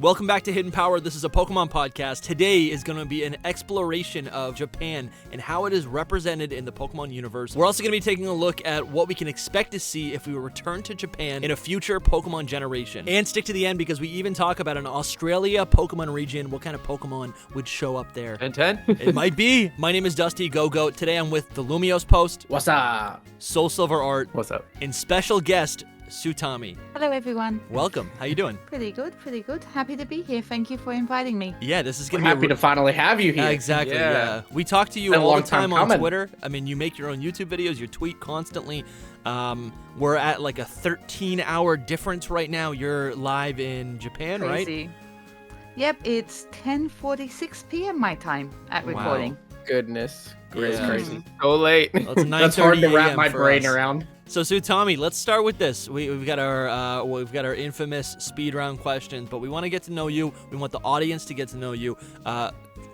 Welcome back to Hidden Power. This is a Pokemon podcast. Today is going to be an exploration of Japan and how it is represented in the Pokemon universe. We're also going to be taking a look at what we can expect to see if we return to Japan in a future Pokemon generation. And stick to the end because we even talk about an Australia Pokemon region, what kind of Pokemon would show up there. 10? It might be. My name is Dusty Go-Goat. Today I'm with the Lumios Post. What's up? Soul Silver Art. What's up? And special guest, Suutamie. Hello, everyone. Welcome. How you doing? Pretty good. Happy to be here. Thank you for inviting me. Yeah, this is going We're to be happy to finally have you here. Exactly, Yeah. yeah. We talk to you Been a all the long time time on coming. Twitter. I mean, you make your own YouTube videos, you tweet constantly. We're at like a 13-hour difference right now. You're live in Japan, right? Crazy. Yep, it's 10:46 p.m. my time at Wow. recording. Goodness. Yeah. Crazy. So late. Well, it's 9:30 That's hard to wrap a.m. my for brain us. around. So Suutamie, let's start with this. We've got our infamous speed round questions, but we want to get to know you. We want the audience to get to know you.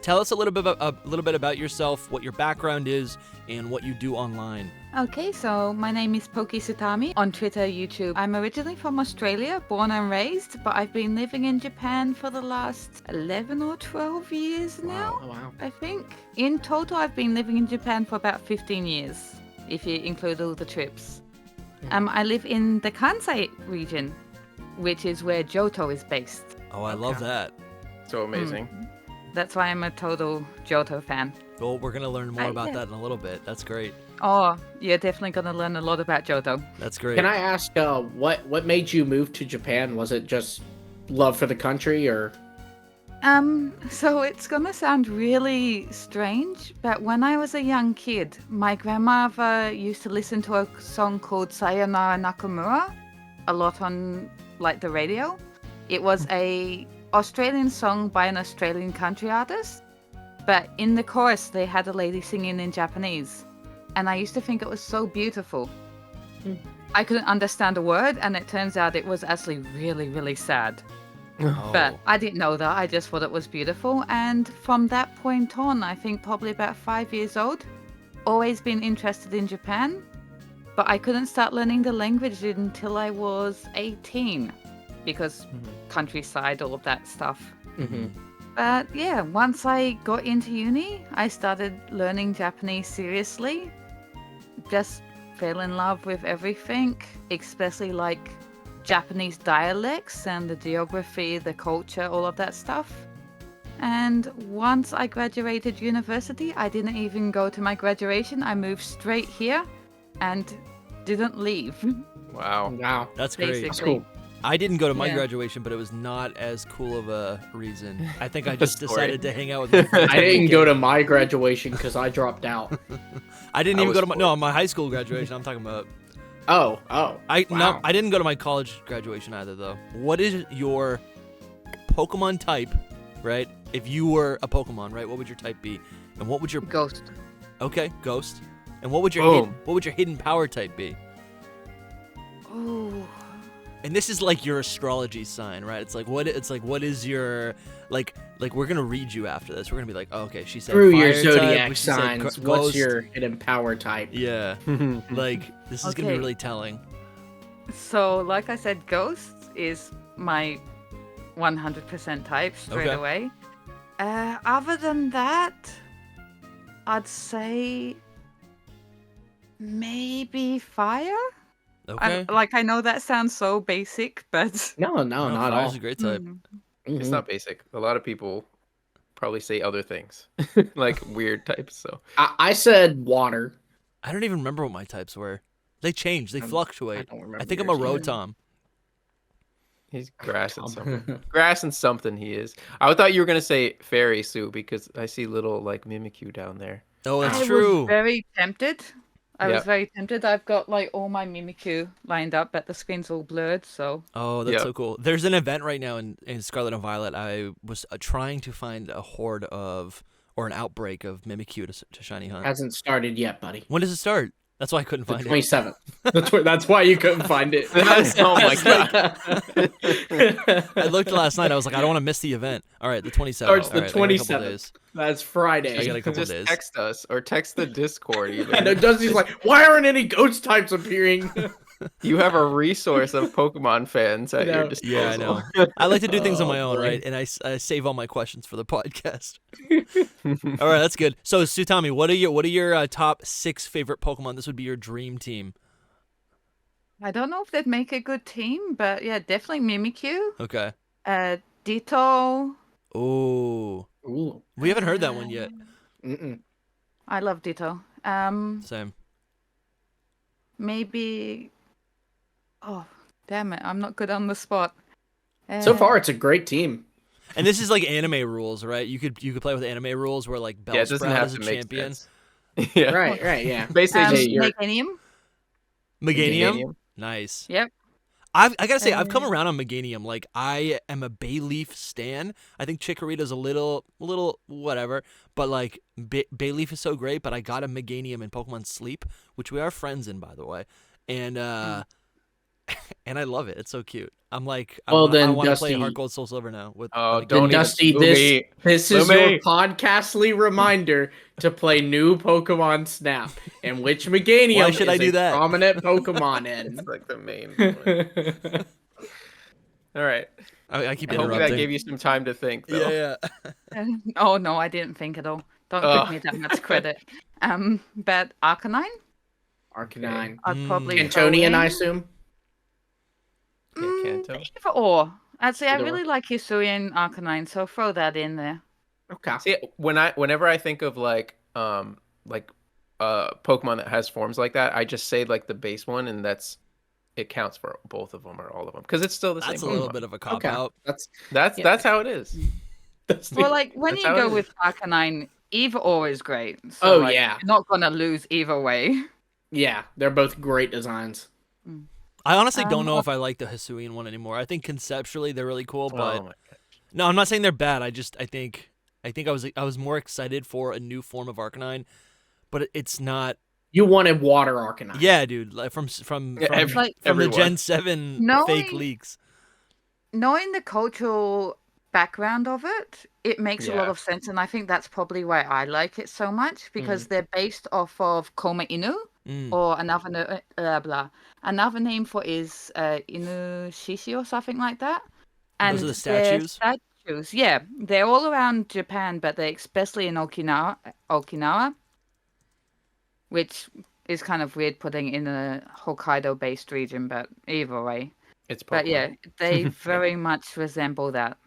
Tell us a little bit about yourself, what your background is, and what you do online. Okay, so my name is Suutamie on Twitter, YouTube. I'm originally from Australia, born and raised, but I've been living in Japan for the last 11 or 12 years now, Oh, wow. I think. In total, I've been living in Japan for about 15 years, if you include all the trips. I live in the Kansai region, which is where Johto is based. Oh, I love that. So amazing. That's why I'm a total Johto fan. Well, we're going to learn more about yeah. that in a little bit. That's great. Oh, you're definitely going to learn a lot about Johto. That's great. Can I ask, what made you move to Japan? Was it just love for the country, or? So it's going to sound really strange, but when I was a young kid, my grandmother used to listen to a song called Sayonara Nakamura a lot on, like, the radio. It was a Australian song by an Australian country artist, but in the chorus they had a lady singing in Japanese, and I used to think it was so beautiful. I couldn't understand a word, and it turns out it was actually really, really sad. Oh. But I didn't know that. I just thought it was beautiful. And from that point on, I think probably about 5 years old, always been interested in Japan. But I couldn't start learning the language until I was 18 because countryside, all of that stuff. Mm-hmm. But yeah, once I got into uni, I started learning Japanese seriously. Just fell in love with everything, especially like Japanese dialects and the geography, the culture, all of that stuff. And once I graduated university, I didn't even go to my graduation. I moved straight here and didn't leave. Wow. Wow. That's great. Basically. That's cool. I didn't go to my Yeah. graduation, but it was not as cool of a reason. I think I just Story. decided to hang out with my friends. I didn't go to my graduation because I dropped out. I didn't I even was go to my, bored. no, my high school graduation. I'm talking about. Oh. No, Wow. I didn't go to my college graduation either, though. What is your Pokemon type, right? If you were a Pokemon, right? What would your type be? And what would your Ghost. okay, Ghost? And what would your Boom. what would your hidden power type be? Oh. And this is like your astrology sign, right? It's like what is your like we're gonna read you after this. We're gonna be like, oh, okay, she said Through fire your type, zodiac she said signs, ghost. what's your hidden power type? Yeah, like this is gonna be Okay. really telling. So, like I said, Ghost is my 100% type straight Okay. away. Other than that, I'd say maybe fire. Okay, I know that sounds so basic, but No, not fire's all. a great type. It's Mhm. not basic. A lot of people probably say other things, like weird types. So I said water. I don't even remember what my types were. They change. They I fluctuate. don't remember. I think I'm a yours either. Rotom. he's grass and something. Grass and something he is. I thought you were gonna say fairy Sue because I see little like Mimikyu down there. Oh, that's I true. was very tempted. I Yep. was very tempted. I've got like all my Mimikyu lined up, but the screen's all blurred, so Oh, that's Yep. so cool. There's an event right now in Scarlet and Violet. I was trying to find a horde of, or an outbreak of Mimikyu to shiny hunt. Hasn't started yet, buddy. When does it start? That's why I couldn't The find it. 27th. That's why you couldn't find it. Oh my god. I looked last night. I was like, I don't want to miss the event. All right, the 27th. Starts the All right, I got a couple 27th. days. That's Friday. I got a couple Just days. text us or text the Discord even. And Dusty's like, why aren't any ghost types appearing? You have a resource of Pokemon fans at your disposal. Yeah, I know. I like to do things on my own, boy. right? And I save all my questions for the podcast. All right, that's good. So, Suutamie, what are your top 6 favorite Pokemon? This would be your dream team. I don't know if they'd make a good team, but yeah, definitely Mimikyu. Okay. Ditto. Ooh. Ooh. We haven't heard that one yet. Mm-mm. I love Ditto. Same. Maybe. Oh, damn it! I'm not good on the spot. So far, it's a great team. And this is like anime rules, right? You could play with anime rules where like Yeah, it doesn't Bellsprout have is a to make champion. sense. Yeah. Right, yeah. Basically, you're Meganium. Meganium? Nice. Yep. I gotta say, I've come around on Meganium. Like, I am a Bayleaf stan. I think Chikorita's a little whatever, but like Bayleaf is so great. But I got a Meganium in Pokemon Sleep, which we are friends in, by the way, and and I love it. It's so cute. I'm like, I want to play Dusty, Heart Gold Soul Silver now. With don't then even- Dusty, Lumi. this is Lumi. your podcastly reminder to play new Pokemon Snap, in which Meganium Why should is I do a that? prominent Pokemon in. It's like the main one. All right. I keep Hopefully interrupting. that gave you some time to think, though. Yeah. Oh no, I didn't think at all. Don't give me that much credit. But Arcanine, Arcanine. I'd probably throw Cantonian, in. I assume. Yeah, Kanto. Either or. Actually, I Either really like Hisuian Arcanine, so throw that in there. Okay. See, whenever I think of like Pokemon that has forms like that, I just say like the base one, and it counts for both of them or all of them because it's still the That's a same. little Pokemon. bit of a cop Okay. out. That's how it is. Well, like when That's you how it go is. with Arcanine, either or is great. So, Oh, like, yeah. you're not gonna lose either way. Yeah, they're both great designs. I honestly don't know if I like the Hisuian one anymore. I think conceptually they're really cool, but Oh my god. no, I'm not saying they're bad. I think I was more excited for a new form of Arcanine, but it's not. You wanted Water Arcanine. Yeah, dude, like from Like, the everyone. Gen 7 Knowing- fake leaks. Knowing the cultural background of it, it makes a lot Yeah. of sense, and I think that's probably why I like it so much because they're based off of Koma Inu, or another name for is Inu Shishi or something like that. And Those are the their statues? statues, yeah, they're all around Japan, but they're especially in Okinawa, which is kind of weird putting in a Hokkaido-based region, but either way. It's Pokemon. But yeah, they very much resemble that.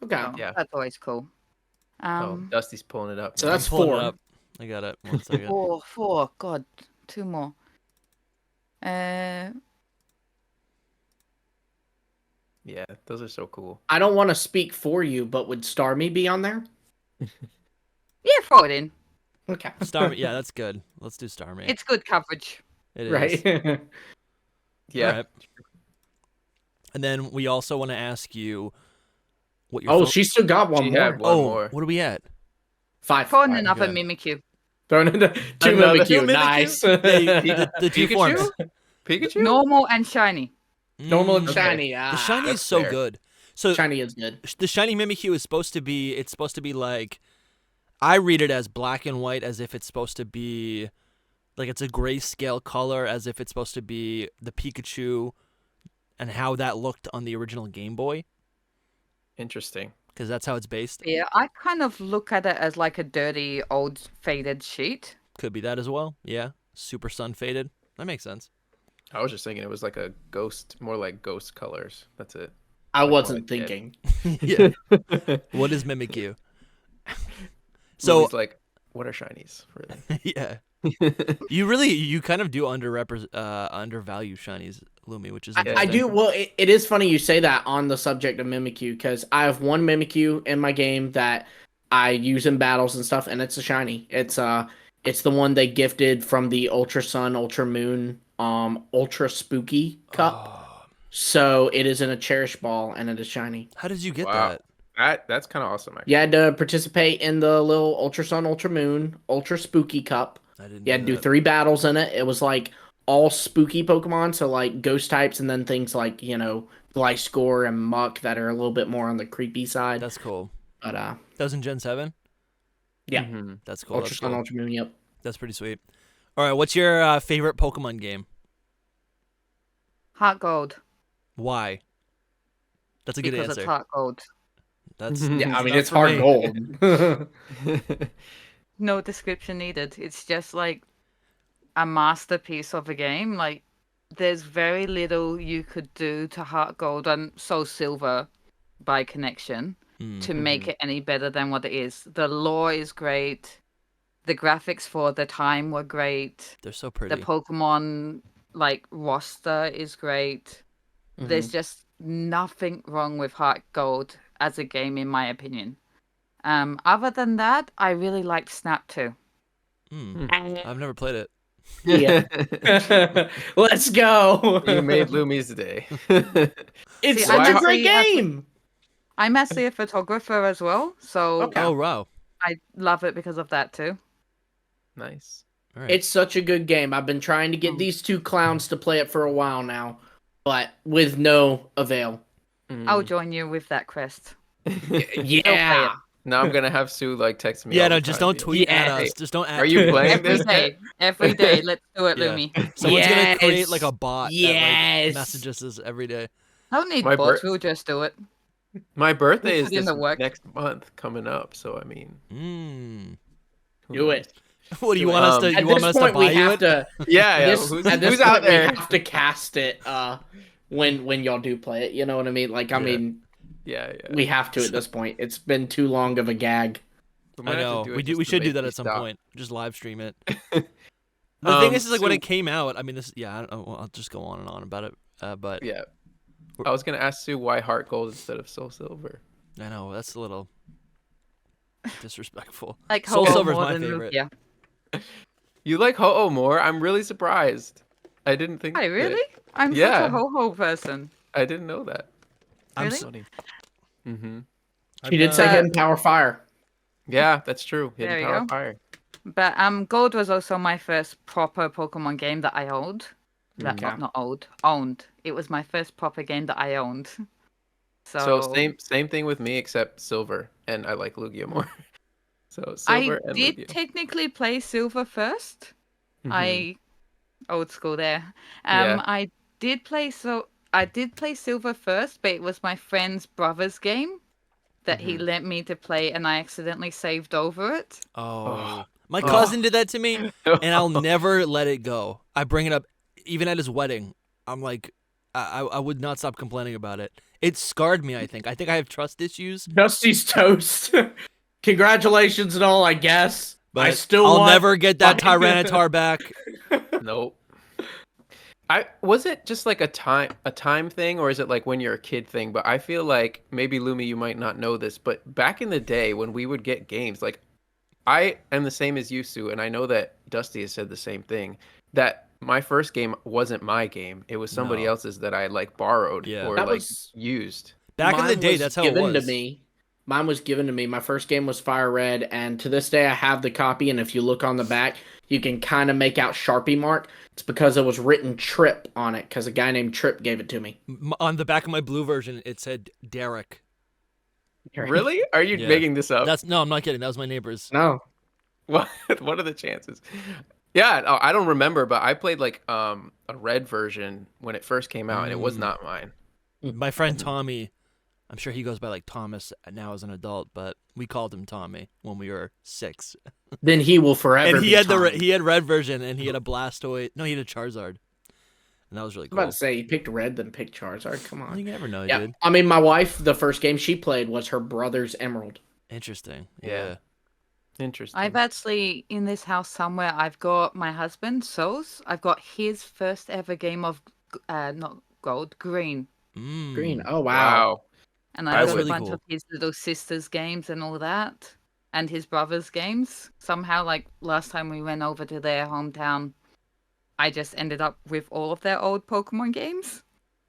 Okay. So Yeah. that's always cool. Oh, Dusty's pulling it up. So now. that's I'm pulling it 4. up. I got it. 1 second. four. God, 2 more. Yeah, those are so cool. I don't want to speak for you, but would Starmie be on there? Yeah, throw it in. Okay. Starmie, yeah, that's good. Let's do Starmie. It's good coverage. It is. Right. Yeah. Alright. And then we also want to ask you what your Oh, she still got one She more. had one more. What are we at? 5. Throw in Five. another good. Mimikyu. Thrown into 2 Another Mimikyu. Mimikyu? Nice. The two Pikachu? forms. Pikachu? Normal and shiny. Normal and Mm, shiny. The shiny is That's so fair. good. So Shiny is good. the shiny Mimikyu is supposed to be. It's supposed to be like. I read it as black and white, as if it's supposed to be, like it's a grayscale color, as if it's supposed to be the Pikachu, and how that looked on the original Game Boy, Interesting. because that's how it's based. Yeah, I kind of look at it as like a dirty, old, faded sheet. Could be that as well. Yeah, super sun faded. That makes sense. I was just thinking it was like a ghost, more like ghost colors. That's it. I Like wasn't what I thinking. Yeah. What is Mimikyu? So So it's like, what are shinies? Really? yeah, you kind of do undervalue shinies, Lumi, which is I interesting. do. Well, it is funny you say that on the subject of Mimikyu because I have one Mimikyu in my game that I use in battles and stuff, and it's a shiny. It's the one they gifted from the Ultra Sun, Ultra Moon, Ultra Spooky Cup. So it is in a Cherish Ball, and it is shiny. How did you get Wow. that? That's kind of awesome. Actually. You had to participate in the little Ultra Sun, Ultra Moon, Ultra Spooky Cup. I didn't. You had to know do that. 3 battles in it. It was like all spooky Pokemon, so like ghost types, and then things like Gliscor and Muck that are a little bit more on the creepy side. That's cool. But That was in Gen 7? yeah, Mhm. That's cool. Ultra That's Sun, cool. Ultra Moon. Yep. That's pretty sweet. All right, what's your favorite Pokemon game? Heart Gold. Why? That's a good Because answer. it's Heart Gold. That's Yeah, I mean, not it's for hard me. gold. No description needed. It's just like a masterpiece of a game. Like, there's very little you could do to Heart Gold and Soul Silver by connection to make it any better than what it is. The lore is great. The graphics for the time were great. They're so pretty. The Pokemon like roster is great. There's just nothing wrong with Heart Gold as a game, in my opinion. Other than that, I really liked Snap too. I've never played it. Yeah. Let's go. You made Lumi's day. It's See, I'm such a great actually game. I'm actually a photographer as well, so Okay. Oh wow. I love it because of that too. Nice. All right. It's such a good game. I've been trying to get these two clowns to play it for a while now, but with no avail. I'll join you with that quest. Yeah. Now I'm gonna have Sue like text me. Yeah, all no, the just time, don't be tweet like, at Yeah. us. Just don't. Are you playing Every this? day. Every day. Let's do it, Yeah. Lumi. Someone's gonna Yes. create like a bot that Yes. like messages us every day. Don't need My bots, bir- we'll just do it. My birthday We'll is put in this the work. next month coming up, so I mean, who Do knows? it. What do you want us to? At You want us to buy you it? Yeah, This, who's, at this who's point, out there? we have to cast it when y'all do play it. You know what I mean? Like, I Yeah. mean, Yeah. we have to at this point. It's been too long of a gag. We might I have to know. do it We just We to should do make that you at some stop. point. Just live stream it. The thing is like when so- it came out. I mean, this. Yeah, I don't know. I'll just go on and on about it. But Yeah. I was gonna ask Sue why Heart Gold instead of Soul Silver. I know that's a little disrespectful. Like Soul Ho-Oh Silver's more my than favorite. Lugia. You like Ho-Oh more? I'm really surprised. I didn't think. Hey, really? I'm such Yeah. a Ho-Ho person. I didn't know that. I'm Really? so- Funny. Mm-hmm. She did say Uh, Hidden Power Fire. Yeah, that's true. There Hidden you Power go. of Fire. But Gold was also my first proper Pokemon game that I owned. Okay. Not owned. It was my first proper game that I owned. So same thing with me except Silver, and I like Lugia more. So Silver I and did Lugia. technically play Silver 1st. Mhm. Old school there. Yeah. I did play Silver first, but it was my friend's brother's game that he lent me to play, and I accidentally saved over it. Oh, my cousin did that to me, and I'll never let it go. I bring it up even at his wedding. I'm like, I would not stop complaining about it. It scarred me. I think I have trust issues. Dusty's toast. Congratulations and all, I guess. But I still I'll want never get that fucking- Tyranitar back. Nope. Was it just like a time thing, or is it like when you're a kid thing? But I feel like maybe Lumi, you might not know this, but back in the day when we would get games, like I am the same as you, Sue, and I know that Dusty has said the same thing. That my first game wasn't my game; it was somebody No. else's that I like borrowed Yeah. or That like was- used. Back in the Mine day, was that's how it given was. to me. Mine was given to me. My first game was Fire Red, and to this day I have the copy, and if you look on the back, you can kind of make out Sharpie mark. It's because it was written Trip on it, because a guy named Trip gave it to me. On the back of my blue version, it said Derek. Really? Are you Yeah. making this up? No, I'm not kidding. That was my neighbor's. No. What are the chances? Yeah, I don't remember, but I played like a red version when it first came out, and it was not mine. My friend Tommy, I'm sure he goes by like Thomas now as an adult, but we called him Tommy when we were 6. Then he will forever And he be had Tommy. he had red version, and he had a Blastoise. No, he had a Charizard, and that was really I was about cool. to say, he picked Red, then picked Charizard. Come Well, on. you never know, Yeah, dude. I mean, my wife, the first game she played was her brother's Emerald. Interesting. Yeah. Yeah. Interesting. I've actually, in this house somewhere, I've got my husband, Sos. I've got his first ever game of, not gold, green. Mm. Green. Oh, wow. Wow. And That's I've got really a bunch cool. of his little sister's games and all that. And his brother's games. Somehow, like, last time we went over to their hometown, I just ended up with all of their old Pokemon games.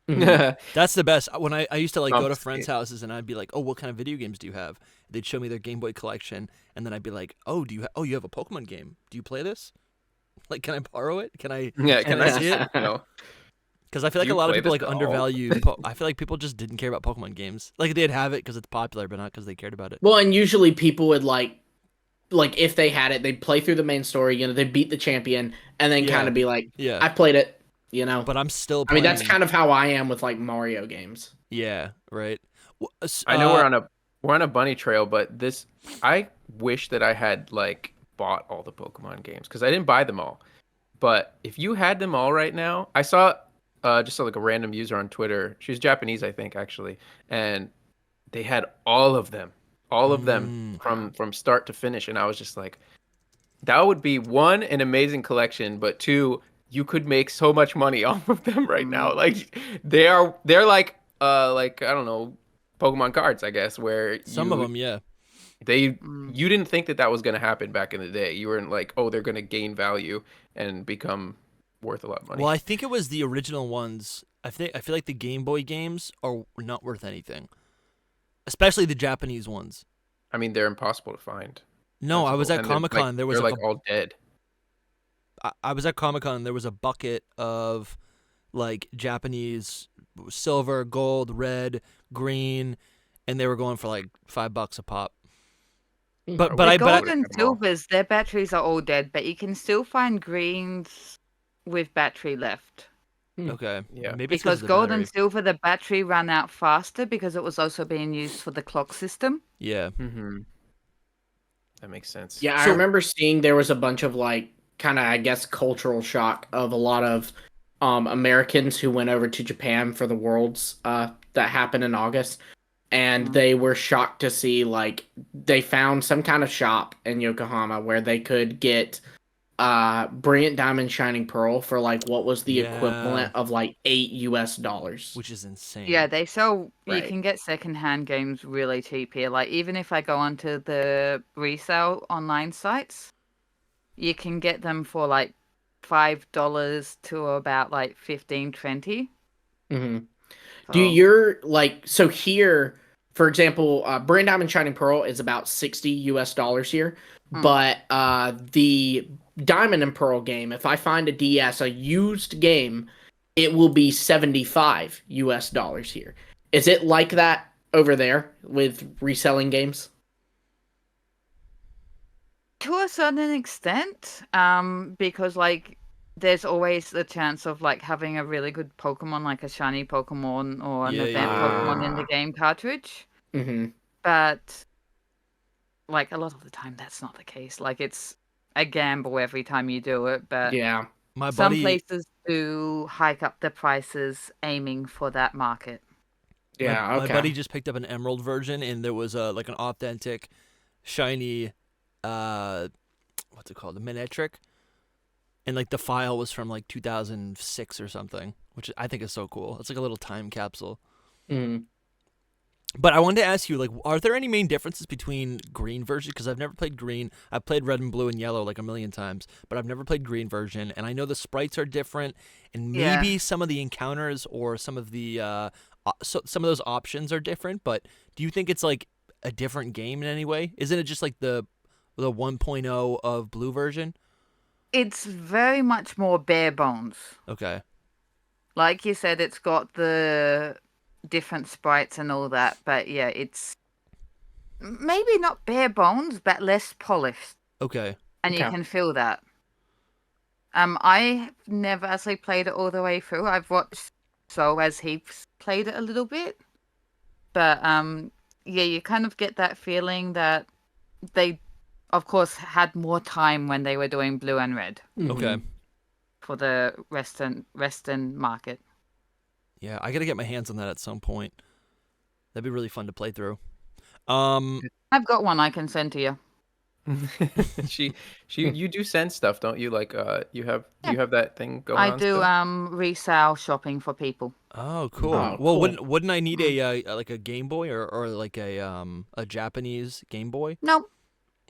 That's the best. When I used to like go to Confiscate. friends' houses and I'd be like, "Oh, what kind of video games do you have?" They'd show me their Game Boy collection, and then I'd be like, "Oh, you have a Pokemon game? Do you play this? Like, can I borrow it? Can I?" Yeah, can I see it? it? No. Because I feel like Do a you lot of play people this like at all? undervalue. I feel like people just didn't care about Pokemon games. Like they'd have it because it's popular, but not because they cared about it. Well, and usually people would like if they had it, they'd play through the main story, they'd beat the champion, and then Yeah. kind of be like, Yeah. I played it. you know. But I'm still I mean, playing. that's kind of how I am with like Mario games. Yeah, right. I know we're on a bunny trail, but I wish that I had like bought all the Pokemon games because I didn't buy them all. But if you had them all right now, I saw just like a random user on Twitter. She was Japanese, I think, actually, and they had all of them from start to finish, and I was just like, that would be one, an amazing collection, but two, you could make so much money off of them right now. Like they're like I don't know, Pokemon cards, I guess, where Some of them, yeah. You didn't think that was going to happen back in the day. You weren't like, oh, they're going to gain value and become worth a lot of money. Well, I think it was the original ones. I feel like the Game Boy games are not worth anything, especially the Japanese ones. I mean, they're impossible to find. No, I was at Comic-Con. Like, There was they're like all dead. I was at Comic-Con. There was a bucket of like Japanese silver, gold, red, green, and they were going for like $5 a pop. But gold and silvers, their batteries are all dead, but you can still find greens with battery left. Okay, yeah, maybe it's because the gold battery. and silver, the battery ran out faster because it was also being used for the clock system. Yeah. Mm-hmm. That makes sense. Yeah, I remember seeing there was a bunch of like kind of, I guess, cultural shock of a lot of Americans who went over to Japan for the Worlds that happened in August. And they were shocked to see, like, they found some kind of shop in Yokohama where they could get Brilliant Diamond Shining Pearl for, like, what was the equivalent of, like, $8, which is insane. Yeah, they sell, Right. you can get secondhand games really cheap here. Like, even if I go onto the resale online sites, you can get them for, like, $5 to about, like, 15, 20. Mm-hmm. So, Do you're, like, so here, for example, Brilliant Diamond Shining Pearl is about $60 here, but the Diamond and Pearl game, if I find a DS, a used game, it will be $75 here. Is it like that over there with reselling games? to a certain extent, because, like, there's always the chance of like having a really good Pokemon, like a shiny Pokemon or an event Pokemon in the game cartridge. Mm-hmm. But like a lot of the time, that's not the case. Like it's a gamble every time you do it. But Yeah, some places do hike up the prices, aiming for that market. Yeah, my buddy just picked up an Emerald version, and there was like an authentic, shiny, what's it called, a Manectric. And, like, the file was from, like, 2006 or something, which I think is so cool. It's like a little time capsule. Mm. But I wanted to ask you, like, are there any main differences between green version? Because I've never played green. I've played red and blue and yellow, like, a million times. But I've never played green version. And I know the sprites are different. And maybe some of the encounters or some of the some of those options are different. But do you think it's, like, a different game in any way? Isn't it just, like, the 1.0 of blue version? It's very much more bare bones. Okay. Like you said, it's got the different sprites and all that, but yeah, it's maybe not bare bones, but less polished. Okay. And you can feel that. I've never actually played it all the way through. I've watched as he's played it a little bit. But yeah, you kind of get that feeling that they of course had more time when they were doing blue and red. Okay. For the Western market. Yeah, I gotta get my hands on that at some point. That'd be really fun to play through. I've got one I can send to you. You do send stuff, don't you? Like you have that thing going on. I do still? resale shopping for people. Oh, cool. Oh, well, cool. wouldn't I need a like a Game Boy or like a Japanese Game Boy? No,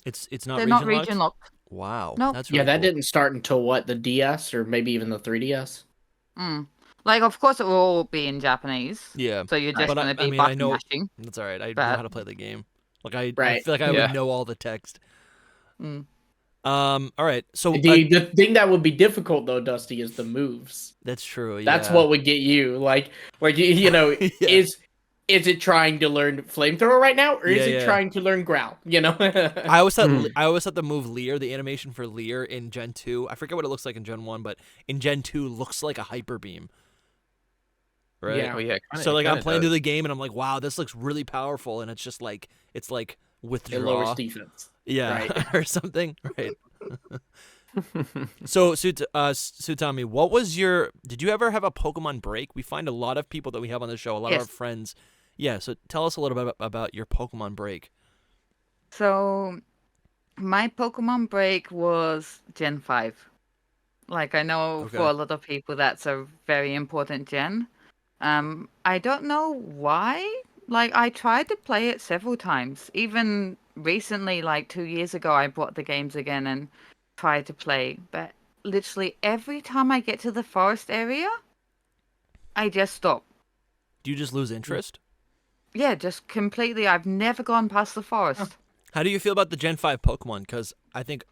It's not they're region not region locked? locked. Wow. Nope. That's really Yeah, that cool. didn't start until what, the DS or maybe even the 3DS? Like, of course, it will all be in Japanese. Yeah. So you're just But going to be I button know mashing. that's all right. I know But- how to play the game. Like I Right. feel like I would know all the text. All right. So The thing that would be difficult though, Dusty, is the moves. that's true. Yeah. That's what would get you. Like you know, Yeah. is it trying to learn Flamethrower right now, or is it Yeah. trying to learn Growl? You know? I always thought the move Leer, the animation for Leer in Gen 2, I forget what it looks like in Gen 1, but in Gen 2 looks like a Hyper Beam. Right? Yeah. Oh yeah. So like I'm playing through the game and I'm like, wow, this looks really powerful, and it's just like It withdraw. lowers defense. Yeah, Right. or something. Right. So, Suutamie, did you ever have a Pokemon break? We find a lot of people that we have on the show, a lot of our Yes. friends. Yeah, so tell us a little bit about your Pokemon break. So my Pokemon break was Gen 5. Like, I know for Okay. a lot of people that's a very important gen. I don't know why. Like, I tried to play it several times. Even recently, like 2 years ago, I bought the games again and tried to play. But literally every time I get to the forest area, I just stop. Do you just lose interest? Yeah, just completely. I've never gone past the forest. How do you feel about the Gen 5 Pokemon? Because I think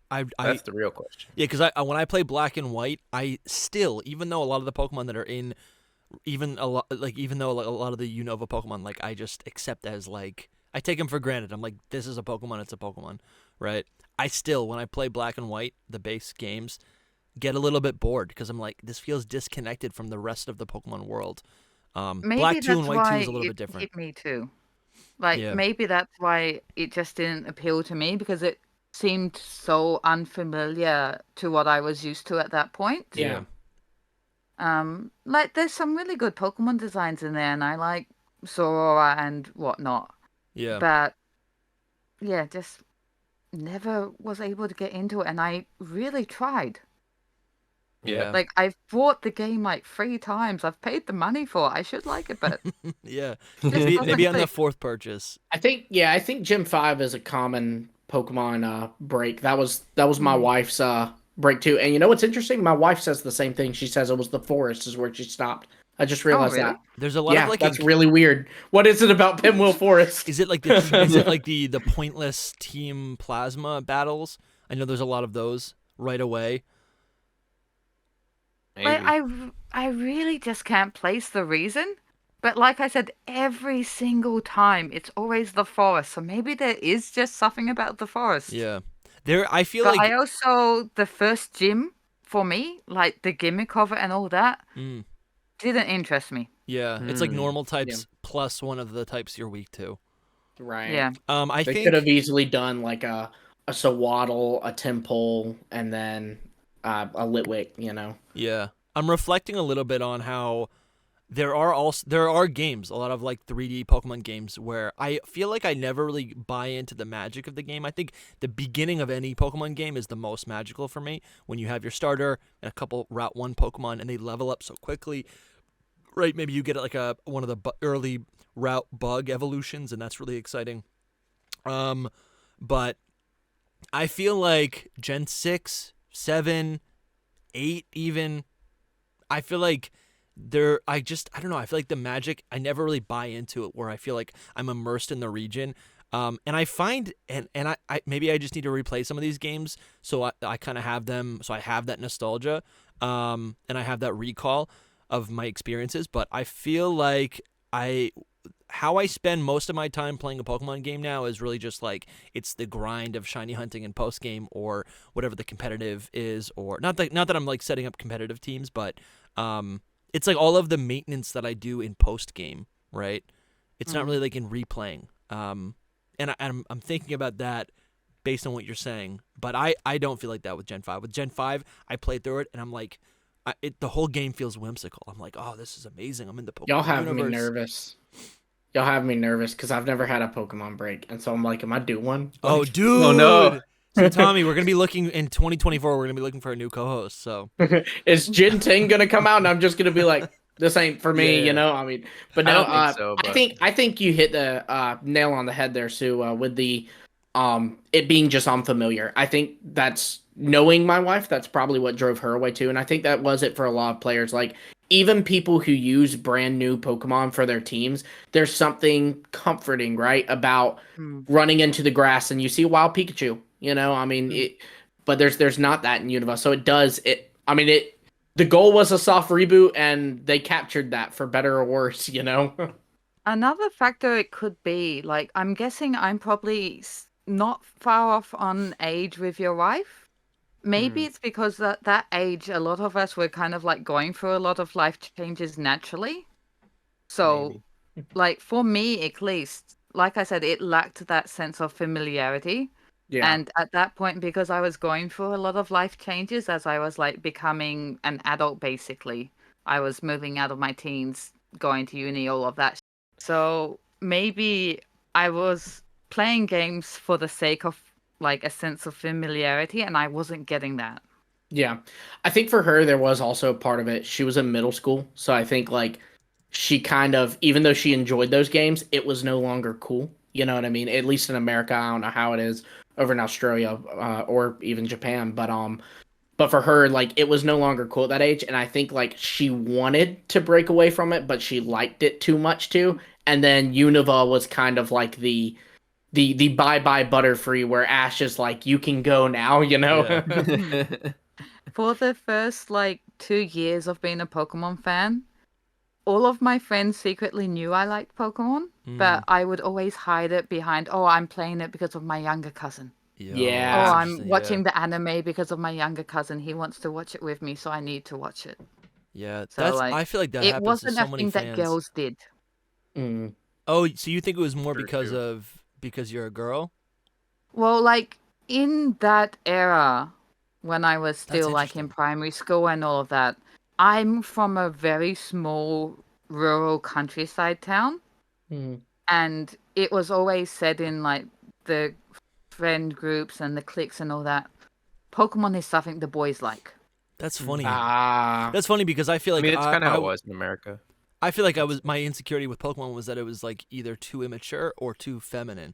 That's the real question. yeah, because when I play Black and White, I still, even though a lot of the Pokemon that are in, even though like a lot of the Unova Pokemon, like I just accept as like I take them for granted. I'm like, this is a Pokemon, it's a Pokemon, right? I still, when I play Black and White, the base games, get a little bit bored because I'm like, this feels disconnected from the rest of the Pokemon world. Maybe Black 2 and that's White 2 why is a little it bit different. hit me too. Like, Yeah. maybe that's why it just didn't appeal to me because it seemed so unfamiliar to what I was used to at that point. Yeah. Like there's some really good Pokemon designs in there, and I like Sorora and whatnot. Yeah. But yeah, just never was able to get into it, and I really tried. Yeah. Like I've bought the game like 3 times. I've paid the money for it. I should like it, but Yeah. just Maybe doesn't on the click. fourth purchase. I think Gen 5 is a common Pokemon break. That was my wife's break too. And you know what's interesting? My wife says the same thing. She says it was the forest is where she stopped. I just Oh, realized really? that. There's a lot Yeah, of like that's really weird. What is it about Pinwheel Forest? Is it like the pointless team plasma battles? I know there's a lot of those right away. Like Maybe. I really just can't place the reason. But like I said, every single time it's always the forest. So maybe there is just something about the forest. Yeah. I feel But like I also the first gym for me, like the gimmick of it and all that, mm, didn't interest me. yeah, it's like normal Yeah. types plus one of the types you're weak to. Right. Yeah. I They think could have easily done like a Sawaddle, a Temple, and then a Litwick, you know. yeah. I'm reflecting a little bit on how there are games, a lot of like 3D Pokemon games where I feel like I never really buy into the magic of the game. I think the beginning of any Pokemon game is the most magical for me when you have your starter and a couple Route 1 Pokemon and they level up so quickly. Right, maybe you get like one of the early Route Bug evolutions and that's really exciting. But I feel like Gen 6, 7, 8 even, I feel like I don't know, I feel like the magic, I never really buy into it where I feel like I'm immersed in the region. And I find, and I maybe I just need to replay some of these games so I kind of have them, so I have that nostalgia, and I have that recall of my experiences, but I feel like how I spend most of my time playing a Pokemon game now is really just like it's the grind of shiny hunting and post game or whatever the competitive is, or not that I'm like setting up competitive teams, but it's like all of the maintenance that I do in post game, right? It's not really like in replaying. And I'm thinking about that based on what you're saying, but I don't feel like that with Gen 5. With Gen 5, I played through it and I'm like, the whole game feels whimsical. I'm like, oh, this is amazing. I'm in the Pokemon Y'all have universe. me nervous. Y'all have me nervous because I've never had a Pokemon break, and so I'm like, am I due one? Oh, Like, dude. Oh, no. So Tommy, we're gonna be looking in 2024. We're gonna be looking for a new co-host. So is Gen 10 gonna come out, and I'm just gonna be like, this ain't for me, Yeah. you know? I mean, but I no, don't think so, but- I think you hit the nail on the head there, Sue, with the it being just unfamiliar. I think that's knowing my wife. That's probably what drove her away too, and I think that was it for a lot of players. Like even people who use brand new Pokemon for their teams, there's something comforting, right, about running into the grass and you see a wild Pikachu. You know, I mean, but there's not that in Unova, so it does it. I mean, it. The goal was a soft reboot, and they captured that for better or worse. You know. Another factor it could be, like, I'm guessing I'm probably not far off on age with your wife. Maybe it's because at that age, a lot of us were kind of like going through a lot of life changes naturally. So, Maybe. like, for me at least, like I said, it lacked that sense of familiarity. Yeah. And at that point, because I was going through a lot of life changes as I was like becoming an adult, basically, I was moving out of my teens, going to uni, all of that. So maybe I was playing games for the sake of like a sense of familiarity, and I wasn't getting that. Yeah. I think for her, there was also part of it. She was in middle school. So I think like she kind of, even though she enjoyed those games, it was no longer cool. You know what I mean? At least in America, I don't know how it is over in Australia or even Japan. But for her, like it was no longer cool at that age. And I think like she wanted to break away from it, but she liked it too much too. And then Unova was kind of like the bye bye Butterfree where Ash is like, you can go now, you know? Yeah. For the first like 2 years of being a Pokemon fan, all of my friends secretly knew I liked Pokemon, but I would always hide it behind, oh, I'm playing it because of my younger cousin. Yeah. Oh, That's I'm watching the anime because of my younger cousin. He wants to watch it with me, so I need to watch it. Yeah, So, that's. like, I feel like that it happens to wasn't so a many thing that fans. girls did. Mm. Oh, so you think it was more True, because true. because you're a girl? Well, like, in that era, when I was That's still, like, in interesting. primary school and all of that, I'm from a very small rural countryside town. Mm. And it was always said in, like, the friend groups and the cliques and all that, Pokemon is something the boys like. That's funny. Ah. That's funny because I feel I like mean, it's kind of how it was in America. I feel like my insecurity with Pokemon was that it was like either too immature or too feminine,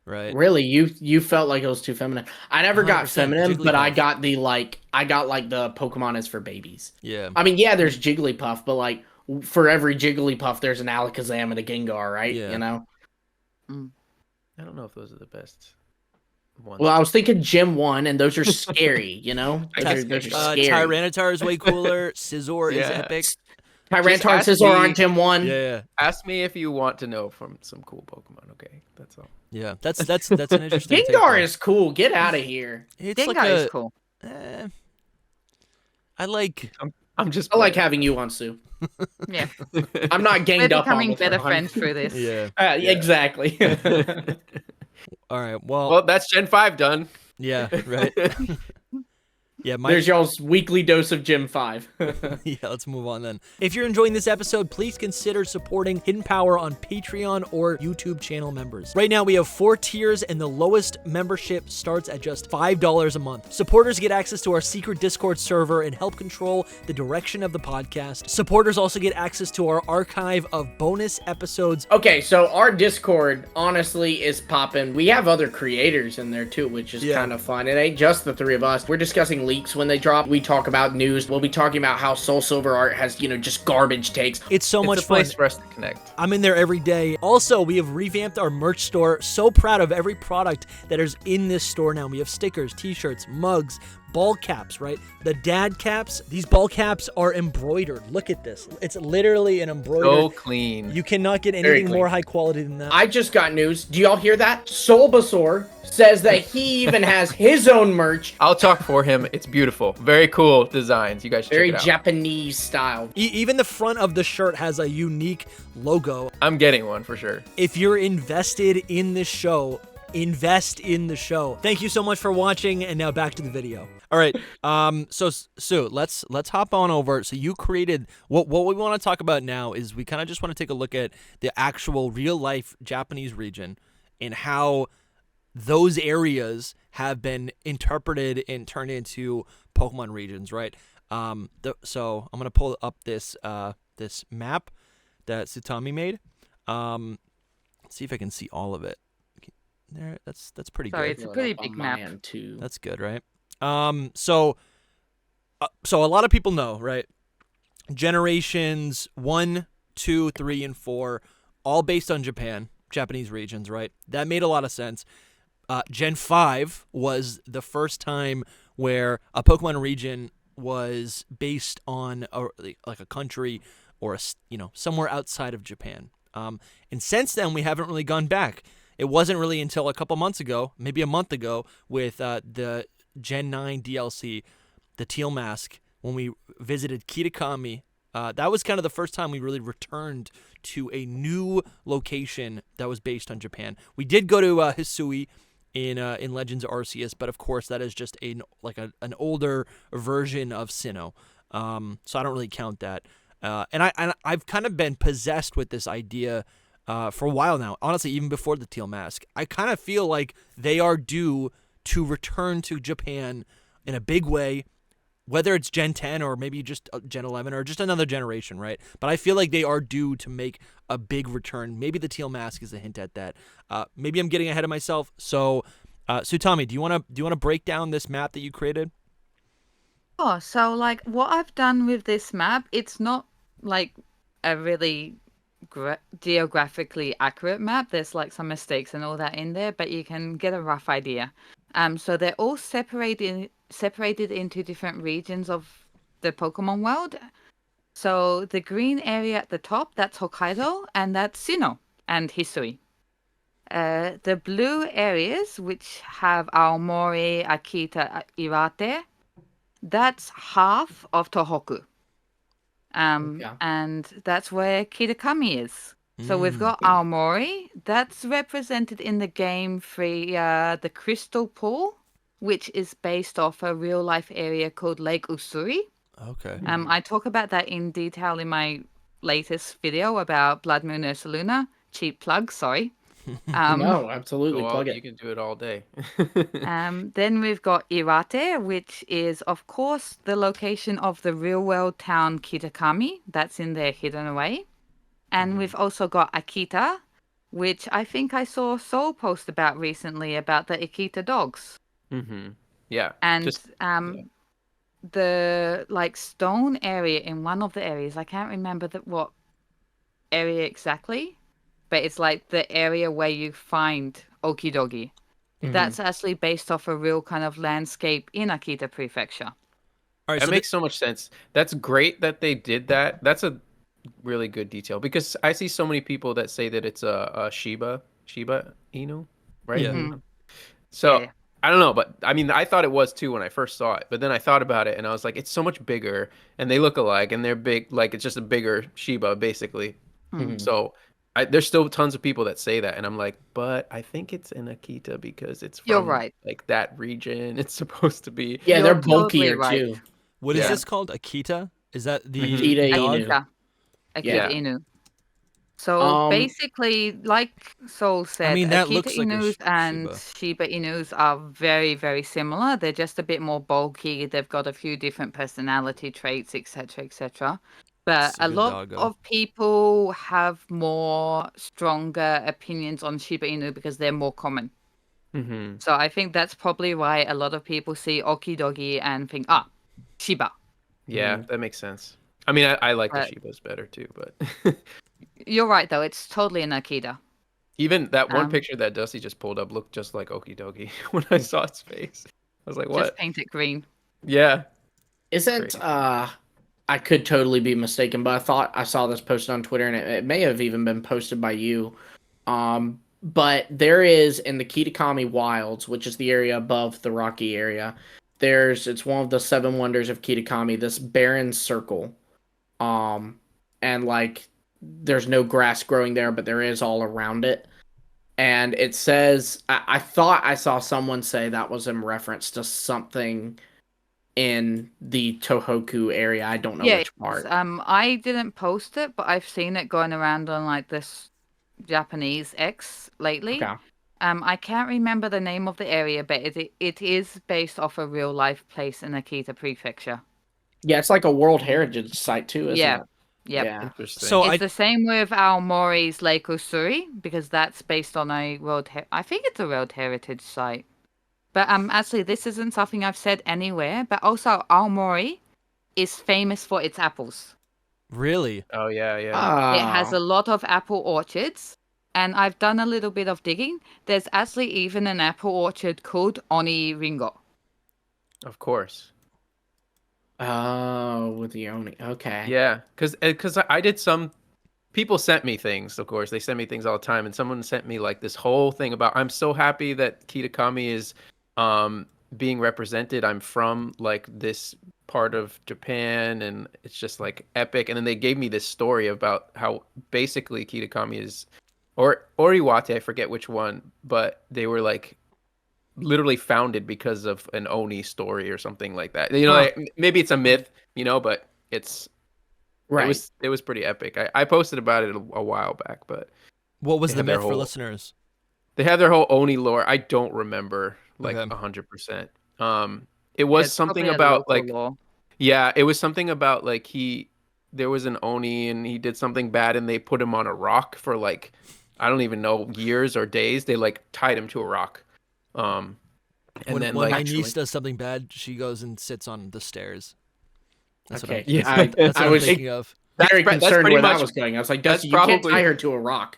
right? Really, you felt like it was too feminine. I never got 100%, feminine, but I Jigglypuff. got the Pokemon is for babies. Yeah. I mean, yeah, there's Jigglypuff, but like for every Jigglypuff, there's an Alakazam and a Gengar, right? Yeah. You know. I don't know if those are the best ones. Well, I was thinking Gym 1, and those are scary. You know, I those guess are Gengar. scary. Tyranitar is way cooler. Scizor is Yeah. epic. Tyranitar and ask Scizor me- aren't Gym 1. Yeah. Ask me if you want to know from some cool Pokemon. Okay, that's all. Yeah. That's an interesting take, Gengar though. is cool. Get out of here. It's Gengar like is a cool. I like I'm just. I like playing. having you on, Sue. Yeah. I'm not We're ganged up on becoming with her, better hon. friends through this. yeah. Yeah. Exactly. All right. Well, Well, that's Gen 5 done. yeah, right. Yeah, There's y'all's weekly dose of Gym 5. Yeah, let's move on then. If you're enjoying this episode, please consider supporting Hidden Power on Patreon or YouTube channel members. Right now, we have 4 tiers, and the lowest membership starts at just $5 a month. Supporters get access to our secret Discord server and help control the direction of the podcast. Supporters also get access to our archive of bonus episodes. Okay, so our Discord honestly is popping. We have other creators in there too, which is kind of fun. It ain't just the 3 of us. We're discussing leaks when they drop. We talk about news. We'll be talking about how Soul Silver Art has, just garbage takes. It's so much It's a place fun. for us to connect. I'm in there every day. Also, we have revamped our merch store. So proud of every product that is in this store now. We have stickers, t-shirts, mugs, ball caps, right? The dad caps. These ball caps are embroidered. Look at this. It's literally an embroidered. So clean. You cannot get Very anything clean. more high quality than that. I just got news. Do y'all hear that? Bulbasaur says that he even has his own merch. I'll talk for him. It's beautiful. Very cool designs. You guys should Very check it out. Japanese style. Even the front of the shirt has a unique logo. I'm getting one for sure. If you're invested in this show, invest in the show. Thank you so much for watching, and now back to the video. All right, so Sue, let's hop on over. So you created what we want to talk about now is we kind of just want to take a look at the actual real life Japanese region and how those areas have been interpreted and turned into Pokemon regions, right? So I'm gonna pull up this this map that Suutamie made. See if I can see all of it. There, that's pretty Sorry, good. it's a pretty big map. Too. That's good, right? So a lot of people know, right? Generations 1, 2, 3, and 4, all based on Japanese regions, right? That made a lot of sense. Gen 5 was the first time where a Pokemon region was based on a country or somewhere outside of Japan. And since then, we haven't really gone back. It wasn't really until a couple months ago, maybe a month ago, with the Gen 9 DLC, the Teal Mask, when we visited Kitakami. That was kind of the first time we really returned to a new location that was based on Japan. We did go to Hisui in Legends Arceus, but of course that is just an older version of Sinnoh. So I don't really count that. And I've kind of been possessed with this idea for a while now. Honestly, even before the Teal Mask, I kind of feel like they are due to return to Japan in a big way. Whether it's Gen 10 or maybe just Gen 11 or just another generation, right? But I feel like they are due to make a big return. Maybe the Teal Mask is a hint at that. Maybe I'm getting ahead of myself. So, Suutamie, do you want to break down this map that you created? Oh, so like what I've done with this map, it's not like a really geographically accurate map. There's like some mistakes and all that in there, but you can get a rough idea. So they're all separated into different regions of the Pokemon world. So the green area at the top, that's Hokkaido, and that's Sinnoh and Hisui. The blue areas, which have Aomori, Akita, Iwate, that's half of Tohoku. And that's where Kitakami is. So we've got Aomori. That's represented in the game via the Crystal Pool, which is based off a real-life area called Lake Usuri. Okay. I talk about that in detail in my latest video about Blood Moon Ursaluna. Cheap plug, sorry. No, absolutely. Plug You it. can do it all day. Then we've got Iwate, which is, of course, the location of the real-world town Kitakami. That's in there hidden away. And we've also got Akita, which I think I saw Soul post about recently about the Akita dogs. Mm-hmm. Yeah. And the like stone area in one of the areas, I can't remember what area exactly, but it's like the area where you find Okidogi. That's actually based off a real kind of landscape in Akita Prefecture. All right, That so makes so much sense. That's great that they did that. That's a really good detail because I see so many people that say that it's a Shiba Inu, right? Yeah. Mhm. So Yeah. I don't know, but I mean, I thought it was too when I first saw it, but then I thought about it and I was like, it's so much bigger and they look alike and they're big, like it's just a bigger Shiba basically. So there's still tons of people that say that, and I'm like, but I think it's in Akita because it's You're from right. like that region. It's supposed to be. Yeah, You're they're totally bulkier right. too. what is Yeah. this called? Akita? Is that the Akita dog? Inu. Akita Yeah. Inu. So basically, like Soul said, I mean, that Akita looks like a Inus and Shiba. Shiba Inus are very, very similar. They're just a bit more bulky. They've got a few different personality traits, etc., etc. But It's a a good lot doggo. of people have more stronger opinions on Shiba Inu because they're more common. Mm-hmm. So I think that's probably why a lot of people see Okidogi and think, Shiba. Yeah, that makes sense. I mean, I like the But Shibas better too, but you're right, though. It's totally an Akita. even that one Um, picture that Dusty just pulled up looked just like Okidogi when I saw its face. I was like, Just what? paint it green. Yeah. Isn't Crazy. I could totally be mistaken, but I thought I saw this posted on Twitter, and it may have even been posted by you. But there is in the Kitakami Wilds, which is the area above the Rocky area. It's one of the seven wonders of Kitakami. This barren circle, and like there's no grass growing there, but there is all around it. And it says, I thought I saw someone say that was in reference to something in the Tohoku area. I don't know which part. I didn't post it, but I've seen it going around on like this Japanese X lately. Okay. I can't remember the name of the area, but it is based off a real life place in Akita Prefecture. Yeah, it's like a World Heritage site too, isn't it? Yep. Yeah. Interesting. So It's the same with Aomori's Lake Usuri because that's based on I think it's a World Heritage site. But actually, this isn't something I've said anywhere. But also, Aomori is famous for its apples. Really? Oh yeah. It has a lot of apple orchards, and I've done a little bit of digging. There's actually even an apple orchard called Oni Ringo. Of course. Oh, with the Oni. Okay. Yeah, because I did some people sent me things, of course. They send me things all the time, and someone sent me like this whole thing about I'm so happy that Kitakami is being represented. I'm from like this part of Japan, and it's just like epic. And then they gave me this story about how basically Kitakami is, or Iwate, I forget which one, but they were like literally founded because of an Oni story or something like that. You know, Huh. like, maybe it's a myth, you know, but Right. it was pretty epic. I posted about it a while back, but What was they the had their myth for whole- listeners? they have their whole Oni lore. I don't remember like Okay. 100%. It was It's something probably a about local like law. yeah, it was something about like there was an Oni and he did something bad and they put him on a rock for like I don't even know years or days. They like tied him to a rock. And when then when like my Actually- niece does something bad, she goes and sits on the stairs. That's Okay. what I'm, Yeah. that's what I I'm was thinking of. very that's concerned pretty where much- that was going. I was like, that's Dusty, you can't probably- tie her to a rock.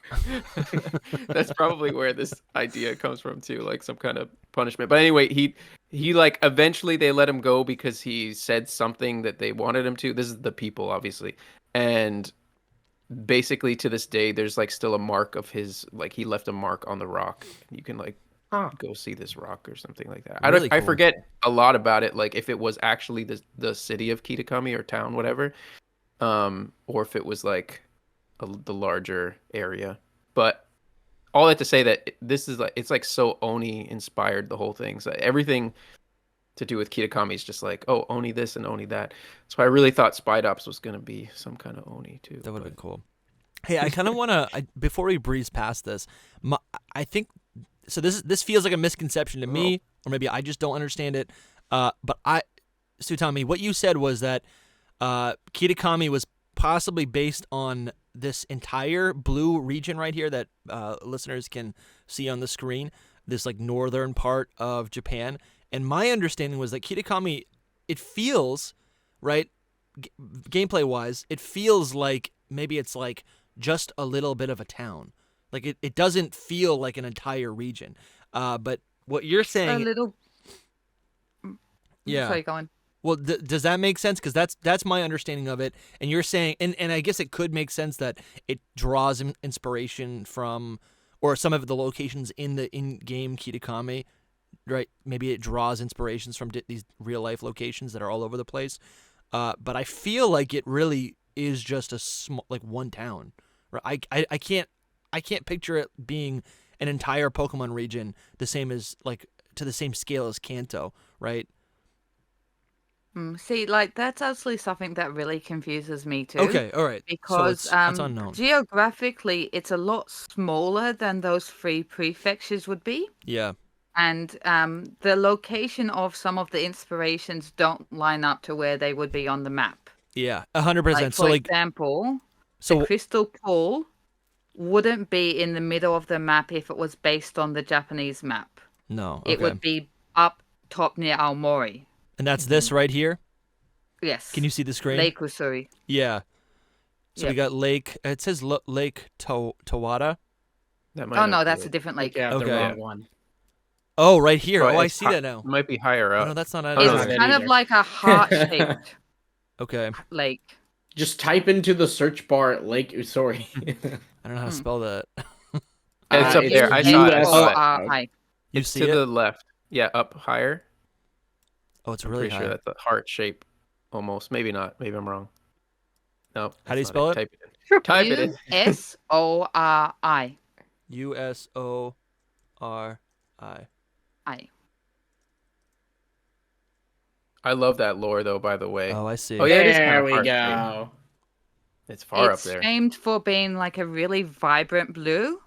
that's probably where this idea comes from too, like some kind of punishment. But anyway, he like eventually they let him go because he said something that they wanted him to. This is the people, obviously, and basically to this day, there's like still a mark of his, like he left a mark on the rock. You can like go see this rock or something like that. Really I cool. forget a lot about it, like if it was actually the city of Kitakami or town, whatever, or if it was like the larger area. But all that to say that this is like it's like so Oni inspired, the whole thing. So everything to do with Kitakami is just like, oh, Oni this and Oni that. So I really thought Spide Ops was gonna be some kind of Oni too. That would have but- been cool. Hey, I kind of want to before we breeze past this. I think so. This feels like a misconception to me, or maybe I just don't understand it. But Suutamie, what you said was that Kitakami was possibly based on this entire blue region right here that listeners can see on the screen. This like northern part of Japan, and my understanding was that Kitakami, it feels right, gameplay wise, it feels like maybe it's like just a little bit of a town. Like it doesn't feel like an entire region. But what you're A saying, little. yeah. Sorry, go on. Well, does that make sense? Because that's my understanding of it. And you're saying, and I guess it could make sense that it draws inspiration from, or some of the locations in the in-game Kitakami, right? Maybe it draws inspirations from these real-life locations that are all over the place. But I feel like it really is just a small, like one town. Right? I can't picture it being an entire Pokemon region the same as like to the same scale as Kanto, right? See, like that's actually something that really confuses me too. Okay, all right. Because so it's unknown. geographically, it's a lot smaller than those three prefectures would be, Yeah. and the location of some of the inspirations don't line up to where they would be on the map. Yeah, 100%. Like, So for like, example, so the Crystal Pool wouldn't be in the middle of the map if it was based on the Japanese map. no. Okay. It would be up top near Aomori. And that's this right here. Yes. Can you see the screen? Lake Usuri. Yeah. So we Yep. got Lake. It says Lake Tawada. That might Oh not no, be that's a it. different lake. You have Okay. the wrong one. Oh, right here. But Oh, I it's see hi- that now. It might be higher Oh, up. no, that's not. Oh, It's no, that kind of either. like a heart-shaped Okay. lake. Just type into the search bar Lake Usori. I don't know how to spell that. It's up there. I saw it. I saw it. S-O-R-I. You It's see to it? the left. Yeah, up higher. Oh, it's I'm really pretty high. sure that's a heart shape, almost. Maybe not. Maybe I'm wrong. No. How do you that's spell not it? Type it in. Type it in. U-S-O-R-I. USORI. I. I love that lore, though. By the way, Oh, I see. Oh, yeah, it is kind There of we heart go. it's far It's up there. famed for being like a really vibrant blue.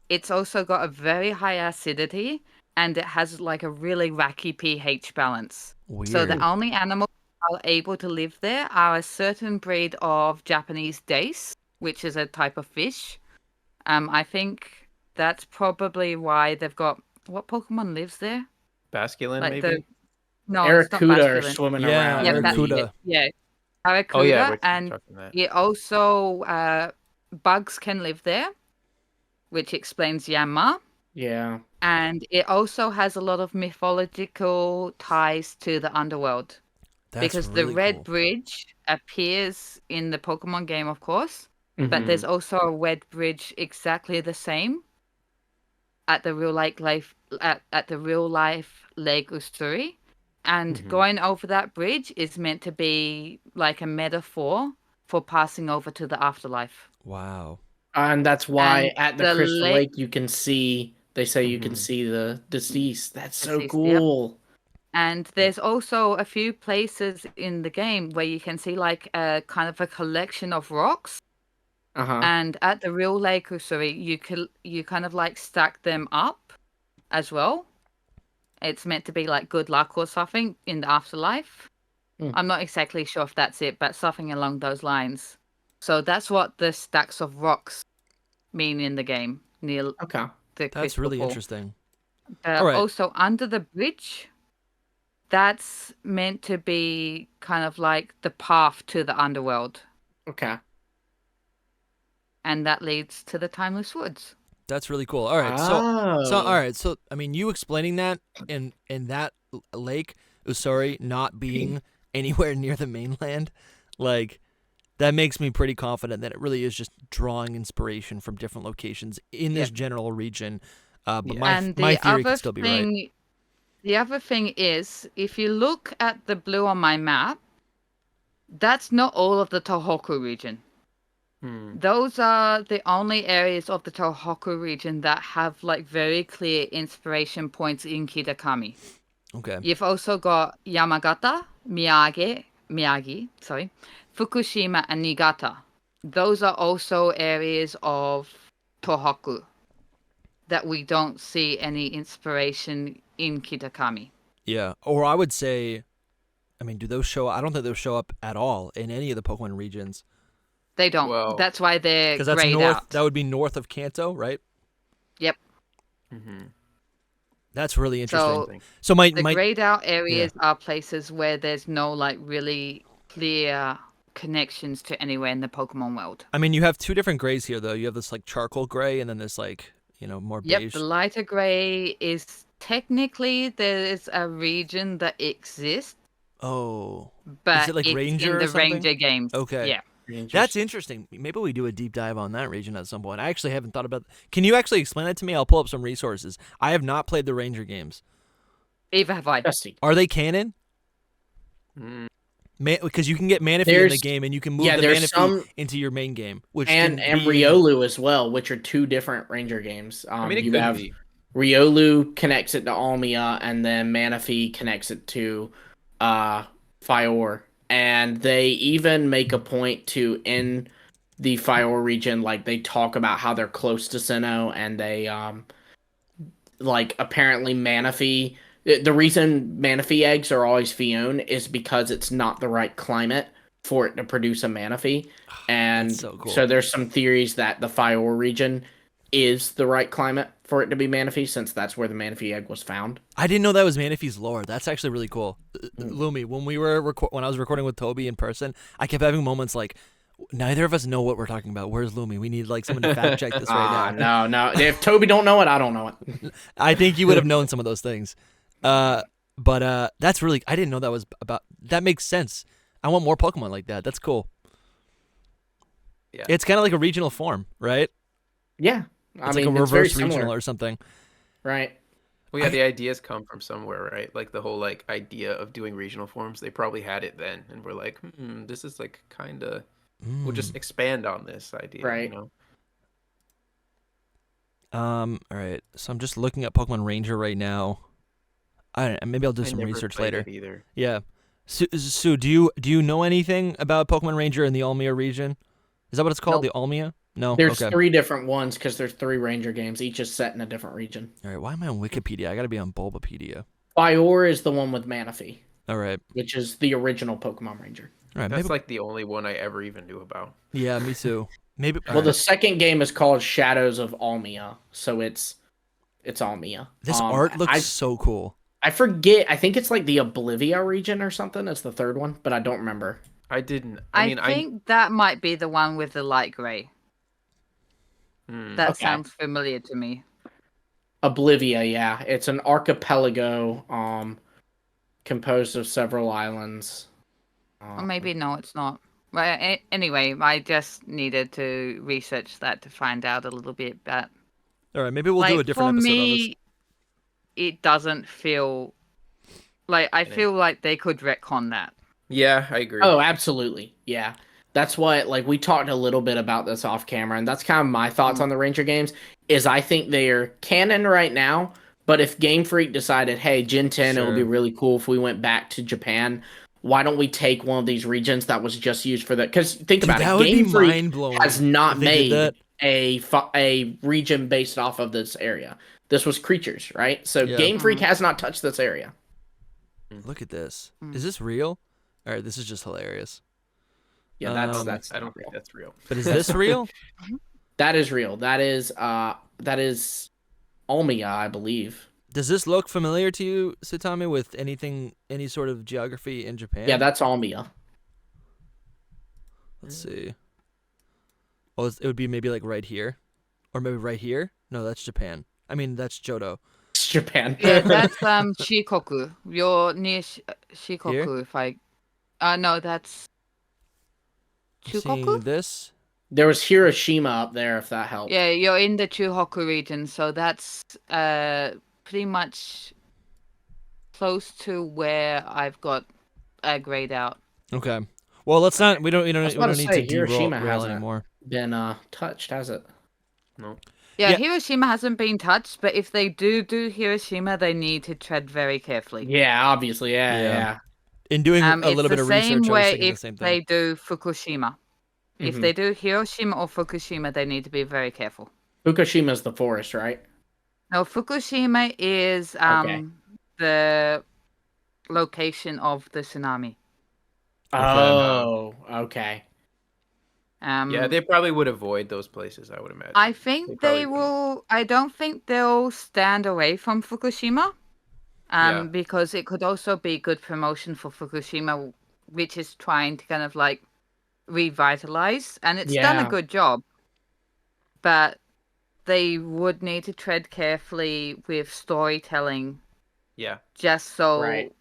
It's also got a very high acidity, and it has like a really wacky pH balance. Weird. So the only animals that are able to live there are a certain breed of Japanese dace, which is a type of fish. I think that's probably why they've got what Pokemon lives there? Basculin, Like maybe. the no, it's not Aracuda are Basculin. swimming Yeah, around. Yeah, in that's the- Aracuda. it. Yeah, Aracuda, Oh yeah, we're and talking that. it also bugs can live there, which explains Yanma. Yeah. And it also has a lot of mythological ties to the underworld. That's because really the Red cool. Bridge appears in the Pokemon game, of course, but there's Mhm. also a wed bridge exactly the same at the real life Lake Usturi. And Mhm. going over that bridge is meant to be like a metaphor for passing over to the afterlife. Wow. And that's why And at the the Crystal lake Lake you can see. They say you can Mhm. see the deceased. That's so deceased, yep. cool. And there's also a few places in the game where you can see like a kind of a collection of rocks. Uh huh. And at the real Lake Usuri, you kind of like stack them up as well. It's meant to be like good luck or something in the afterlife. Hmm. I'm not exactly sure if that's it, but something along those lines. So that's what the stacks of rocks mean in the game near Okay. the That's crystal really pool. interesting. But All right. also under the bridge, that's meant to be kind of like the path to the underworld, Okay. and that leads to the Timeless Woods. That's really cool. All right. So all Oh. right. So I mean, you explaining that in that lake, Usuri not being anywhere near the mainland, like that makes me pretty confident that it really is just drawing inspiration from different locations in this general region. But Yeah. And my the theory could other still be right. thing, the other thing is, if you look at the blue on my map, that's not all of the Tohoku region. Hmm. Those are the only areas of the Tohoku region that have like very clear inspiration points in Kitakami. Okay. You've also got Yamagata, Miyagi, sorry, Fukushima, and Niigata. Those are also areas of Tohoku that we don't see any inspiration in Kitakami. Yeah. Or I would say, I mean, do those show? I don't think those show up at all in any of the Pokemon regions. They don't. Well. That's why they're Because that's grayed north. out. That would be north of Kanto, right? Yep. Mhm. That's really interesting. So So the grayed out areas Yeah. are places where there's no like really clear connections to anywhere in the Pokemon world. I mean, you have two different grays here, though. You have this like charcoal gray, and then this like more Yep, the beige. lighter gray is technically there is a region that exists, Oh, is but it like it's in Ranger or the something? Ranger games. Okay. Yeah. That's interesting. Maybe we do a deep dive on that region at some point. I actually haven't thought about. Can you actually explain that to me? I'll pull up some resources. I have not played the Ranger games. Either have I. Dusty. Are they canon? Mm. Because you can get Manaphy in the There's- game, and you can move yeah, the there's Manaphy some- into your main game, which And can be Riolu as well, which are two different Ranger games. I mean, it You could have be. Riolu connects it to Almia, and then Manaphy connects it to Fior. And they even make a point to in the Fior region, like they talk about how they're close to Sinnoh, and they like apparently Manaphy. The reason Manaphy eggs are always Fion is because it's not the right climate for it to produce a Manaphy. And That's so cool. so there's some theories that the Fior region is the right climate for it to be Manaphy, since that's where the Manaphy egg was found. I didn't know that was Manaphy's lore. That's actually really cool. Lumi, when we were when I was recording with Toby in person, I kept having moments like, neither of us know what we're talking about. Where's Lumi? We need like someone to fact check this right now. No. If Toby don't know it, I don't know it. I think you would have known some of those things. But that's really, I didn't know that was about. That makes sense. I want more Pokemon like that. That's cool. Yeah. It's kind of like a regional form, right? Yeah. It's like a it's very reverse regional similar, or something. right? Well, yeah, the ideas come from somewhere, right? Like the whole like idea of doing regional forms. They probably had it then, and we're like, this is like kind of. We'll just expand on this idea, Right. All right. So I'm just looking at Pokemon Ranger right now. Maybe I'll do I some never research played later. it either. Yeah. Sue, do you know anything about Pokemon Ranger in the Almia region? Is that what it's called? Nope. The Almia? No. There's Okay. 3 different ones because there's 3 Ranger games. Each is set in a different region. All right. Why am I on Wikipedia? I got to be on Bulbapedia. Fior is the one with Manaphy, All right. which is the original Pokemon Ranger. All right. That's Maybe. like the only one I ever even knew about. Yeah, me too. Maybe. Well, the second game is called Shadows of Almia, so it's Almia. This art looks so cool. I forget. I think it's like the Oblivia region or something. It's the third one, but I don't remember. I didn't. I think that might be the one with the light gray. That Okay. sounds familiar to me. Oblivia, yeah. It's an archipelago composed of several islands. Or maybe no, it's not. Well, anyway, I just needed to research that to find out a little bit. But All right, maybe we'll do a different for episode on this. me, it doesn't feel like I feel like they could retcon that. Yeah, I agree. Oh, absolutely. Yeah. That's what, like, we talked a little bit about this off camera, and that's kind of my thoughts on the Ranger games, is I think they're canon right now, but if Game Freak decided, hey, Gen 10, it would be Sure. really cool if we went back to Japan, why don't we take one of these regions that was just used for that? Because think Dude, about that it, would be Game Freak mind-blowing has not if they did made that. a region based off of this area. This was creatures, right? So Yeah. Game Freak has not touched this area. Look at this. Is this real? All right, this is just hilarious. Yeah, that's I don't not think real. that's real. But is this real? That is real. That is Almia, I believe. Does this look familiar to you, Suutamie, with any sort of geography in Japan? Yeah, that's Almia. Let's see. Well, it would be maybe like right here, or maybe right here. No, that's Japan. I mean, that's Johto. It's Japan. Yeah, that's Shikoku. You're near Shikoku. If I, no, that's Seeing Chukoku. this. There was Hiroshima up there, if that helps. Yeah, you're in the Chuhoku region, so that's pretty much close to where I've got a grayed out. Okay. Well, let's not. We don't was need about to to say, derail Hiroshima rail hasn't. anymore. Been touched, has it? No. Yeah, Yeah. Hiroshima hasn't been touched, but if they do Hiroshima, they need to tread very carefully. Yeah, obviously, yeah. In doing a It's little bit the of same research, I was way thinking the if same they thing. do Fukushima. If Mhm. they do Hiroshima or Fukushima, they need to be very careful. Fukushima's the forest, right? No, Fukushima is the location of the tsunami. Oh, okay. Yeah, they probably would avoid those places, I would imagine. I think probably they wouldn't. will. I don't think they'll stand away from Fukushima. Yeah. Because it could also be good promotion for Fukushima, which is trying to kind of like revitalize, and it's done Yeah. a good job. But they would need to tread carefully with storytelling, Yeah. just so Right.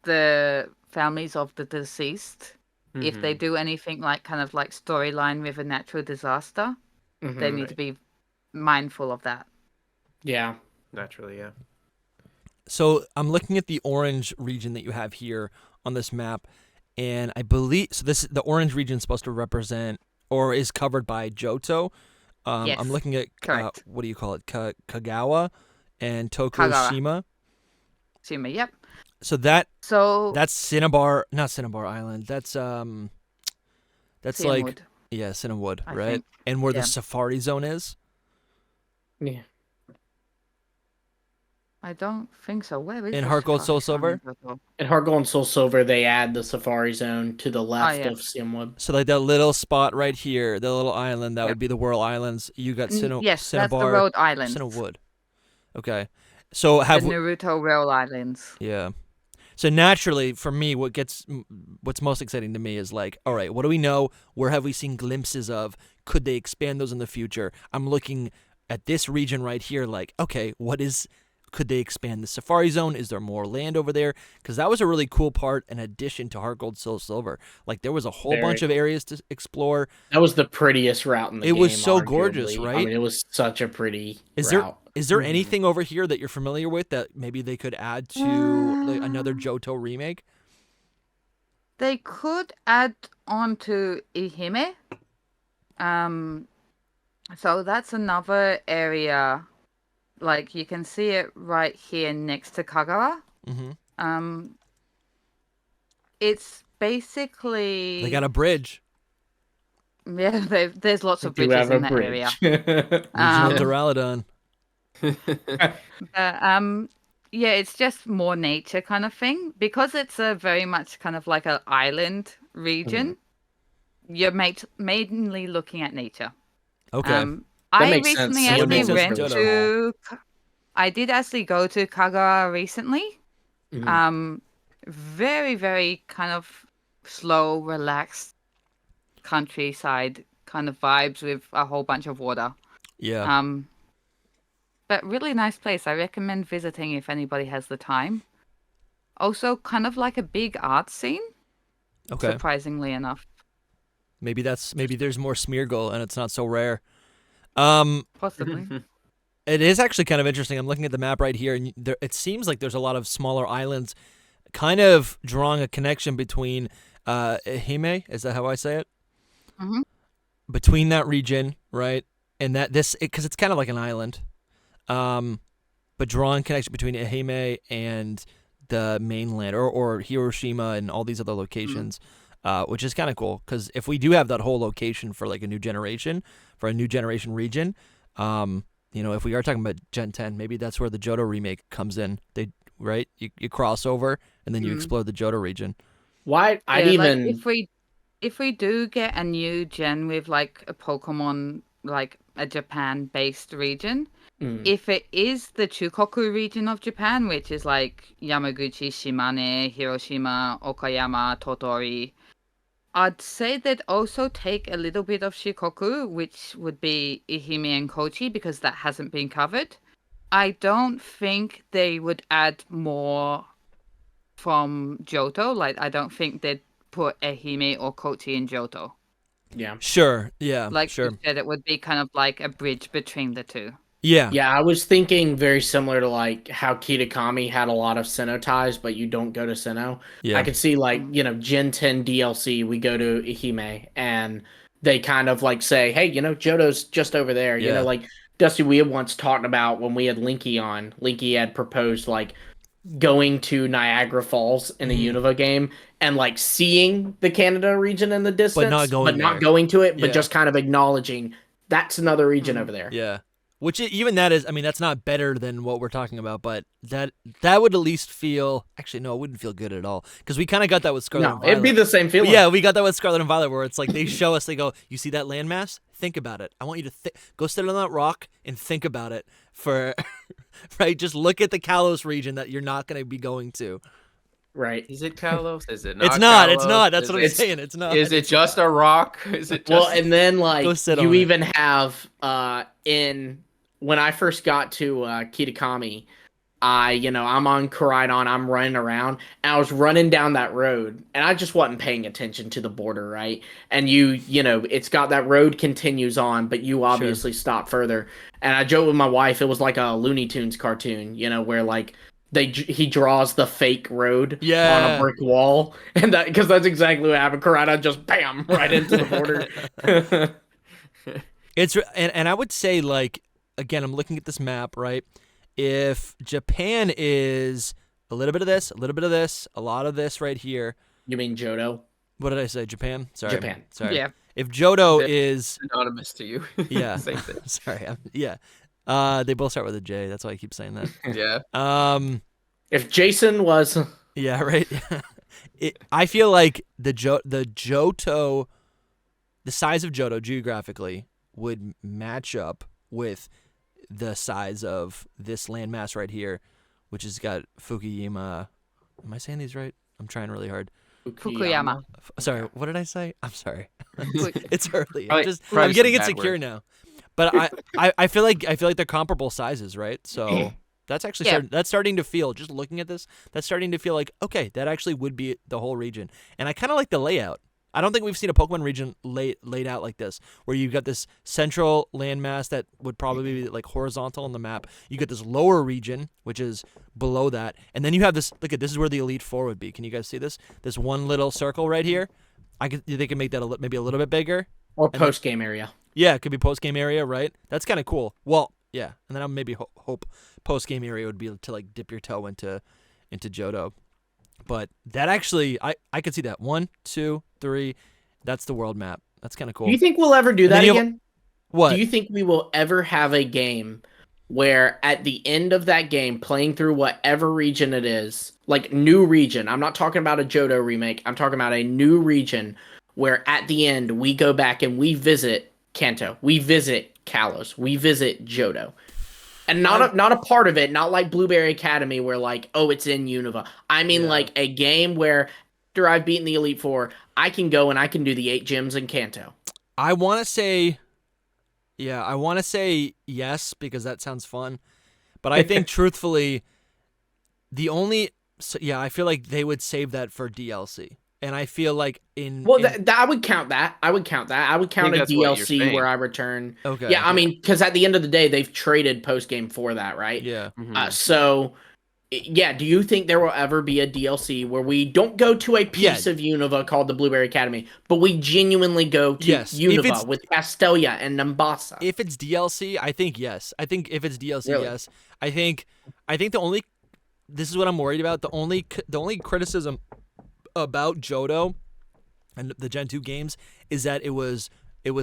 the families of the deceased, if they Mhm. do anything like kind of like storyline with a natural disaster, they Mhm. need to be mindful of that. Yeah. Naturally, yeah. So I'm looking at the orange region that you have here on this map, and I believe the orange region is supposed to represent or is covered by Johto. Yes, I'm looking at correct. what do you call it, Kagawa and Tokushima. Shima, yep. So that's So not Cinnabar Island. That's like Cinnamwood, Cinnamwood, I right? think. And where Yeah. the safari zone is. Yeah. I don't think so. Where is In the Heart Gold Soul Safari Silver? Zone? In Heart Gold and Soul Silver, they add the Safari Zone to the left yeah. of Simwood. So like that little spot right here, the little island that Yep. would be the Whirl Islands. You got Yes, that's the Cinnabar, Rhode Islands. Cinnawood. Okay. So The have Naruto Rail Islands. yeah. So naturally, for me, what's most exciting to me is like, all right, what do we know? Where have we seen glimpses of? Could they expand those in the future? I'm looking at this region right here, like, okay, could they expand the Safari Zone? Is there more land over there? Because that was a really cool part, in addition to Heart Gold, Soul Silver. Like, there was a whole Very bunch of cool. areas to explore. That was the prettiest route in the It game. was so arguably. gorgeous, I right? mean, it was such a pretty Is route. there Mhm. anything over here that you're familiar with that maybe they could add to like, another Johto remake? They could add on to Ihime. So that's another area. Like you can see it right here next to Kagawa. Mm-hmm. It's basically They got a bridge. yeah. There's lots of Do bridges have a in that area. Regional Um, Duraludon. Yeah, it's just more nature kind of thing because it's a very much kind of like an island region. You're mainly looking at nature. Okay. That I makes sense. recently Seeing Would make actually sense went in to. I did actually go to Kagawa recently. Mhm. Very, very kind of slow, relaxed countryside kind of vibes with a whole bunch of water. Yeah. But really nice place. I recommend visiting if anybody has the time. Also, kind of like a big art scene. Okay. Surprisingly enough. Maybe there's more Smeargle and it's not so rare. Possibly. It is actually kind of interesting. I'm looking at the map right here, and it seems like there's a lot of smaller islands, kind of drawing a connection between Ehime. Is that how I say it? Mm-hmm. Between that region, right, and because it's kind of like an island, but drawing connection between Ehime and the mainland, or Hiroshima and all these other locations, which is kind of cool. Because if we do have that whole location for like a new generation region, if we are talking about Gen 10, maybe that's where the Johto remake comes in. You cross over and then you explore the Johto region. Why? If we do get a new gen with like a Pokemon, like a Japan-based region, if it is the Chukoku region of Japan, which is like Yamaguchi, Shimane, Hiroshima, Okayama, Tottori, I'd say they'd also take a little bit of Shikoku, which would be Ehime and Kochi, because that hasn't been covered. I don't think they would add more from Johto. Like, I don't think they'd put Ehime or Kochi in Johto. Yeah. Sure. Yeah. Like sure. you said, it would be kind of like a bridge between the two. Yeah. Yeah, I was thinking very similar to like how Kitakami had a lot of Sinnoh ties, but you don't go to Sinnoh. Yeah. I could see like, Gen 10 DLC, we go to Ehime and they kind of like say, hey, Johto's just over there. Yeah. Like Dusty, we had once talked about when we had Linky on, Linky had proposed like going to Niagara Falls in a Unova game and like seeing the Canada region in the distance, but not going to it, but Yeah. just kind of acknowledging that's another region over there. Yeah. Which even that is, I mean, that's not better than what we're talking about, but that would at least feel, actually, no, it wouldn't feel good at all. Because we kind of got that with Scarlet and Violet. It'd be the same feeling. Yeah, we got that with Scarlet and Violet, where it's like they show us, they go, you see that landmass? Think about it. I want you to go sit on that rock and think about it right? Just look at the Kalos region that you're not going to be going to. Right. Is it Kalos? Is it not? It's not. Kalos? It's not. That's what I'm saying. It's not. Is it just a rock? Is it just... Well, and then like Go sit you on it. even have when I first got to Kitakami, I'm on Koraidon, I'm running around, and I was running down that road, and I just wasn't paying attention to the border, right? And it's got that road continues on, but you obviously stop further. And I joked with my wife, it was like a Looney Tunes cartoon, where like he draws the fake road on a brick wall, and because that's exactly what happened. Koraidon just bam right into the border. And I would say, like, again, I'm looking at this map, right? If Japan is a little bit of this, a little bit of this, a lot of this right here. You mean Johto? What did I say? Japan? Sorry. Japan. Sorry. Yeah. If Johto is anonymous to you. Yeah. Same thing. Sorry. They both start with a J. That's why I keep saying that. Yeah. If Jason was Yeah, right. I feel like the Johto, the size of Johto geographically would match up with the size of this landmass right here, which has got Fukuyama. Am I saying these right? I'm trying really hard. Fukuyama. Sorry, what did I say? I'm sorry. It's early. Probably I'm getting some bad insecure words. now. But I feel like they're comparable sizes, right? So that's actually that's starting to feel, just looking at this, that's starting to feel like, okay, that actually would be the whole region. And I kind of like the layout. I don't think we've seen a Pokemon region laid out like this, where you've got this central landmass that would probably be like horizontal on the map. You get this lower region, which is below that, and then you have this. Look at this is where the Elite Four would be. Can you guys see this? This one little circle right here. They can make that maybe a little bit bigger. Or post game area. Yeah, it could be post game area, right? That's kind of cool. Well, yeah, and then I maybe hope post game area would be to like dip your toe into Johto. But that actually, I could see that. 1, 2, 3. That's the world map. That's kind of cool. Do you think we'll ever do that again? What? Do you think we will ever have a game where at the end of that game, playing through whatever region it is, like new region, I'm not talking about a Johto remake, I'm talking about a new region where at the end we go back and we visit Kanto, we visit Kalos, we visit Johto. And not a part of it, not like Blueberry Academy where like, oh, it's in Unova. I mean like a game where after I've beaten the Elite Four, I can go and I can do the 8 gyms in Kanto. I want to say yes, because that sounds fun. But I think truthfully, I feel like they would save that for DLC. And I feel like I would count that. I would count that. I would count a that's what you're DLC saying. where I return. Okay. Yeah, I mean, because at the end of the day, they've traded post game for that, right? Yeah. So, yeah, do you think there will ever be a DLC where we don't go to a piece of Unova called the Blueberry Academy, but we genuinely go to Unova with Castelia and Nambasa? If it's DLC, I think yes. I think if it's DLC, Really? yes. I think the only, this is what I'm worried about. The only criticism about Johto and the Gen 2 games is that it was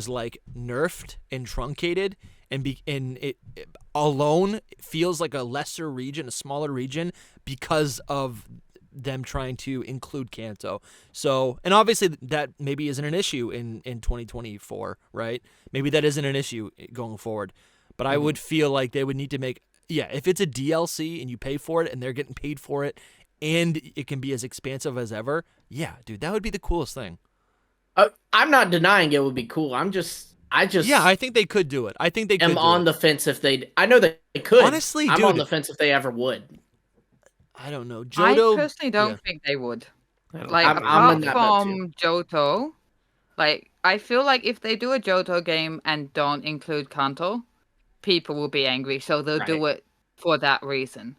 like nerfed and truncated, and it alone feels like a lesser region, a smaller region, because of them trying to include Kanto. So, and obviously that maybe isn't an issue in 2024, right? Maybe that isn't an issue going forward. But I would feel like they would need to make, if it's a DLC and you pay for it and they're getting paid for it and it can be as expansive as ever, dude, that would be the coolest thing. I'm not denying it would be cool. I think they could do it. I think they could. I'm on the fence if they. I know they could. Honestly, I'm dude, on the fence if they ever would. I don't know. Johto, I personally don't think they would. Like, I'm apart in that from Johto, like, I feel like if they do a Johto game and don't include Kanto, people will be angry. So they'll do it for that reason.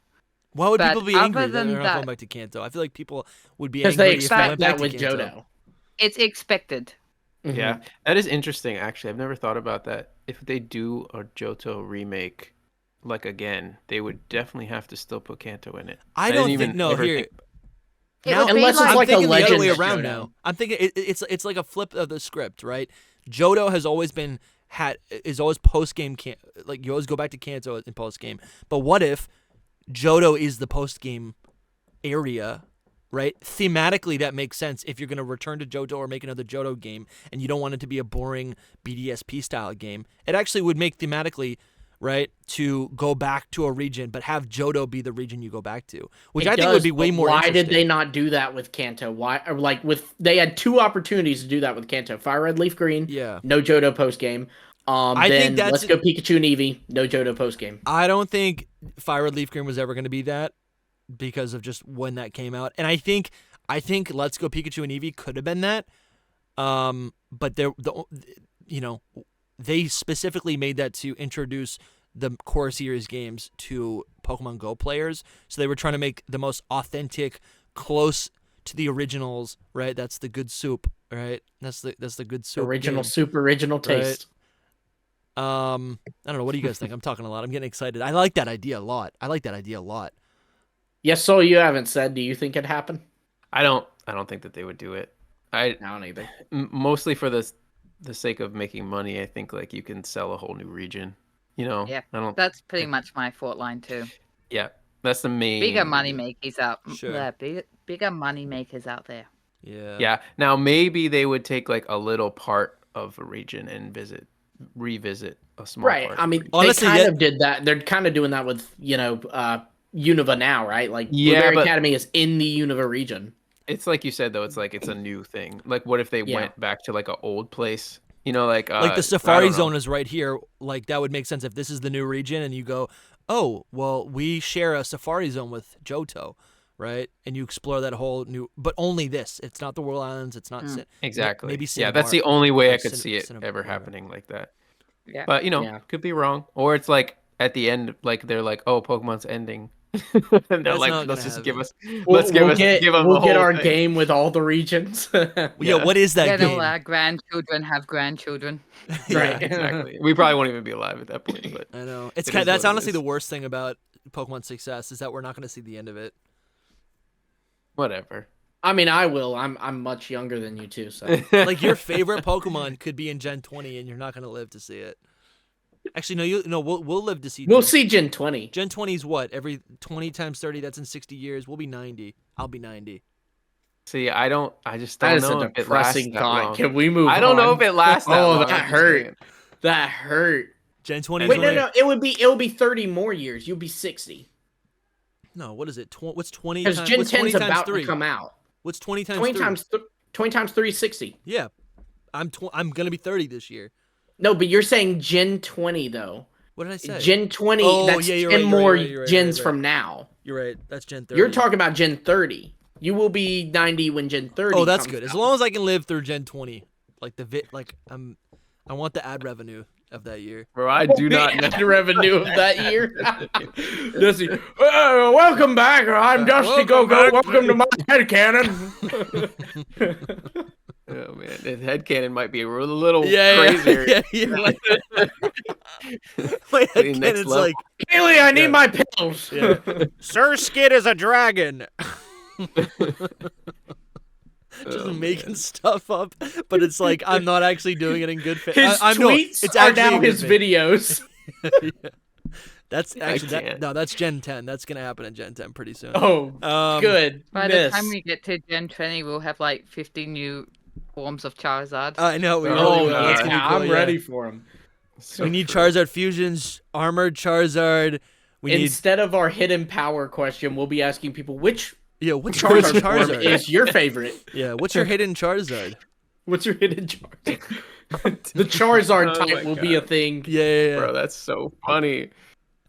Why would people be angry other that than they're not that- going back to Kanto? I feel like people would be Because angry they if expect went back that to with Kanto. Johto. It's expected. Yeah, that is interesting. Actually, I've never thought about that. If they do a Johto remake, like again, they would definitely have to still put Kanto in it. I don't think. No, here. Now, Unless it's I'm like a thinking the other legend way of around Johto. now. I'm thinking it's like a flip of the script, right? Johto has always been is always post game, like you always go back to Kanto in post game. But what if Johto is the post game area, right? Thematically, that makes sense if you're going to return to Johto or make another Johto game, and you don't want it to be a boring BDSP style game. It actually would make thematically, right, to go back to a region, but have Johto be the region you go back to, which I think would be way more Why interesting. did they not do that with Kanto? Why, or like they had two opportunities to do that with Kanto: Fire Red, Leaf Green. Yeah. No Johto post game. I then think that's Let's Go Pikachu and Eevee. No Johto post game. I don't think Fire Red Leaf Green was ever going to be that because of just when that came out, and I think Let's Go Pikachu and Eevee could have been that, but they specifically made that to introduce the core series games to Pokemon Go players, so they were trying to make the most authentic, close to the originals, right? That's the good soup, right? That's the good soup. Original game, soup, original taste. Right? I don't know. What do you guys think? I'm talking a lot. I'm getting excited. I like that idea a lot. Yes, so you haven't said. Do you think it happened? I don't think that they would do it. I don't either. Mostly for the sake of making money. I think like you can sell a whole new region. Yeah, that's pretty much my thought line too. Yeah, that's the main. Bigger money makers out. Sure. Yeah, bigger money makers out there. Yeah. Yeah. Now maybe they would take like a little part of a region and revisit a small part. I mean, Honestly, they kind of did that. They're kind of doing that with Unova now, right? Like Blueberry Academy is in the Unova region. It's like you said though. It's like it's a new thing. Like what if they went back to like an old place? Like the Safari Zone is right here. Like that would make sense if this is the new region, and you go, oh, well, we share a Safari Zone with Johto, right? And you explore that whole new, but only this. It's not the World Islands. It's not exactly. Maybe yeah, Cinnabar, that's the only way I like could see it Cinnabar. ever happening like that. Yeah. But could be wrong, or it's like at the end, like they're like, oh, Pokemon's ending. And they're That's like, not let's gonna just give us, happen. let's give them we'll the whole get our thing. game with all the regions. Yeah, what is that Yeah, game? our grandchildren have grandchildren. Right. Exactly. We probably won't even be alive at that point. But I know. It is That's what it honestly is. the worst thing about Pokemon's success is that we're not going to see the end of it. whatever. I mean, I will. I'm much younger than you too, so Like your favorite Pokemon could be in Gen 20, and you're not going to live to see it. Actually, no, we'll live to see. we'll see Gen 20. Gen 20 is what? Every 20 times 30, that's in 60 years. We'll be 90. I'll be 90. See, I just That don't is know a if it lasts depressing that thought. long. Can we move on? I don't know if it lasts that long. that I'm just hurt. saying. That hurt. Gen 20 is Wait, when no. It would be 30 more years. You'll be 60. No, what is it? What's 20 Because times? Gen What's 10's 20 times about 3? to come out. What's 20 times 20 3? times 20 times 3 is 60. Yeah. I'm going to be 30 this year. No, but you're saying Gen 20 though. What did I say? Gen 20. Oh, that's yeah, you're 10 right, more you're right. gens from now. You're right. That's Gen 30. You're talking about Gen 30. You will be 90 when Gen 30. Oh, that's comes good. As out. long as I can live through Gen 20, like I want the ad revenue of that year. Bro, I do not know. The revenue of that year. Dusty, welcome back. I'm Dusty Go Go. Welcome to my headcanon. Oh man, the headcanon might be a little Yeah, crazier. yeah. My Next headcanon's level. like, Haley, I need my pills. yeah. Sir Skid is a dragon. Just Oh, making stuff up, but it's like I'm not actually doing it in good faith. His tweets it's are actually now in good his faith. videos. Yeah. That's actually can't. that's Gen 10. That's gonna happen in Gen 10 pretty soon. Oh, good. By the time we get to Gen 20, we'll have like 50 new forms of Charizard. I know. We Oh, really will. yeah. That's gonna be cool, I'm yeah. ready for him. We need Charizard fusions, armored Charizard. We need Instead of our hidden power question, we'll be asking people which which Charizard form Charizard? is your favorite. Yeah, what's your hidden Charizard? What's your hidden Charizard? The Charizard Oh type my will be a God. thing. Yeah. Bro, that's so funny.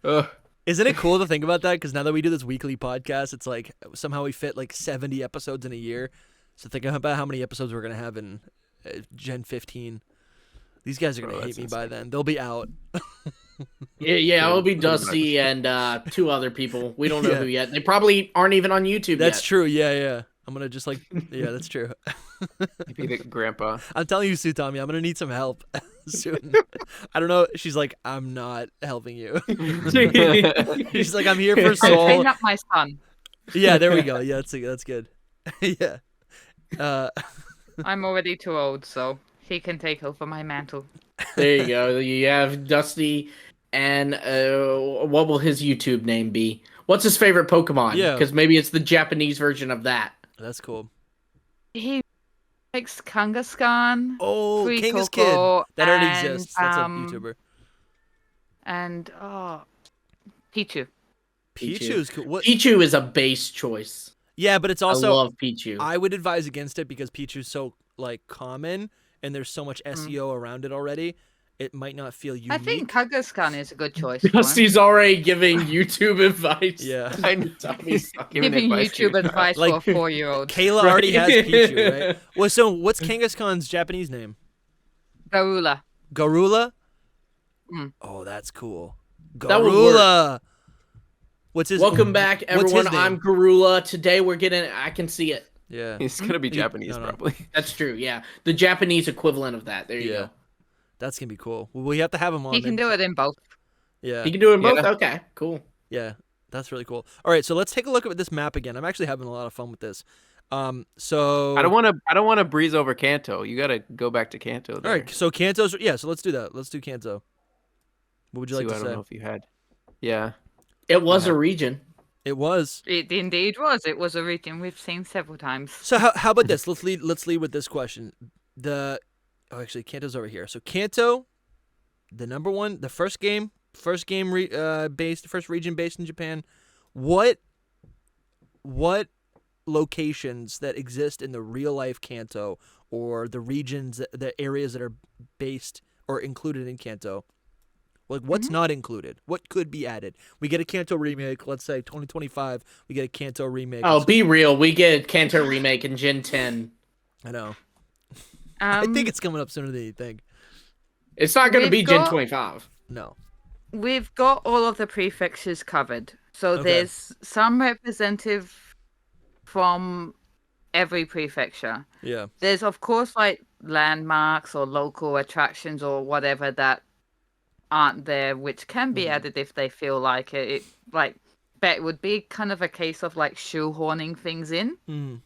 Ugh. Isn't it cool to think about that? Because now that we do this weekly podcast, it's like somehow we fit like 70 episodes in a year. So think about how many episodes we're gonna have in Gen 15. These guys are gonna Bro, hate me that's by insane. then. They'll be out. Yeah, it'll be pretty Dusty and 2 other people. We don't know Yeah. who yet. They probably aren't even on YouTube That's yet. true. Yeah. I'm gonna just like that's true. Be the grandpa. I'm telling you, Suutamie, I'm gonna need some help soon. I don't know. She's like, I'm not helping you. She's like, I'm here for I'll Soul. train up my son. Yeah, there we go. Yeah, that's good. Yeah. I'm already too old, so he can take over my mantle. There you go. You have Dusty, and what will his YouTube name be? What's his favorite Pokemon? Yeah. Because maybe it's the Japanese version of that. That's cool. He likes Kangaskhan. Oh, Free King's Coco, Kid. That already and, exists. That's a YouTuber. And Pichu. Pichu's cool. What? Pichu is a base choice. Yeah, but it's I also love Pichu. I would advise against it because Pichu's so like common and there's so much SEO around it already. It might not feel unique. I think Kangaskhan is a good choice. For him. Dusty's already giving YouTube advice. Yeah. I know. Tommy's Giving YouTube advice Like, for a 4-year-old. Kayla already has Pichu, right? Well, so what's Kangaskhan's Japanese name? Garula. Garula? Mm. Oh, that's cool. That would work. Garula. What's his Welcome back, what's his everyone. name? I'm Garula. Today we're getting. I can see it. Yeah. He's gonna be Japanese No. probably. That's true. Yeah, the Japanese equivalent of that. There you Yeah. go. That's going to be cool. Well, we have to have him on. He can do it in both. Yeah. You can do it in both. Yeah. Okay, cool. Yeah. That's really cool. All right, so let's take a look at this map again. I'm actually having a lot of fun with this. So I don't want to breeze over Kanto. You gotta go back to Kanto. There. All right, so Kanto's so let's do that. Let's do Kanto. What would you like I to don't say? know if you had. Yeah. It was a region. It was. It indeed was. It was a region we've seen several times. So how about this? Let's lead with this question. Actually Kanto's over here. So Kanto, the number one, the first region based in Japan. What locations that exist in the real life Kanto or the regions, the areas that are based or included in Kanto? Like, what's not included? What could be added? We get a Kanto remake, let's say 2025. We get a Kanto remake. Oh, be real. We get a Kanto remake in Gen 10. I know. I think it's coming up sooner than you think. It's not going to We've be Gen got- 25. No. We've got all of the prefixes covered. So Okay. there's some representative from every prefecture. Yeah. There's, of course, like landmarks or local attractions or whatever that aren't there, which can be added if they feel like it. But it would be kind of a case of like shoehorning things in.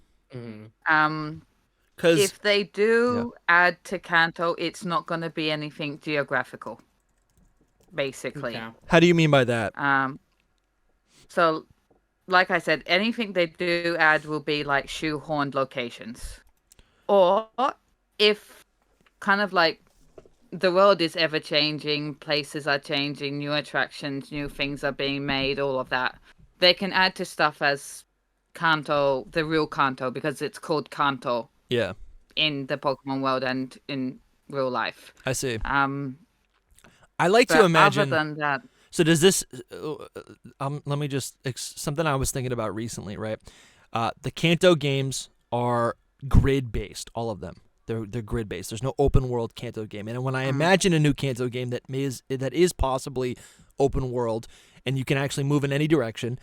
Because If they do add to Kanto, it's not going to be anything geographical, basically. Okay. how do you mean by that? So, like I said, anything they do add will be like shoehorned locations. Or if kind of like the world is ever changing, places are changing, new attractions, new things are being made, all of that, they can add to stuff as Kanto, the real Kanto, because it's called Kanto Yeah. in the Pokemon world and in real life. I see. I I like to imagine. Other than that, So does this? Let me just something I was thinking about recently, right? The Kanto games are grid-based, all of them. They're grid-based. There's no open-world Kanto game. And when I imagine a new Kanto game that is possibly open world and you can actually move in any direction,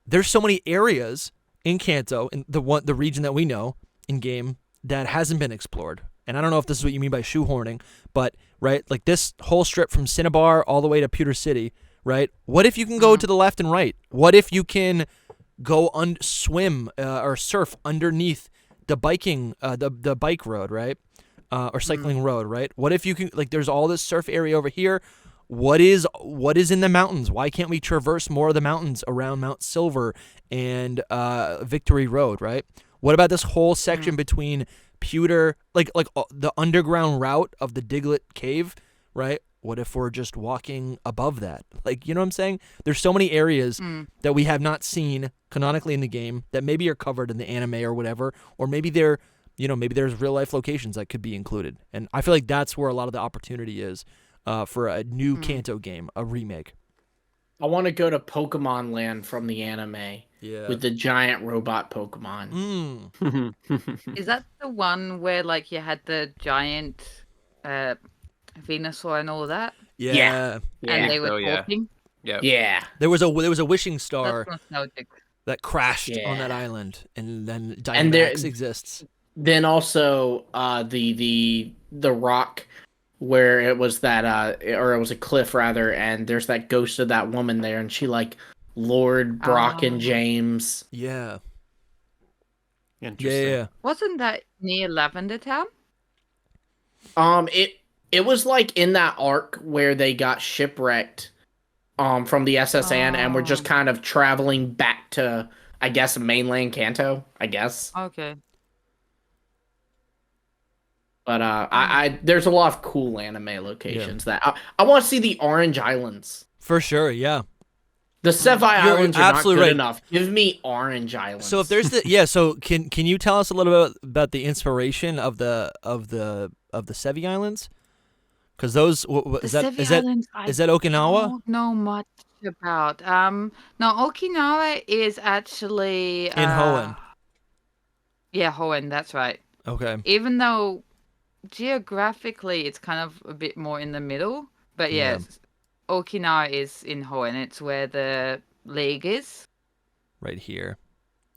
there's so many areas in Kanto, in the region that we know in game, that hasn't been explored. And I don't know if this is what you mean by shoehorning, but right, like this whole strip from Cinnabar all the way to Pewter City, right? What if you can go to the left and right? What if you can go swim or surf underneath the biking, the bike road, right? Or cycling road, right? What if you can, like, there's all this surf area over here. What is in the mountains? Why can't we traverse more of the mountains around Mount Silver and Victory Road, right? What about this whole section between Pewter, like the underground route of the Diglett Cave, right? What if we're just walking above that? Like, you know what I'm saying? There's so many areas that we have not seen canonically in the game that maybe are covered in the anime or whatever, or maybe maybe there's real life locations that could be included. And I feel like that's where a lot of the opportunity is for a new Kanto game, a remake. I want to go to Pokemon Land from the anime with the giant robot Pokemon. Is that the one where like you had the giant Venusaur and all that? Yeah. And they were talking? Yeah. There was a wishing star That's nostalgic. that crashed on that island, and then Dynamax exists. Then also the rock where it was that or it was a cliff rather, and there's that ghost of that woman there, and she like lured Brock and James. Yeah. Interesting. Yeah. Wasn't that near Lavender Town? It was like in that arc where they got shipwrecked from the SSN and we're just kind of traveling back to, I guess, mainland Kanto, I guess. Okay. But I there's a lot of cool anime locations that I want to see the Orange Islands. For sure, yeah. The Sevi Islands are not absolutely good right. enough. Give me Orange Islands. So if there's so can you tell us a little bit about the inspiration of the Sevi Islands? Because those is that Okinawa? I don't know much about. No, Okinawa is actually In Hoenn. Yeah, Hoenn. That's right. Okay. Even though geographically it's kind of a bit more in the middle, but Yeah. Okinawa is in Hoenn. It's where the league is. Right here.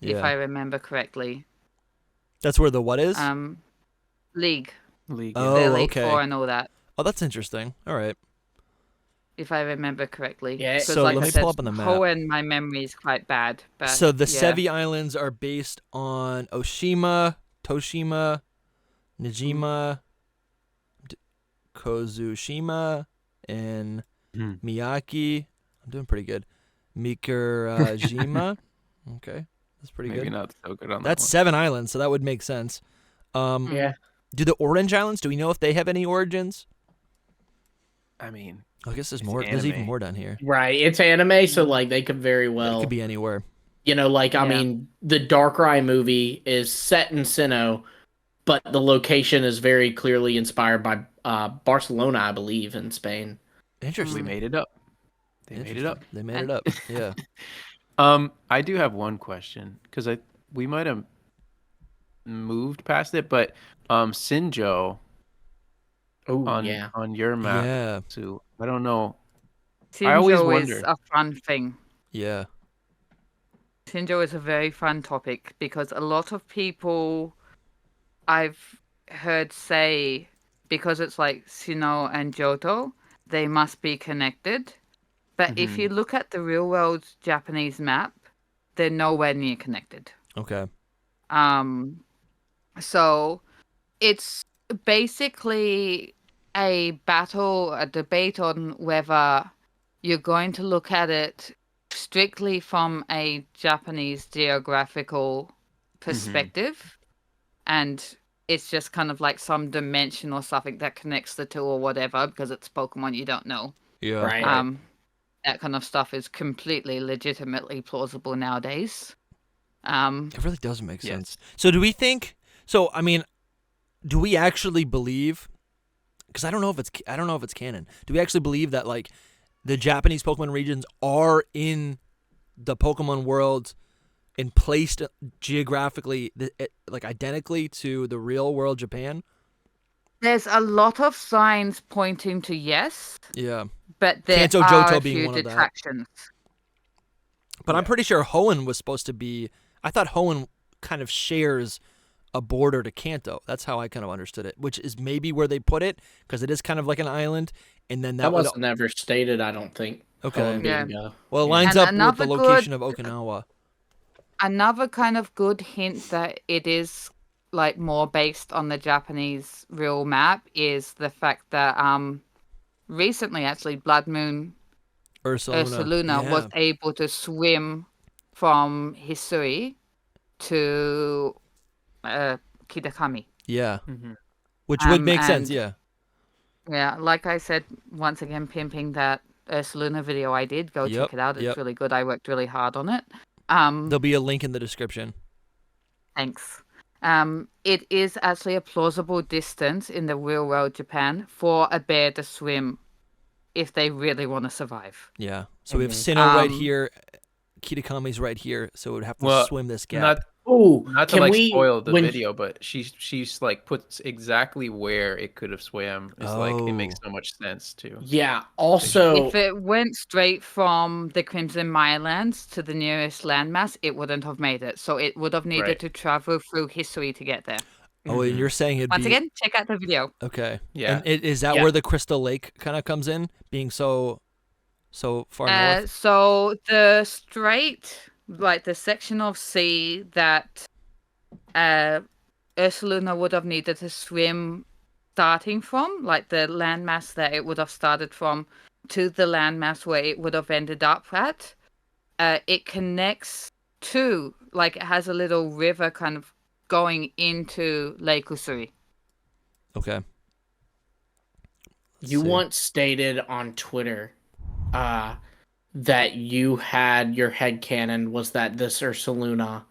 If I remember correctly. That's where the what is? League. Oh, the Elite okay. Four and all that. Oh, that's interesting. All right. If I remember correctly. Yeah. Because So like let I me said, pull up on the map. Hoenn, my memory is quite bad. But So the yeah. Sevi Islands are based on Oshima, Toshima, Nijima, Kozushima, and Miyaki. I'm doing pretty good. Mikurajima. Okay, that's pretty Maybe good. not so good on That's that 7 islands, so that would make sense. yeah. Do the Orange Islands? Do we know if they have any origins? one. I mean, I guess there's It's more. There's even anime. more down here. Right. It's anime, so like they could very well It could be anywhere. I Yeah. mean, the Darkrai movie is set in Sinnoh, but the location is very clearly inspired by Barcelona, I believe, in Spain. we Interesting. made it up. They made it up. They made it up. Yeah. I do have one question because we might have moved past it, but Sinjo Oh, on your map, Yeah. Sue. I don't know. Sinjo I always is wondered. a fun thing. Yeah. Sinjo is a very fun topic because a lot of people I've heard say, because it's like Sinnoh and Johto, they must be connected. But if you look at the real world Japanese map, they're nowhere near connected. Okay. So it's basically a debate on whether you're going to look at it strictly from a Japanese geographical perspective, and it's just kind of like some dimension or something that connects the two or whatever, because it's Pokemon, you don't know. Yeah. Right. That kind of stuff is completely legitimately plausible nowadays. It really does make sense. So do we think? So I mean, do we actually believe? Because I don't know if it's canon. Do we actually believe that like the Japanese Pokemon regions are in the Pokemon world and placed geographically, like identically to the real world Japan? There's a lot of signs pointing to yes, Yeah. but there Kanto are Johto a being few one of that. detractions. But I'm pretty sure Hoenn was supposed to be. I thought Hoenn kind of shares a border to Kanto. That's how I kind of understood it, which is maybe where they put it, because it is kind of like an island. And then That was never stated, I don't think. Okay. Hoenn being, Well, it lines And up with the another location of Okinawa. Another kind of good hint that it is like more based on the Japanese real map is the fact that recently actually Blood Moon Ursaluna was able to swim from Hisui to Kitakami. Yeah. Mm-hmm. Which would make sense, and- yeah. Yeah, like I said, once again pimping that Ursaluna video I did. Go check it out. It's really good. I worked really hard on it. There'll be a link in the description. Thanks. It is actually a plausible distance in the real world Japan for a bear to swim if they really want to survive. Yeah. So we have Sinnoh right here. Kitakami's right here, so it would have to swim this gap. Not to spoil the video, but she's like puts exactly where it could have swam. It's like it makes so much sense too. Yeah. Also, if it went straight from the Crimson Mirelands to the nearest landmass, it wouldn't have made it. So it would have needed to travel through history to get there. Oh, and you're saying it'd Once again, check out the video. Okay. Yeah. And is that where the Crystal Lake kind of comes in, being so far north? So the strait, like the section of sea that Ursaluna would have needed to swim starting from, like the landmass that it would have started from to the landmass where it would have ended up at, it connects to, like it has a little river kind of going into Lake Usui. Okay. You once stated on Twitter that you had your headcanon was that this Ursaluna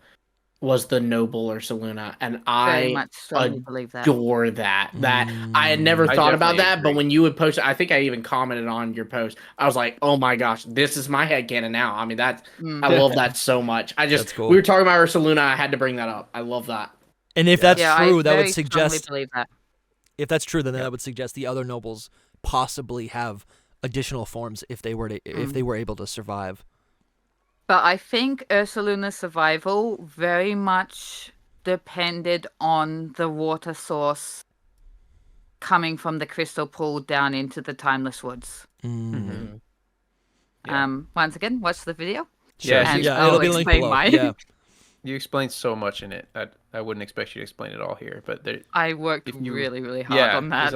was the noble Ursaluna, and Very I much strongly believe that. adore that. That I had never thought about that, agree. but when you would post it, I think I even commented on your post. I was like, "Oh my gosh, this is my headcanon now." I mean, I love that so much. That's cool. We were talking about Ursaluna. I had to bring that up. I love that. And if that's true, I that would very suggest. strongly believe that. If that's true, then that would suggest the other nobles possibly have additional forms if they were able to survive. But I think Ursaluna's survival very much depended on the water source coming from the crystal pool down into the timeless woods. Mm. Once again, watch the video. Yeah, it'll be linked below. Yeah. You explained so much in it. I wouldn't expect you to explain it all here, but I worked really, really hard on that.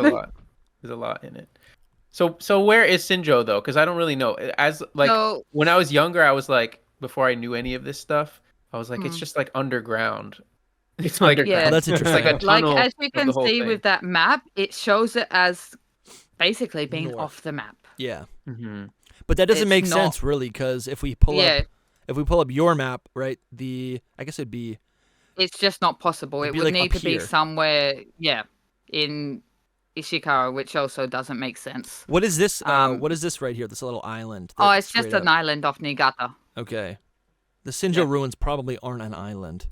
There's a lot in it. So where is Sinjo though? Because I don't really know. When I was younger, I was like, before I knew any of this stuff, I was like, it's just like underground. It's like Oh, that's interesting. It's like a tunnel. As you can see thing. with that map, it shows it as basically being North. off the map. Yeah. Mm-hmm. But that doesn't It's make not- sense really, because if we pull up your map, right? I guess it'd be. It's just not possible. It'd It be, would like, need up to be here. somewhere, in Ishikawa, which also doesn't make sense. What is this? What is this right here? This little island. Oh, that's it's just straight an up? island off Niigata. Okay. The Sinjo ruins probably aren't an island.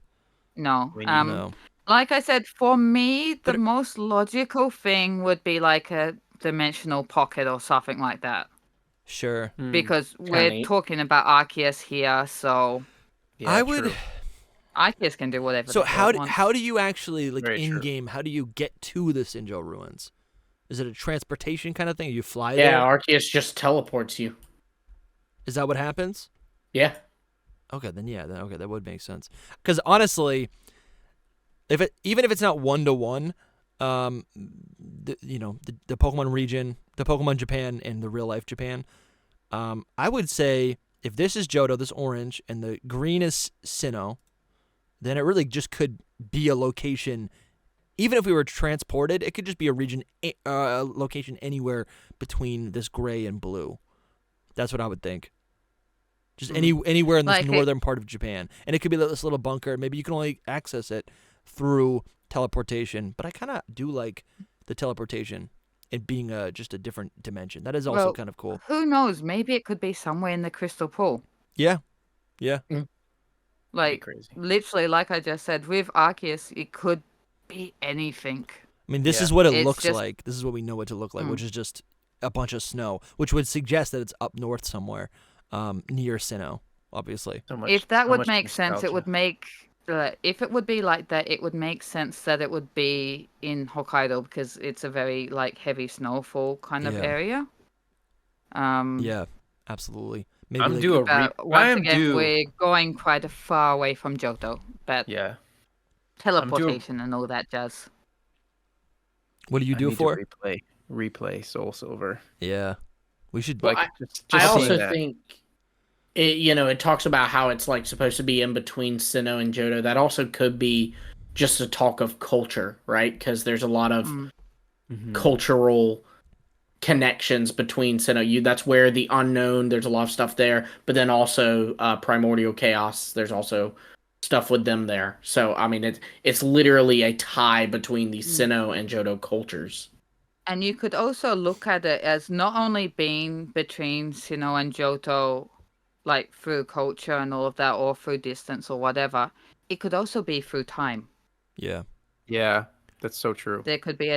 No. No. Like I said, for me, the most logical thing would be like a dimensional pocket or something like that. Sure. Because we're neat. talking about Arceus here, so Yeah, I would. true. Arceus can do whatever. So the hell it wants. how do you actually Very true. in game? How do you get to the Sinjo ruins? Is it a transportation kind of thing? You fly Yeah, there? Arceus just teleports you. Is that what happens? Yeah. Okay, then that would make sense. Because honestly, even if it's not 1-to-1, the Pokemon region, the Pokemon Japan, and the real life Japan, I would say if this is Johto, this orange, and the green is Sinnoh, then it really just could be a location. Even if we were transported, it could just be a region, a location anywhere between this gray and blue. That's what I would think. Just anywhere in this northern part of Japan. And it could be this little bunker. Maybe you can only access it through teleportation. But I kind of do like the teleportation and being just a different dimension. That is also kind of cool. Who knows? Maybe it could be somewhere in the crystal pool. Yeah. Like, crazy. literally, like I just said, with Arceus, it could be anything. I mean, this Yeah. is what it It's looks just- like. This is what we know it to look like, Mm. which is just a bunch of snow, which would suggest that it's up north somewhere, near Sinnoh, obviously. So much, If that so would much make sense, it nostalgia. would make. If it would be like that, it would make sense that it would be in Hokkaido because it's a very like heavy snowfall kind of Yeah. area. Yeah, absolutely. Maybe I'm like, due a But I once am again, due. we're going quite a far away from Johto. But Yeah. teleportation and all that jazz. What do you I do need for? to replay Soul Silver. Yeah, we should. Well, Like I seeing also that. think it talks about how it's like supposed to be in between Sinnoh and Johto. That also could be just a talk of culture, right? Because there's a lot of Mm. Mhm. cultural connections between Sinnoh. That's where the unknown. There's a lot of stuff there, but then also Primordial Chaos. There's also stuff with them there. So I mean, it's literally a tie between the Sinnoh and Johto cultures. And you could also look at it as not only being between Sinnoh and Johto, like through culture and all of that, or through distance or whatever. It could also be through time. Yeah, Yeah, that's so true. There could be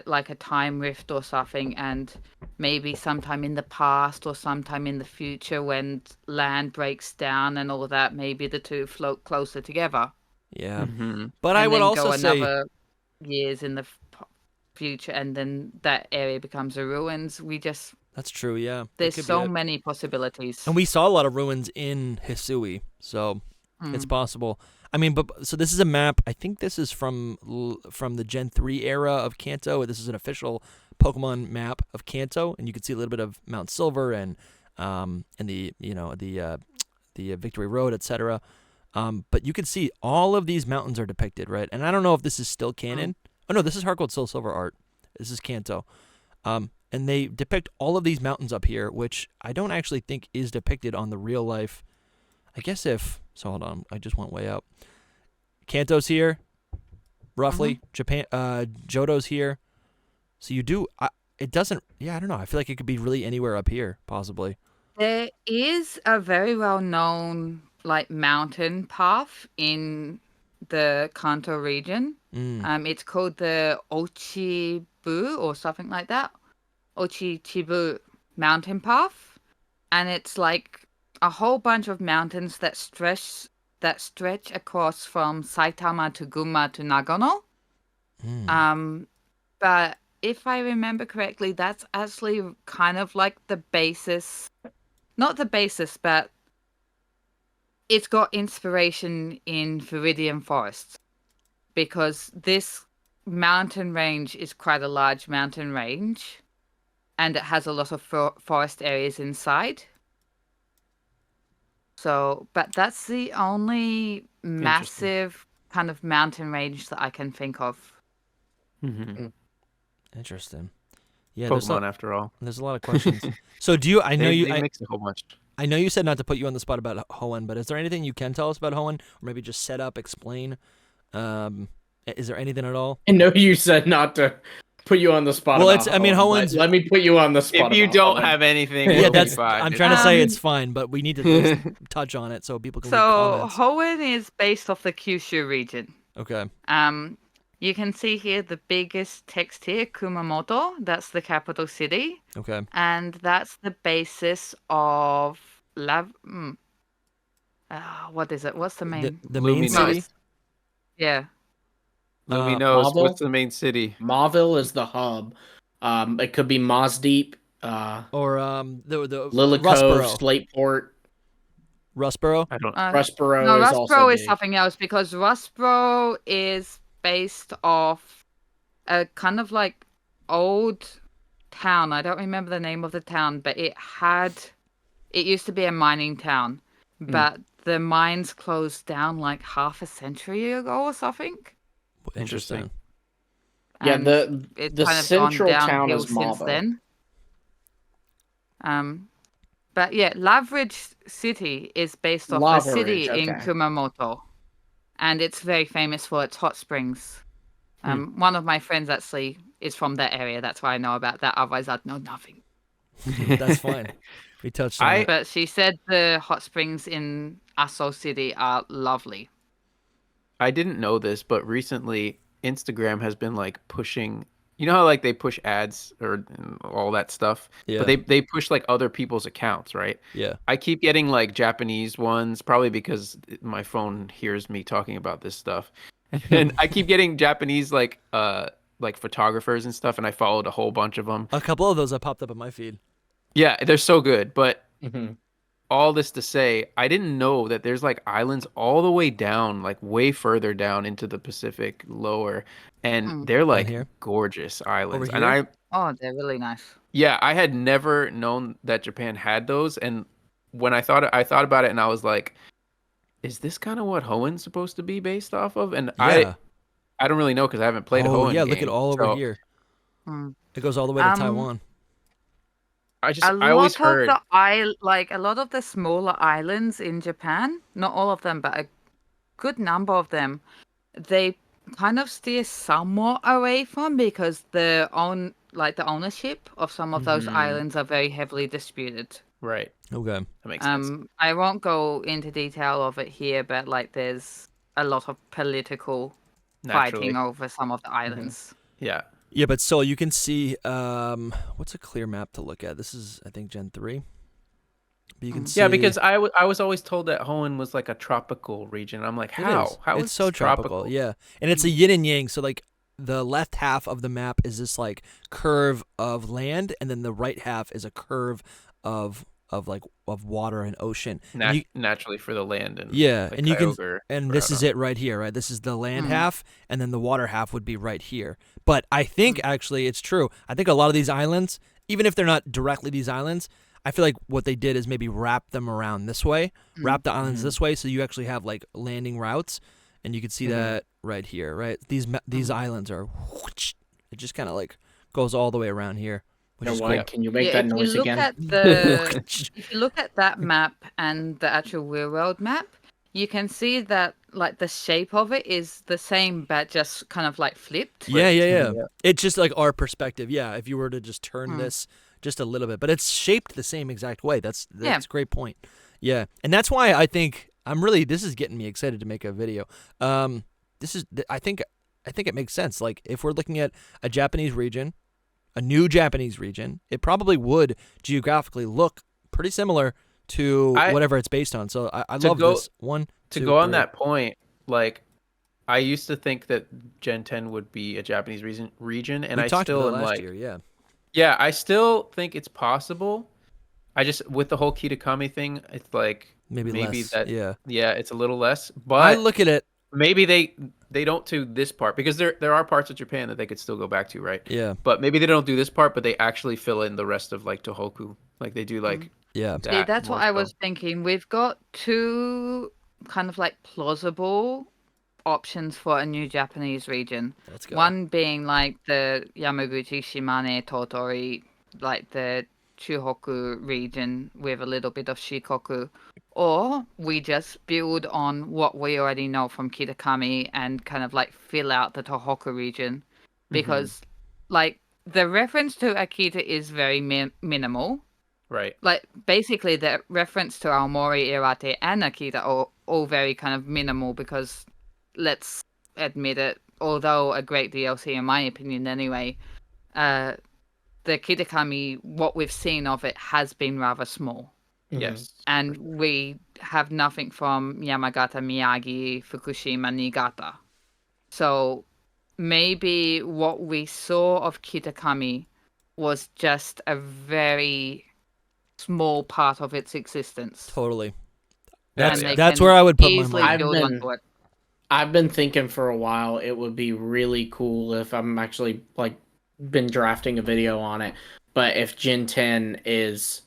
like a time rift or something, and maybe sometime in the past or sometime in the future when land breaks down and all of that, maybe the two float closer together. yeah. Mhm. But I and would then also go say, another years in the future, and then that area becomes a ruins. that's true. Yeah, that There's could be so it. many possibilities. And we saw a lot of ruins in Hisui, so it's possible. I mean, but so this is a map. I think this is from the Gen 3 era of Kanto. This is an official Pokemon map of Kanto, and you can see a little bit of Mount Silver and the Victory Road, etc. But you can see all of these mountains are depicted, right? And I don't know if this is still canon. Oh no, this is Heart Gold Soul Silver art. This is Kanto. And they depict all of these mountains up here, which I don't actually think is depicted on the real life. I guess so hold on, I just went way up. Kanto's here, roughly. Japan, Johto's here. So you do. It doesn't. Yeah, I don't know. I feel like it could be really anywhere up here, possibly. There is a very well-known like mountain path in the Kanto region. It's called the Ochibu or something like that. Ochichibu mountain path, and it's like a whole bunch of mountains that stretch across from Saitama to Gunma to Nagano. But if I remember correctly, that's actually kind of like the basis, not the basis, but it's got inspiration in Viridian Forests, because this mountain range is quite a large mountain range, and it has a lot of forest areas inside. So, but that's the only massive kind of mountain range that I can think of. Mhm. Interesting. Yeah, Pokemon, after all. there's a lot of questions. So do you? I know They mix a whole bunch. I know you said not to put you on the spot about Hoenn, but is there anything you can tell us about Hoenn, or maybe just set up, explain? Is there anything at all? I know you said not to put you on the spot. Well, about it's. I mean, Hoenn, Hoenn's. but let me put you on the spot. If you about don't Hoenn. have anything, Yeah, we'll be that's. fine. I'm trying to say Um, it's fine, but we need to at least touch on it so people can leave So, comments. Hoenn is based off the Kyushu region. Okay. You can see here the biggest text here, Kumamoto. That's the capital city, Okay. and that's the basis of what is it? What's the main? The main Luminous. city. Yeah. Lumi knows Marvel? what's the main city. Mauville is the hub. It could be Mosdeep, Or the Lily Rustboro. Cove, Slateport. Rustboro. I don't. Rustboro No, is also Rustboro is big. something else, because Rustboro is based off a kind of like old town. I don't remember the name of the town, but it used to be a mining town, but the mines closed down like half a century ago or something. Interesting. Yeah, And it's the kind of central gone town downhill is since Mauville. then. But yeah, Lavridge City is based off a Lava city Ridge, in okay. Kumamoto, and it's very famous for its hot springs. One of my friends actually is from that area. That's why I know about that. Otherwise, I'd know nothing. That's fine. We touched on it. But she said the hot springs in Aso City are lovely. I didn't know this, but recently Instagram has been like pushing. You know how like they push ads or all that stuff, Yeah. but they push like other people's accounts, right? Yeah. I keep getting like Japanese ones, probably because my phone hears me talking about this stuff, and I keep getting Japanese like photographers and stuff, and I followed a whole bunch of them. A couple of those have popped up in my feed. Yeah, they're so good, but Mm-hmm. all this to say, I didn't know that there's like islands all the way down, like way further down into the Pacific lower, and they're like here? gorgeous islands. Over And here? Oh, they're really nice. I had never known that Japan had those, and when I thought about it, and I was like, is this kind of what Hoen's supposed to be based off of? And Yeah. I don't really know because I haven't played a Oh Hoenn yeah, game. look at all over so here. Mm. It goes all the way to Taiwan. I A always lot heard. of a lot of the smaller islands in Japan, not all of them, but a good number of them, they kind of steer somewhat away from because the ownership of some of those Mhm. islands are very heavily disputed. Right, Okay. that makes sense. I won't go into detail of it here, but like there's a lot of political Naturally, fighting over some of the islands. yeah. Yeah, but so you can see what's a clear map to look at. This is I think Gen 3. But you can see Yeah, because I was always told that Hoenn was like a tropical region. I'm like, It how? is. How it's is so this tropical. Yeah. And it's a yin and yang. So like the left half of the map is this like curve of land, and then the right half is a curve of water and ocean. And you- Naturally for the land and yeah, like and you can Kyogre and or this is Groudon. it right here, right? This is the land Hmm. half, and then the water half would be right here. But I think actually it's true. I think a lot of these islands, even if they're not directly these islands, I feel like what they did is maybe wrap them around this way, wrap the islands this way, so you actually have like landing routes, and you can see that right here, right? These islands are, it just kind of like goes all the way around here, which You know is what? cool. Can you make Yeah, that if you noise look again? at the if you look at that map and the actual real world map, you can see that like the shape of it is the same but just kind of like flipped. Yeah. Yeah. It's just like our perspective. Yeah, if you were to just turn Hmm. this just a little bit, but it's shaped the same exact way. That's Yeah. a great point. Yeah, and that's why I think this is getting me excited to make a video. I think it makes sense. Like if we're looking at a Japanese region, a new Japanese region, it probably would geographically look pretty similar to whatever it's based on. So I love this. To go on that point, like I used to think that Gen 10 would be a Japanese region, and we I talked still about am that last like, year. Yeah. I still think it's possible. I just with the whole Kitakami thing, it's like Maybe less. that Yeah. it's a little less, I but look at it. maybe they don't do this part because there are parts of Japan that they could still go back to, right? Yeah. But maybe they don't do this part, but they actually fill in the rest of like Tohoku, like they do like Yeah. See, that's what more I so. was thinking. We've got two kind of like plausible options for a new Japanese region. Let's go. One being like the Yamaguchi, Shimane, Totori, like the Chuhoku region with a little bit of Shikoku. Or we just build on what we already know from Kitakami and kind of like fill out the Tohoku region. Because like the reference to Akita is very minimal. right. Like basically the reference to Aomori, Irate, and Akita are all very kind of minimal because let's admit it, although a great DLC in my opinion anyway, the Kitakami, what we've seen of it has been rather small. Yes. And we have nothing from Yamagata, Miyagi, Fukushima, Niigata. So maybe what we saw of Kitakami was just a very small part of its existence. Totally. And they That's can where I would put my easily money. build onto it. I've been thinking for a while it would be really cool if I'm actually like been drafting a video on it, but if Gen 10 is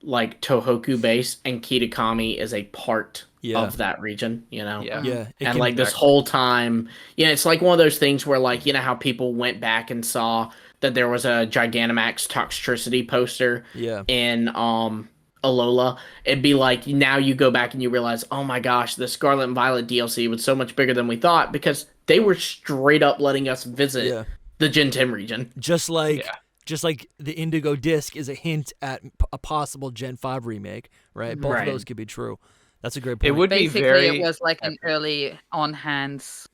like Tohoku based and Kitakami is a part of that region, you know? Yeah. Yeah. It And can- like this whole time, it's like one of those things where like, you know how people went back and saw that there was a Gigantamax Toxtricity poster yeah. in Alola. It'd be like now you go back and you realize, oh my gosh, the Scarlet and Violet DLC was so much bigger than we thought because they were straight up letting us visit Yeah. the Gen 10 region. Just like Yeah. the Indigo Disc is a hint at a possible Gen 5 remake, right? Both Right. of those could be true. That's a great It point. would be Basically, very it was like an epic. early on-hands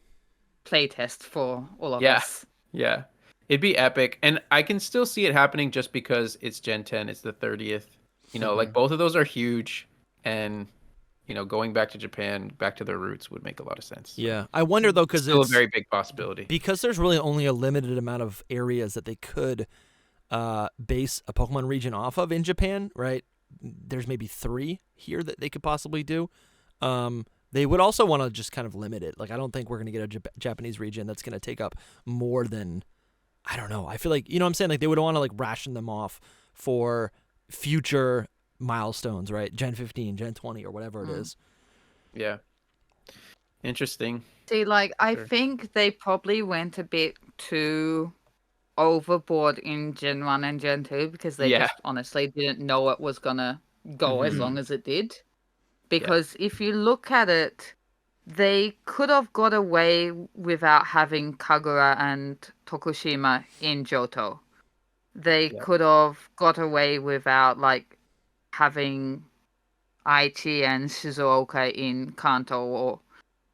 playtest for all of Yeah. us. Yeah. It'd be epic. And I can still see it happening just because it's Gen 10, it's the 30th. Like both of those are huge, and going back to Japan, back to their roots would make a lot of sense. So Yeah, I wonder though, it's because still it's a very big possibility. because there's really only a limited amount of areas that they could base a Pokemon region off of in Japan, right? There's maybe 3 here that they could possibly do. They would also want to just kind of limit it. Like, I don't think we're going to get a Japanese region that's going to take up more than, I don't know. I feel like, what I'm saying? Like, they would want to, like, ration them off for future milestones, right? Gen 15, Gen 20, or whatever it is. Yeah. Interesting. See, like, I Sure. think they probably went a bit too overboard in Gen 1 and Gen 2 because they Yeah. just honestly didn't know it was gonna go as Mhm. long as it did. Because if you look at it, they could have got away without having Kagura and Tokushima in Johto. They Yeah. could have got away without, like, having Aichi and Shizuoka in Kanto, or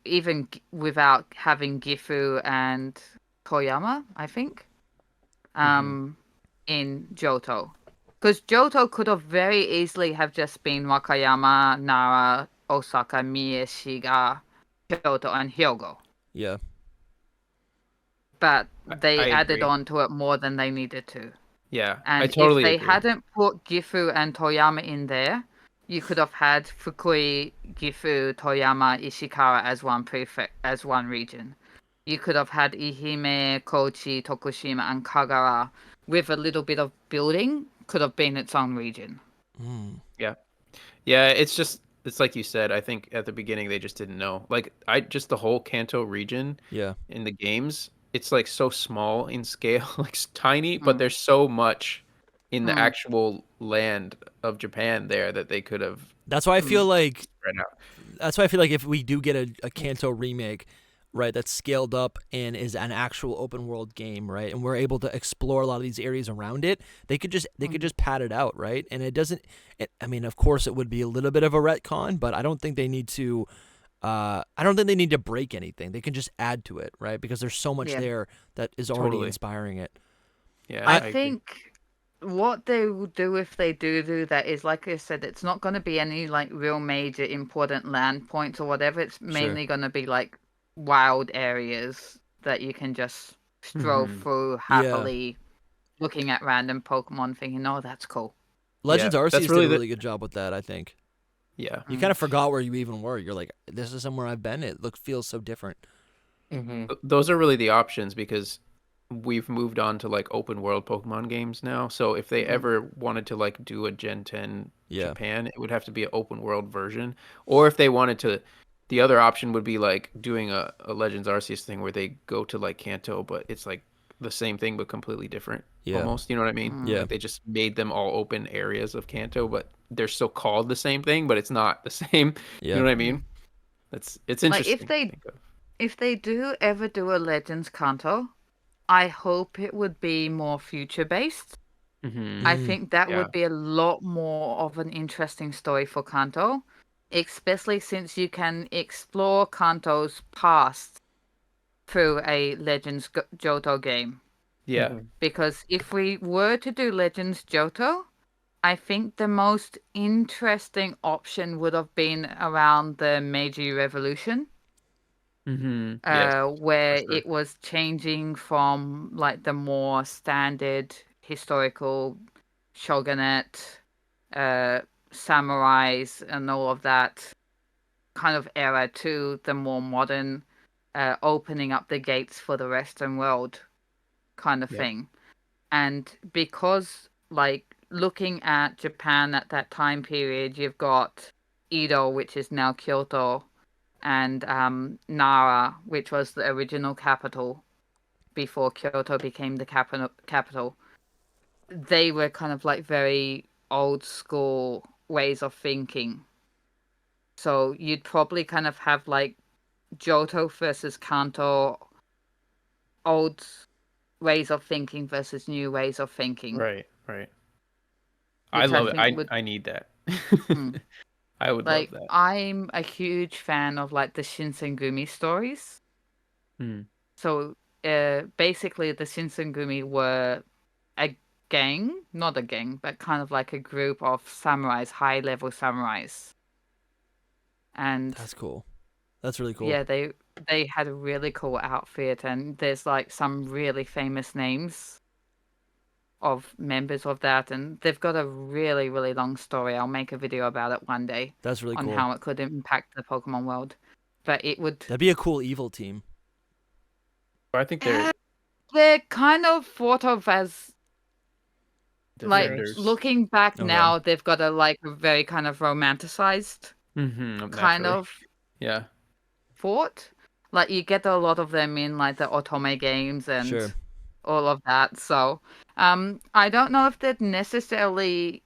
even without having Gifu and Toyama, I think, in Johto. Because Johto could have very easily have just been Wakayama, Nara, Osaka, Mie, Shiga, Kyoto, and Hyogo. Yeah. But I they added agree. on to it more than they needed to. Yeah, I And totally if they agree. hadn't put Gifu and Toyama in there, you could have had Fukui, Gifu, Toyama, Ishikawa as one prefect, as one region. You could have had Ehime, Kochi, Tokushima, and Kagura with a little bit of building. Could have been its own region. Yeah, it's like you said, I think at the beginning they just didn't know. Like just the whole Kanto region Yeah. in the games, it's like so small in scale, like tiny, but there's so much in the actual land of Japan there that they could have That's why I feel like spread out. that's why I feel like if we do get a Kanto remake, right, that's scaled up and is an actual open world game, right, and we're able to explore a lot of these areas around it, they could just pad it out, right? And it doesn't. I mean, of course, it would be a little bit of a retcon, but I don't think they need to. I don't think they need to break anything. They can just add to it, right? Because there's so much there that is already Totally. inspiring it. Yeah, I agree. think what they will do if they do that is, like I said, it's not going to be any like real major important land points or whatever. It's mainly going to be like wild areas that you can just stroll through happily, looking at random Pokemon, thinking, "Oh, that's cool." Legends Yeah, Arceus that's did really a the- really good job with that, I think. Yeah. You kind of forgot where you even were. You're like, this is somewhere I've been. It feels so different. Those are really the options because we've moved on to like open world Pokemon games now. So if they ever wanted to like do a Gen 10 Japan, it would have to be an open world version. Or if they wanted to, the other option would be like doing a Legends Arceus thing where they go to like Kanto, but it's like the same thing but completely different. Yeah. Almost, you know what I mean? Yeah. Like they just made them all open areas of Kanto, but they're still called the same thing, but it's not the same. Yeah. You know what I mean? It's interesting. Like to think of. if they do ever do a Legends Kanto, I hope it would be more future based. I think that would be a lot more of an interesting story for Kanto, especially since you can explore Kanto's past through a Legends Johto game. Yeah. Because if we were to do Legends Johto, I think the most interesting option would have been around the Meiji Revolution. Yes, Where for sure. it was changing from like the more standard historical shogunate, samurais, and all of that kind of era to the more modern, opening up the gates for the Western world kind of thing. And because, like, looking at Japan at that time period, you've got Edo, which is now Kyoto, and Nara, which was the original capital before Kyoto became the capital. They were kind of like very old school ways of thinking. So you'd probably kind of have like Johto versus Kanto, old ways of thinking versus new ways of thinking. Right. I Which love it. think would- I need that. I would Like, love that. I'm a huge fan of like the Shinsengumi stories. Hmm. So, basically, the Shinsengumi were a gang, not a gang, but kind of like a group of samurais, high-level samurais. And That's cool. That's really cool. yeah, they had a really cool outfit, and there's like some really famous names of members of that, and they've got a really, really long story. I'll make a video about it one day That's really on cool. how it could impact the Pokemon world. But it would. That'd be a cool evil team. I think they're They're kind of thought of as like defenders. looking back Okay. now, they've got a like very kind of romanticized Mm-hmm, kind naturally. of Yeah. thought. Like you get a lot of them in like the Otome games and Sure. all of that. So, I don't know if they'd necessarily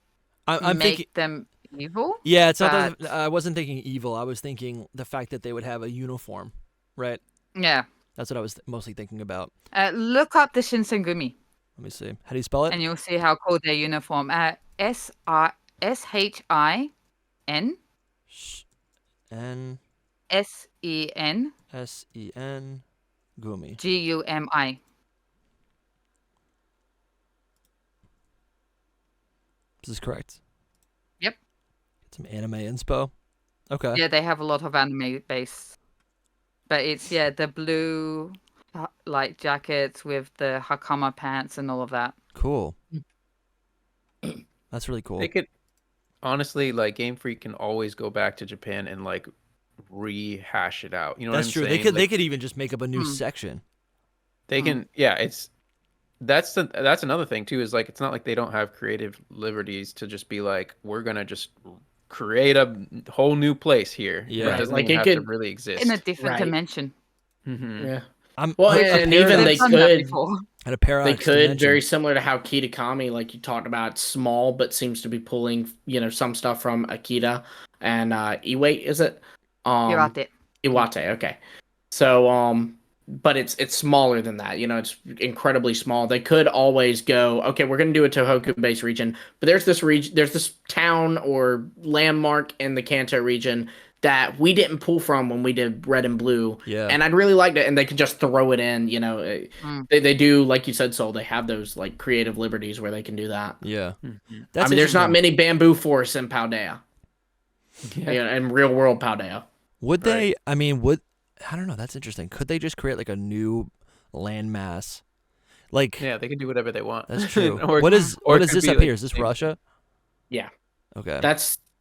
I'm make thinking. them evil. Yeah, it's not. but- I wasn't thinking evil. I was thinking the fact that they would have a uniform, right? Yeah. That's what I was mostly thinking about. Look up the Shinsengumi, Let me see. How do you spell it? and you'll see how cool their uniform. SHIN N SEN SEN Gumi. GUMI. This is correct. Yep. Get some anime inspo. Okay. Yeah, they have a lot of anime base, but it's the blue like jackets with the hakama pants and all of that. Cool. That's really cool. They could honestly, like, Game Freak can always go back to Japan and like rehash it out. You know That's what I'm true. saying? They Like, could even just make up a new section. they can, yeah. That's another thing too. Is like it's not like they don't have creative liberties to just be like, we're gonna just create a whole new place here. Yeah. It Right, doesn't like even it have could- to really exist. In a different Right. dimension. Mm-hmm. Yeah. I'm Well, a and paradox- even They've they done that could- before. at a They paradox could, dimension. very similar to how Kitakami, like you talked about, small but seems to be pulling, some stuff from Akita and Iwate, is it? Hirate. Iwate, okay. So, but it's smaller than that. It's incredibly small. They could always go, okay, we're gonna do a Tohoku-based region, but there's this town or landmark in the Kanto region that we didn't pull from when we did Red and Blue. Yeah. And I'd really like it, and they could just throw it in. They do, like you said, Soul. They have those like creative liberties where they can do that. Yeah. Mm-hmm. That's there's not interesting. many bamboo forests in Paldea, Yeah. in real world Paldea. Would Right. they? I mean, would I don't know. That's interesting. Could they just create like a new landmass? Like Yeah, they can do whatever they want. that's true. Or- what is or what it is could this be, up like, here? Is this things- Russia? Yeah. Okay.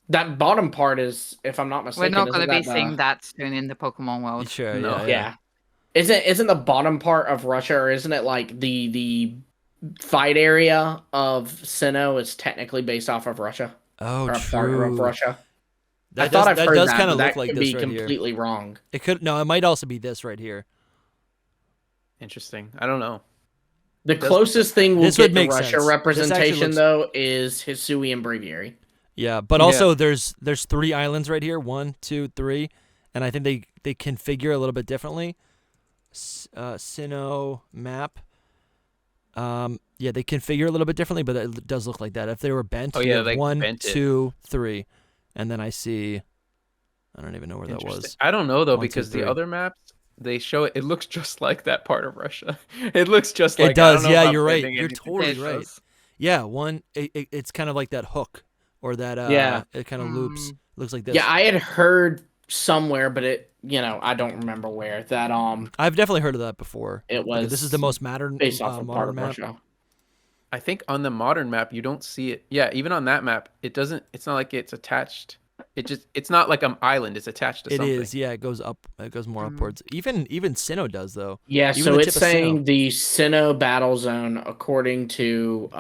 That bottom part is, if I'm not We're mistaken, not going to isn't be that seeing the- that soon in the Pokemon world. Sure. No. Yeah. Yeah. Isn't the bottom part of Russia, or isn't it like the fight area of Sinnoh is technically based off of Russia? Oh, Or a part true. of Russia? That I thought I've that heard does that, kind but of that look like could this be right here. completely wrong. It could. No, it might also be this right here. Interesting. I don't know. The closest thing we'll This get would to make Russia sense. This actually representation, looks- though, is Hisui and Breviary. Yeah, but Yeah. also there's 3 islands right here. 1, 2, 3, and I think they configure a little bit differently. Sinnoh map. Yeah, they configure a little bit differently, but it does look like that. If they were bent, Oh, you yeah, have they 1, bent it. 2, 3, and then I see. I don't even know where that Interesting. was. I don't know though 1, 2, because 3. the other maps they show it. It looks just like that part of Russia. It looks just like It does. I don't know Yeah, if I'm you're right. bending You're anything. totally It right. does. Yeah, it's kind of like that hook, or that Yeah. it kind of loops. Mm. Looks like this. Yeah, I had heard somewhere, but I don't remember where, that I've definitely heard of that before. it Okay, was this is the most modern based off of part modern of map. Russia. I think on the modern map you don't see it. Yeah, even on that map, it doesn't. It's not like it's attached. It's not like an island. It's attached to It something. is, yeah. It goes up. It goes more Mm. upwards. Even Sinnoh does though. Yeah, Even so the it's tip of Sinnoh. saying the Sinnoh battle zone according to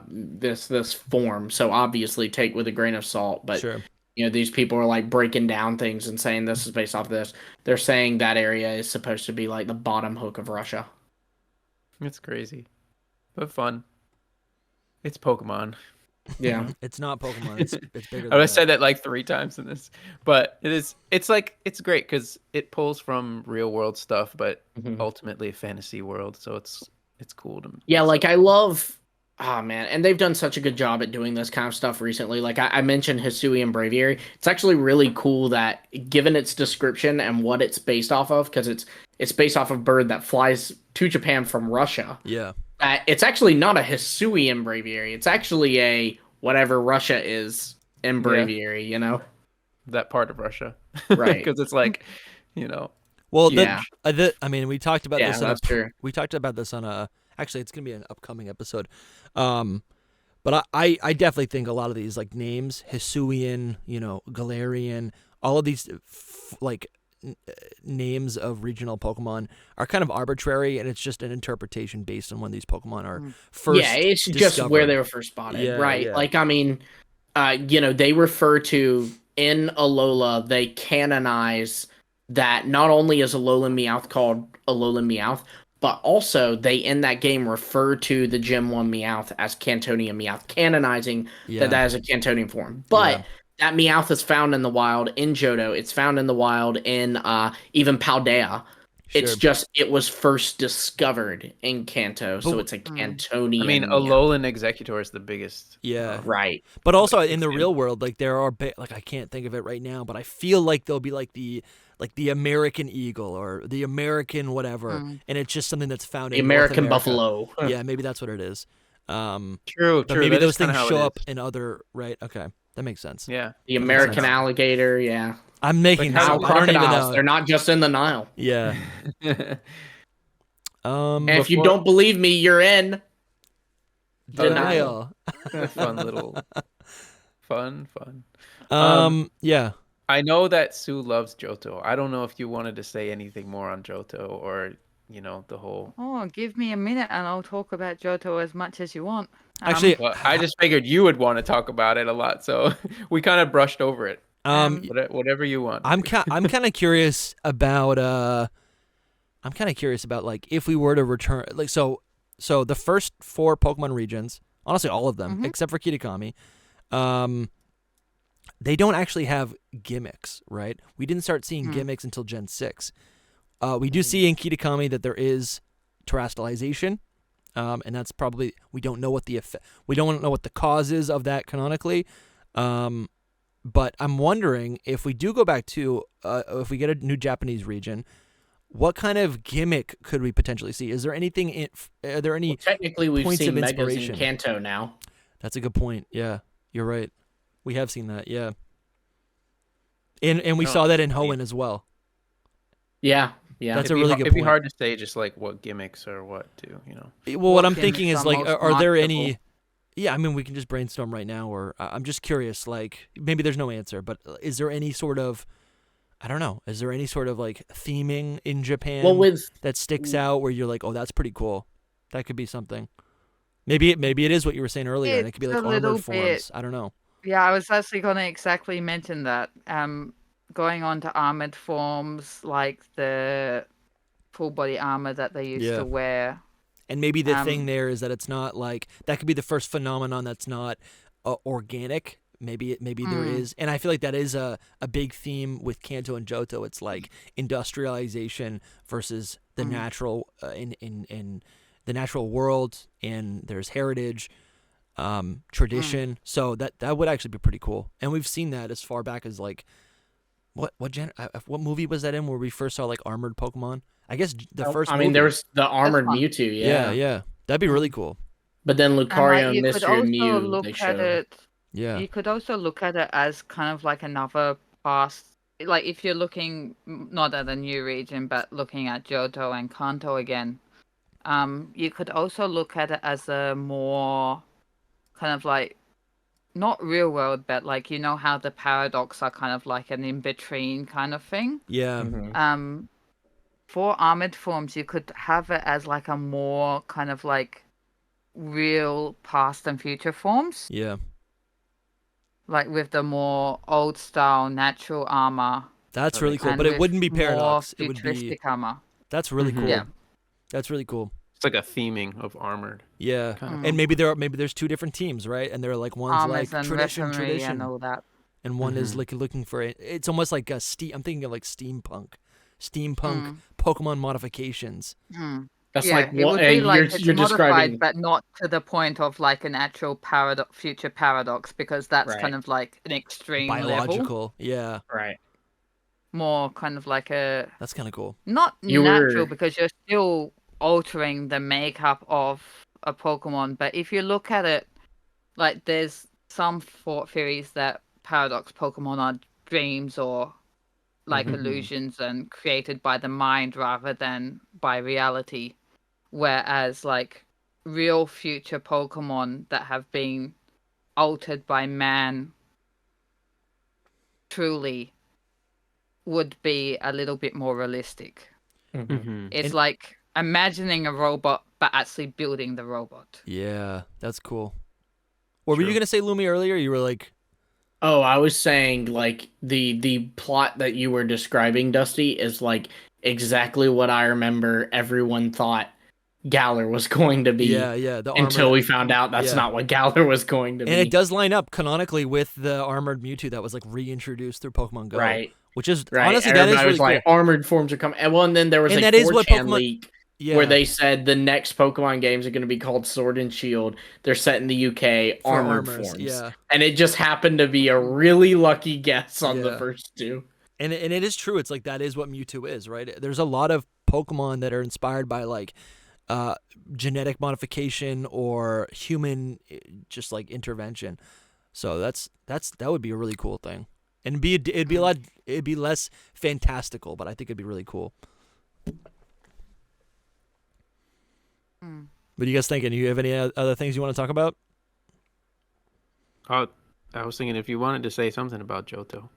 this form. So obviously take with a grain of salt, but Sure. these people are like breaking down things and saying this is based off this. They're saying that area is supposed to be like the bottom hook of Russia. It's crazy, but fun. It's Pokemon. Yeah. It's not Pokemon. It's bigger. I Than would said that like 3 times in this, but it is. It's like it's great because it pulls from real world stuff, but Mhm. ultimately a fantasy world. So it's cool to Yeah, like I love Oh man, and they've done such a good job at doing this kind of stuff recently. Like I mentioned Hisui and Braviary. It's actually really cool that given its description and what it's based off of, because it's based off of a bird that flies to Japan from Russia. Yeah. It's actually not a Hisui in Braviary. It's actually a whatever Russia is in Braviary, you know? That part of Russia. Right. Because it's like, you know. Well, Yeah. I mean, we talked about Yeah, this. that's true. We talked about this on a. Actually, it's gonna be an upcoming episode. But I definitely think a lot of these like names, Hisuian, Galarian, all of these names of regional Pokemon are kind of arbitrary, and it's just an interpretation based on when these Pokemon are first. Yeah, it's just discovered. where they were first spotted, Yeah, right? yeah. Like, I mean, they refer to in Alola, they canonize that not only is Alolan Meowth called Alolan Meowth, but also they in that game refer to the Gen 1 Meowth as Cantonian Meowth, canonizing that is a Cantonian form. But that Meowth is found in the wild in Johto. It's found in the wild in even Paldea. It's just, it was first discovered in Kanto, so it's a Cantonian. I mean, Alolan Executor is the biggest. Yeah. Right. But also in the real world, like there are I can't think of it right now, but I feel like there'll be like the American eagle or the American whatever, and it's just something that's found The in American North America. buffalo. Yeah, maybe that's what it is. True. But maybe That those is kinda things how show it up is. in other Okay, that makes sense. Yeah. The American alligator, yeah. I'm making Like some. Nile I don't even crocodiles, know. they're not just in the Nile. Yeah. And if you don't believe me, you're in Denial. Fun little. Fun. Yeah. I know that Sue loves Johto. I don't know if you wanted to say anything more on Johto or, the whole. Oh, give me a minute and I'll talk about Johto as much as you want. Actually, Well, I just figured you would want to talk about it a lot, so we kind of brushed over it. Whatever you want. I'm kind of curious about like if we were to return like so the first 4 Pokemon regions, honestly all of them except for Kitakami, they don't actually have gimmicks, right? We didn't start seeing gimmicks until Gen 6. We do see in Kitakami that there is terrestrialization, and that's probably we don't know what the cause is of that canonically. But I'm wondering if we do go back to if we get a new Japanese region, what kind of gimmick could we potentially see? Is there anything? Are there any? Well, technically, we've points seen of Megas in inspiration? Kanto now. That's a good point. Yeah, you're right. We have seen that. Yeah, and we saw that in Hoenn as well. Yeah. That's a really good point. It'd be hard to say just like what gimmicks or what to, Well, what I'm gimmicks thinking is are like, most are there any? marketable? Yeah, I mean, we can just brainstorm right now, or I'm just curious. Like, maybe there's no answer, but is there any sort of, I don't know, is there any sort of like theming in Japan that sticks out where you're like, oh, that's pretty cool. That could be something. Maybe it is what you were saying earlier, and it could be It's like a little armored forms. bit- I don't know. Yeah, I was actually going to exactly mention that. Going on to armored forms like the full body armor that they used Yeah. to wear. And maybe the thing there is that it's not like that could be the first phenomenon that's not organic. Maybe there is, and I feel like that is a big theme with Kanto and Johto. It's like industrialization versus the natural in the natural world, and there's heritage, tradition. So that would actually be pretty cool. And we've seen that as far back as like what movie was that in where we first saw like armored Pokemon? I guess the first. I mean, movie. there was the armored fun. Mewtwo, Yeah, that'd be really cool. But then Lucario you and could Mystery also Mew, look they at showed. it. Yeah, You could also look at it as kind of like another past. Like if you're looking not at a new region, but looking at Johto and Kanto again, you could also look at it as a more kind of like not real world, but like how the paradox are kind of like an in between kind of thing. yeah. Mhm. For armored forms, you could have it as like a more kind of like real past and future forms, Yeah. like with the more old style natural armor. That's really cool, and but it with wouldn't be more Paradox. It would be. futuristic armor. That's really cool. Yeah. That's really cool. It's like a theming of armored. Yeah, Kind and maybe there's 2 different teams, right? And they're like one's Armors like and tradition, weaponry and all that. and one is like looking for it. It's almost like a I'm thinking of like steampunk Pokemon modifications. That's yeah, like it what would be like it's you're describing. modified, but not to the point of like an actual future paradox, because that's Right. kind of like an extreme level. Biological. Yeah, Right. More kind of like a that's kind of cool. not You natural were because you're still altering the makeup of a Pokemon. But if you look at it, like there's some thought theories that paradox Pokemon are dreams or like Mhm. illusions and created by the mind rather than by reality. Whereas like real future Pokemon that have been altered by man truly would be a little bit more realistic. Mhm. Mm-hmm. It's And- like imagining a robot but actually building the robot. Yeah, that's cool. What were you True. gonna say, Lumi, earlier? You were like, Oh, I was saying like the plot that you were describing, Dusty, is like exactly what I remember everyone thought Galar was going to be yeah, the armored. until we found out that's yeah. not what Galar was going to And be. it does line up canonically with the armored Mewtwo that was like reintroduced through Pokemon Go, Right. which is Right. honestly And that is everybody really was cool. like armored forms are coming. And well, and then there was And a that is what 4chan Pokemon- leak Yeah, where they said the next Pokemon games are going to be called Sword and Shield. They're set in the UK, for armored armors, forms. yeah. And it just happened to be a really lucky guess on the Yeah. first two. And it is true. It's like that is what Mewtwo is, right? There's a lot of Pokemon that are inspired by like genetic modification or human just like intervention. So that would be a really cool thing. And it'd be less fantastical, but I think it'd be really cool. Mm. What are you guys thinking? Do you have any other things you want to talk about? I was thinking if you wanted to say something about Johto.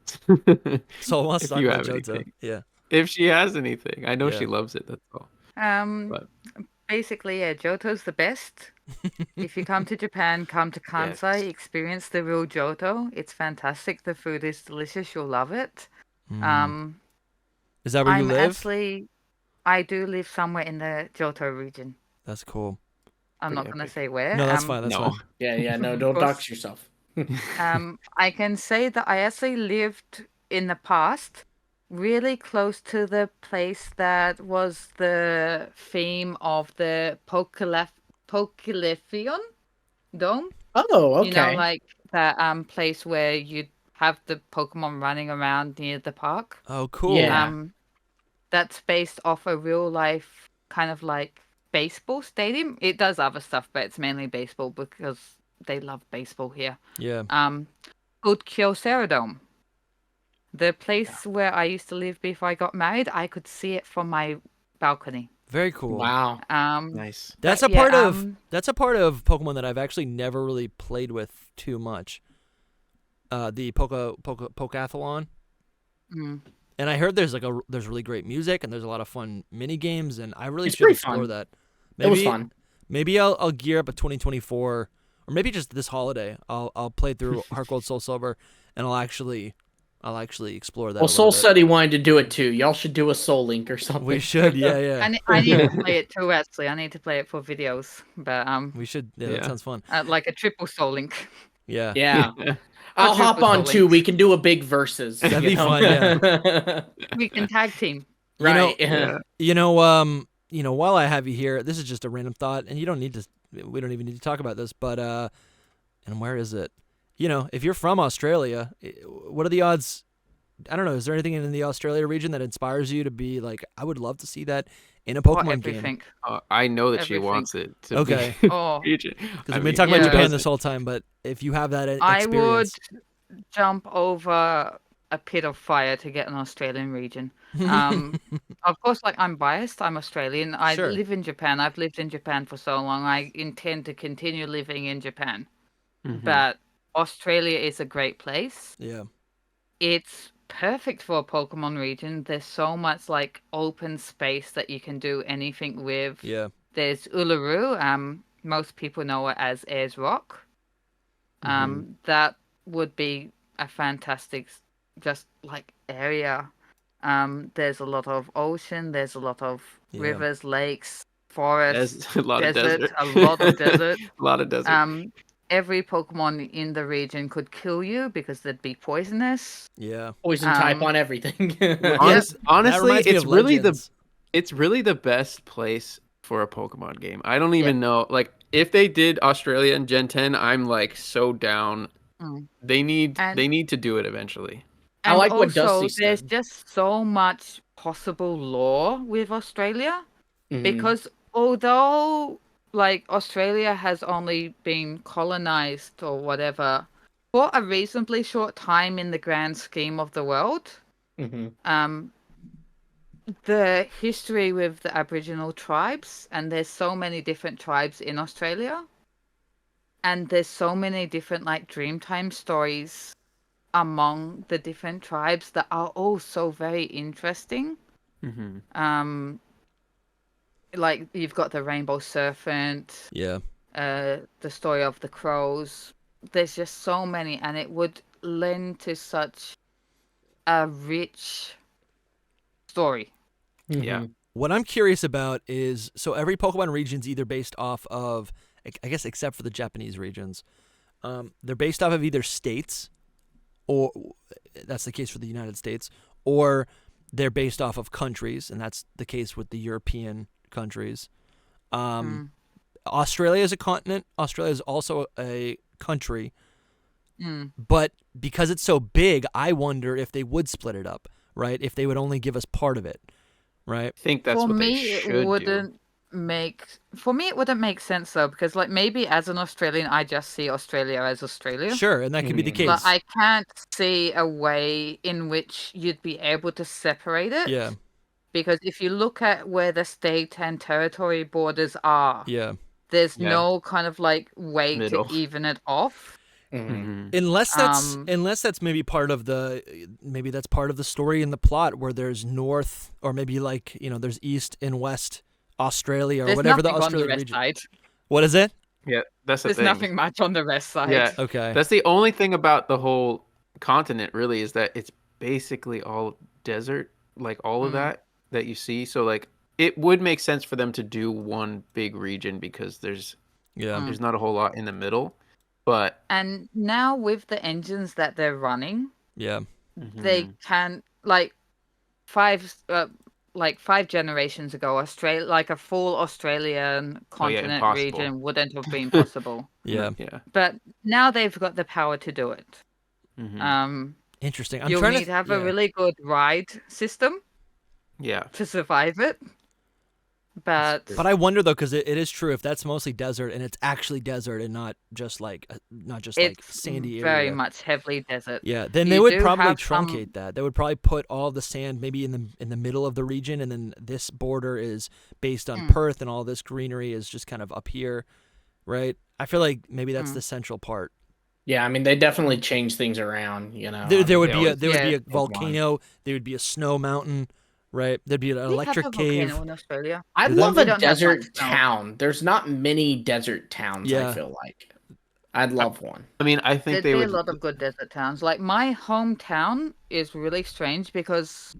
So I want to If talk you about have Johto. anything. Yeah. If she has anything. I know Yeah. she loves it, that's all. But- Basically, yeah, Johto's the best. If you come to Japan, come to Kansai, Yes. experience the real Johto. It's fantastic. The food is delicious. You'll love it. Mm. Is that where you live? I do live somewhere in the Johto region. That's cool. I'm not Pretty gonna epic. say where. No, that's fine. That's No. fine. Yeah, no, don't course. dox yourself. I can say that I actually lived in the past really close to the place that was the theme of the Pokelefion Dome. Oh, okay. You know, like that place where you have the Pokemon running around near the park. Oh, cool. Yeah. That's based off a real life kind of like baseball stadium. It does other stuff, but it's mainly baseball because they love baseball here. Yeah. Called Kyocera Dome. The place where I used to live before I got married, I could see it from my balcony. Very cool. Wow. Nice. That's But a part yeah, of Pokemon that I've actually never really played with too much. The Pokathlon. mm. And I heard there's really great music and there's a lot of fun mini games and I really It's should pretty explore fun. that. It was fun. Maybe I'll gear up a 2024 or maybe just this holiday. I'll play through Heart Gold Soul Silver and I'll actually explore that. Well, a Soul little bit. said he wanted to do it too. Y'all should do a Soul Link or something. We should, yeah. I need to play it too. Actually, I need to play it for videos, but We should. Yeah, that Yeah. sounds fun. like a triple Soul Link. Yeah. Yeah. I'll Triple hop on Soul too. Links. We can do a big versus. That'd you be know? fun, yeah. We can tag team. You know- Right. Yeah. While I have you here, this is just a random thought, and we don't even need to talk about this, but and where is it? If you're from Australia, what are the odds? I don't know. Is there anything in the Australia region that inspires you to be like, I would love to see that in a Or Pokemon game? everything. I know that she Everything. wants it to Okay. be Oh, region. Because I we've been mean, talking about yeah. Japan this whole time, but if you have that I would experience, jump over a pit of fire to get an Australian region. Of course, like I'm biased. I'm Australian. I Sure. live in Japan. I've lived in Japan for so long. I intend to continue living in Japan. Mhm. But Australia is a great place. yeah, It's perfect for a Pokemon region. There's so much like open space that you can do anything with. yeah, There's Uluru. Most people know it as Ayers Rock. That would be a fantastic, just like area. There's a lot of ocean. There's a lot of Yeah. rivers, lakes, forests, There's a lot of desert. a lot of desert. A lot of desert. Every Pokemon in the region could kill you because they'd be poisonous. yeah. Poison type Um, on everything. Yes, that Honestly, reminds me it's of really Legends. it's really the best place for a Pokemon game. I don't even know. Like, if they did Australia and Gen 10, I'm like so down. They need to do it eventually. I And like what also, Dusty there's said. just so much possible lore with Australia Mhm. because although like Australia has only been colonized or whatever for a reasonably short time in the grand scheme of the world, Mhm. the history with the Aboriginal tribes, and there's so many different tribes in Australia, and there's so many different like Dreamtime stories among the different tribes that are all so very interesting. Like you've got the Rainbow Serpent, Yeah. the story of the crows. There's just so many, and it would lend to such a rich story. Yeah. What I'm curious about is, so every Pokemon region's either based off of, I guess except for the Japanese regions, they're based off of either states, or that's the case for the United States, or they're based off of countries, and that's the case with the European countries. Australia is a continent. Australia is also a country. But because it's so big, I wonder if they would split it up, right? If they would only give us part of it, right? I think that's For what me, they it should wouldn't do. make sense though, because like maybe as an Australian, I just see Australia as Australia. Sure, and that could be the case. But I can't see a way in which you'd be able to separate it. Yeah. Because if you look at where the state and territory borders are, Yeah. there's Yeah. no kind of like way Middle. to even it off. Unless that's maybe part of that's part of the story in the plot, where there's North, or maybe like, there's East and West Australia, or There's whatever the nothing on the Australian west region. side. What is it? Yeah, that's the There's thing. nothing much on the west side. Yeah. Okay. That's the only thing about the whole continent, really, is that it's basically all desert, like all of that you see. So like it would make sense for them to do one big region because there's not a whole lot in the middle. But And now with the engines that they're running, Yeah. they can like five generations ago, Australia, like a full Australian continent impossible. region wouldn't have been possible. Yeah. Yeah. But now they've got the power to do it. Interesting. I'm You'll trying need to have a yeah. really good ride system Yeah. to survive it. But But I wonder though, because it is true, if that's mostly desert and it's actually desert and not just like it's sandy very area. much heavily desert. Yeah, then they You would do probably have truncate that. They would probably put all the sand maybe in the middle of the region, and then this border is based on Perth, and all this greenery is just kind of up here, right? I feel like maybe that's the central part. Yeah, I mean they definitely change things around. There would be a Pokemon. volcano. There would be a snow mountain, right? There'd be an We have electric a cave. volcano in Australia. I'd Do love they? a We don't have desert much snow. town. There's not many desert towns. Yeah. I feel like I'd love one. I mean, I think There'd they be would. a lot of good desert towns. Like my hometown is really strange because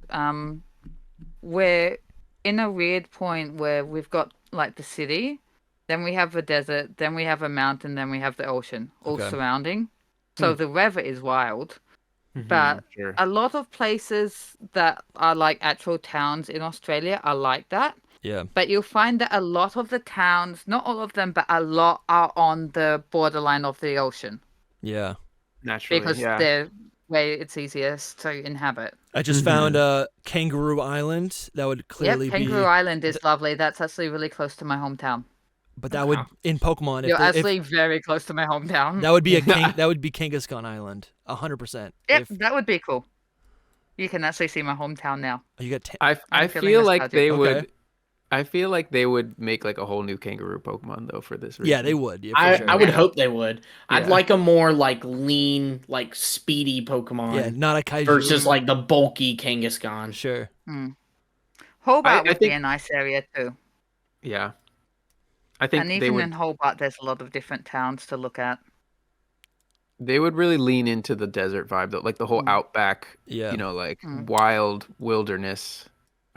we're in a weird point where we've got like the city, then we have the desert, then we have a mountain, then we have the ocean all Okay. surrounding. So the weather is wild. Mm-hmm. But Sure. a lot of places that are like actual towns in Australia are like that. Yeah. But you'll find that a lot of the towns, not all of them, but a lot are on the borderline of the ocean Yeah. Naturally, because yeah. they're where it's easiest to inhabit. I just found Kangaroo Island. That would clearly Yep, Kangaroo Island is lovely. That's actually really close to my hometown. but that would in Pokemon. You're actually very close to my hometown. that would be that would be Kangaskhan Island, 100%. Yep, that would be cool. You can actually see my hometown now. You got I feeling feel like nostalgic. they Okay. would. I feel like they would make like a whole new kangaroo Pokemon though for this reason. Yeah, they would. Yeah, for I sure. would hope they would. I'd Yeah. like a more like lean, like speedy Pokemon Yeah, not a kaiju. versus like the bulky Kangaskhan. Sure. Hobart I would be think- a nice area too. Yeah. I think And they even would. in Hobart, there's a lot of different towns to look at. They would really lean into the desert vibe though, like the whole outback. Yeah. Like wild wilderness.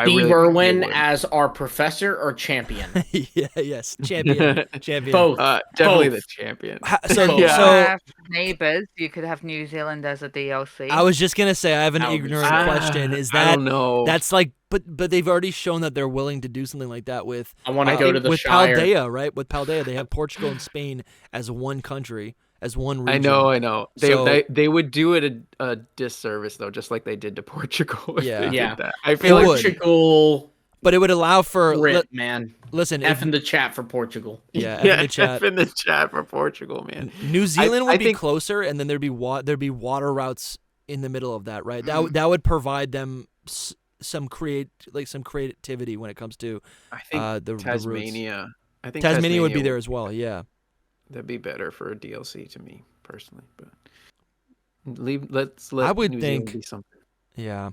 Steve really Irwin think they would. as our professor or champion? yes, champion, champion. Both. Definitely Both. the champion. So, Yeah. so have neighbors. You could have New Zealand as a DLC. I was just gonna say I have an That would be ignorant sick. question. Is I that don't know. that's like, but they've already shown that they're willing to do something like that with. I want to I go think to the with Shire. Paldea, right? With Paldea, they have Portugal and Spain as one country, as one region. I know. They would do it a disservice though, just like they did to Portugal. If they Yeah. did that. I feel like would. Portugal. But it would allow for Rip, man. listen. F in the chat for Portugal. Yeah, F in the chat. F in the chat for Portugal, man. New Zealand would I be think- closer, and then there'd be water routes in the middle of that, right? Mm-hmm. That would provide them some creativity when it comes to I think the routes. Tasmania. I think Tasmania would be there as well. Yeah. That'd be better for a DLC to me personally, but let's let I would New think- Zealand be something. Yeah.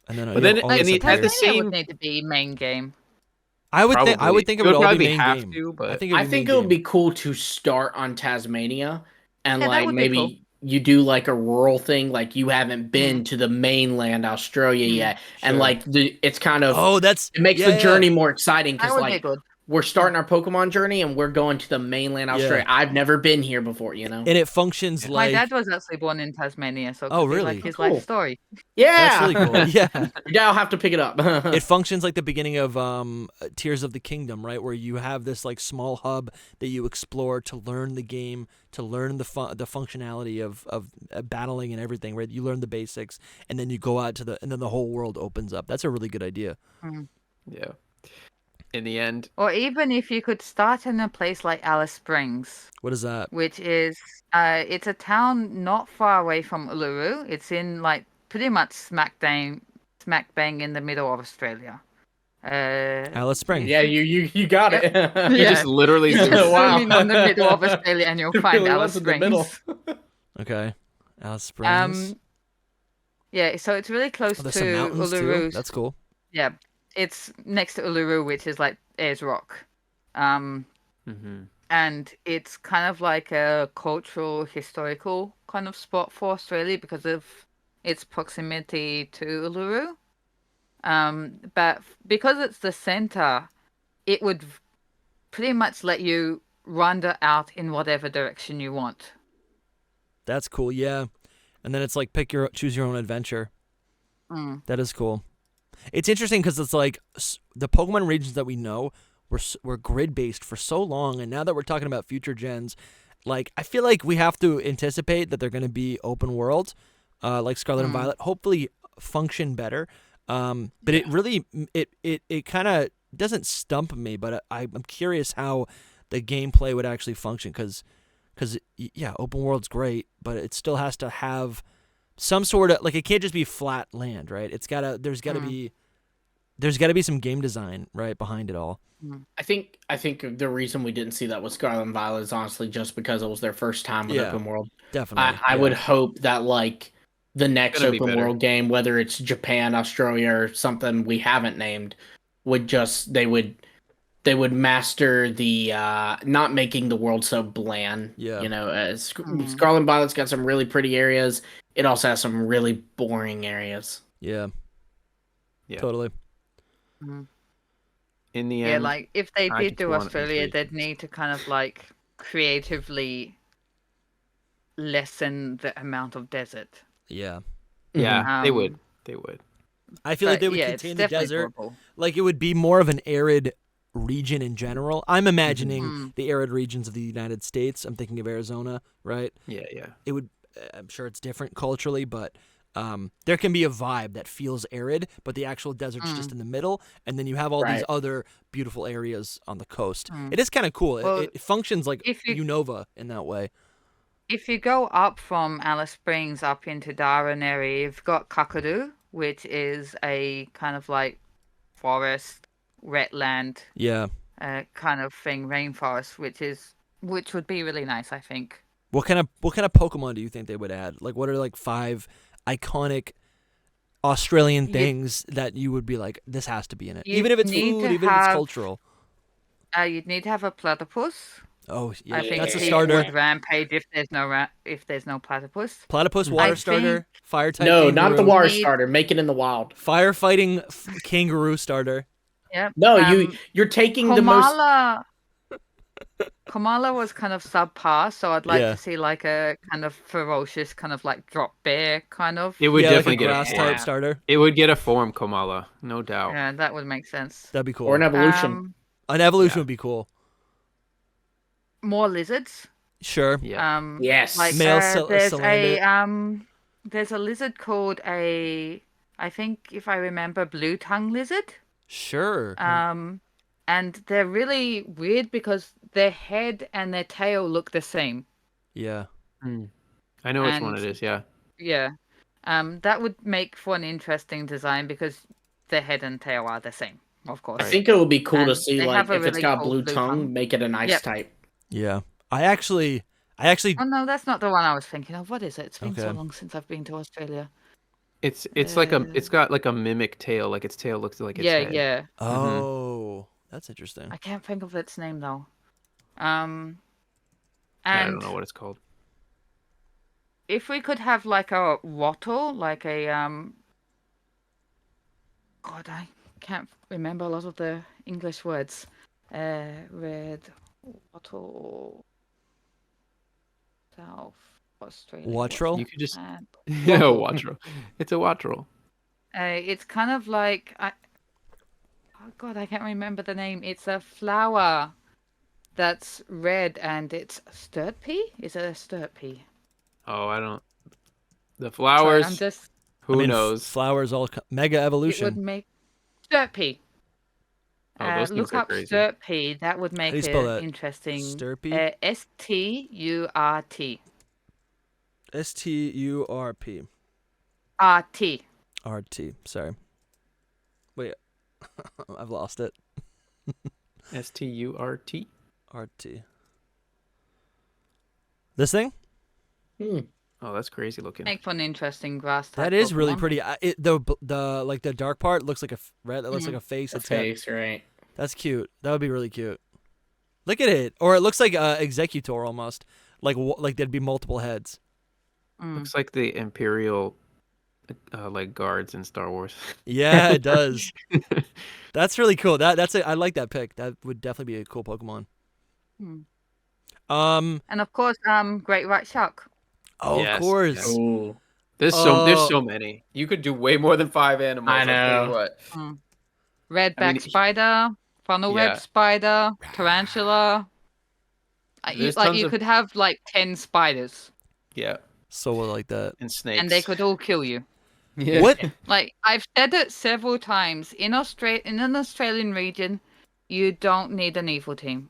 And then, But then all and this it up had here. the Tasmania same- would need to be main game. I would think Probably. it would all probably be main have game. to, but I think I think it would be cool to start on Tasmania and Yeah, that like would be maybe cool. you do like a rural thing, like you haven't been to the mainland Australia yet, and Sure. like it's kind of Oh, that's it makes yeah, the journey more exciting That because would be like good. we're starting our Pokemon journey and we're going to the mainland Australia. I've never been here before, you know. and it functions My like dad was actually born in Tasmania, so it Oh, could be really? like his Cool. life story. Yeah, that's really cool. Yeah. Your dad will have to pick it up. It functions like the beginning of Tears of the Kingdom, right? Where you have this like small hub that you explore to learn the game, to learn the functionality of battling and everything, right? You learn the basics, and then you go out and then the whole world opens up. That's a really good idea. yeah. In the end, Or even if you could start in a place like Alice Springs, What is that? which is it's a town not far away from Uluru. It's in like pretty much smack bang in the middle of Australia. Alice Springs. Yeah, you got it. you Yeah. just literally Just Yeah, wow. zoom in on the middle of Australia and you'll It find really Alice was in the middle. Springs. Okay. Alice Springs. Yeah, so it's really close Oh, there's to some mountains too. Uluru. That's cool. Yeah, it's next to Uluru, which is like Ayers Rock. Mhm. And it's kind of like a cultural, historical kind of spot for Australia because of its proximity to Uluru. But because it's the center, it would pretty much let you wander out in whatever direction you want. That's cool. Yeah. And then it's like choose your own adventure. That is cool. It's interesting because it's like the Pokemon regions that we know were grid based for so long, and now that we're talking about future gens, like I feel like we have to anticipate that they're going to be open world, like Scarlet and Violet. Hopefully, function better. But it really it kind of doesn't stump me, but I'm curious how the gameplay would actually function because yeah, open world's great, but it still has to have some sort of like it can't just be flat land, right? There's gotta be some game design right behind it all. I think the reason we didn't see that with Scarlet and Violet is honestly just because it was their first time with Yeah, open world. Definitely. I would hope that like the next Gonna be open better. world game, whether it's Japan, Australia, or something we haven't named, would just they would master the not making the world so bland. Yeah. You know, Scarlet and Violet's got some really pretty areas. It also has some really boring areas. Yeah. Yeah. Totally. In the Yeah, end, like if they I did just do want Australia, increase. they'd need to kind of like creatively lessen the amount of desert. Yeah. yeah, they Um, would. They would. I feel like But, they would yeah, it's contain the definitely desert. doable. Like it would be more of an arid region in general. I'm imagining the arid regions of the United States. I'm thinking of Arizona, right? Yeah, yeah. It would. I'm sure it's different culturally, but there can be a vibe that feels arid, but the actual desert's just in the middle, and then you have all these Right. other beautiful areas on the coast. It is kind of cool. Well, It functions like if you- Unova in that way. If you go up from Alice Springs up into Darwin area, you've got Kakadu, which is a kind of like forest, wetland Yeah. kind of thing, rainforest, which would be really nice, I think. What kind of Pokemon do you think they would add? Like, what are like 5 iconic Australian things that you would be like, this has to be in it, You even if it's need food, to even if it's have- cultural. You'd need to have a platypus. Oh, yeah, I think that's a he starter. would rampage if there's no platypus. Platypus water starter, fire type No, kangaroo, not the water Need- starter. Make it in the wild. firefighting kangaroo starter. Yep. No, you're taking the most. Kamala was kind of subpar, so I'd like Yeah. to see like a kind of ferocious, kind of like drop bear kind of. It would Yeah, like a definitely get a grass form. type starter. It would get a form, Komala, no doubt. Yeah, that would make sense. That'd be cool. Or an evolution. An evolution Yeah. would be cool. More lizards. Sure. Yeah. Yes. Like Male there's a lizard called I think if I remember, blue tongue lizard. Sure. And they're really weird because their head and their tail look the same. Yeah. I know which one it is, yeah. Yeah. That would make for an interesting design because their head and tail are the same, of course. I think it would be cool to And see they like have a if it's really got cool blue blue tongue, tongue. make it an ice Yep. type. Yeah. I actually. Oh no, that's not the one I was thinking of. What is it? It's been so Okay. long since I've been to Australia. It's got like a mimic tail, like its tail looks like its head. Yeah. Oh, that's interesting. I can't think of its name though. I And don't know what it's called. if we could have like a wattle, like a God, I can't remember a lot of the English words. Red wattle, South Australia. Wattrel? You could just And, yeah, wattrel. It's a wattrel. it's kind of like oh God, I can't remember the name. It's a flower that's red and it's sturt pea. Is it a sturt pea? Oh, I don't. The Sorry, flowers. I'm just. Who knows? Flowers all mega It would evolution. make sturt pea. Oh, those things Look are up crazy. sturt pea. That would make you it spell that? interesting. Sturpy? STURT. STURP. RT. RT. Sorry. Wait. I've lost it. STURT. RT. This thing? Oh, that's crazy looking. Make for an interesting grass type. That is really Pokemon. pretty. The like the dark part looks like a red. That looks like a face. A It's got- face, right? That's cute. That would be really cute. Look at it. Or it looks like Executor almost. Like there'd be multiple heads. Looks like the Imperial, like guards in Star Wars. Yeah, it does. That's really cool. I like that pick. That would definitely be a cool Pokemon. And of course, great white shark. Oh, Yes, of course. yes. Ooh. There's so many. You could do way more than 5 animals. I I'll tell you know. what. Redback spider, funnel Yeah. web spider, tarantula. There's tons You of- could have like 10 spiders, Yeah, So like that. and snakes. and they could all kill you. Yeah. What? Like I've said it several times in an Australian region, you don't need an evil team.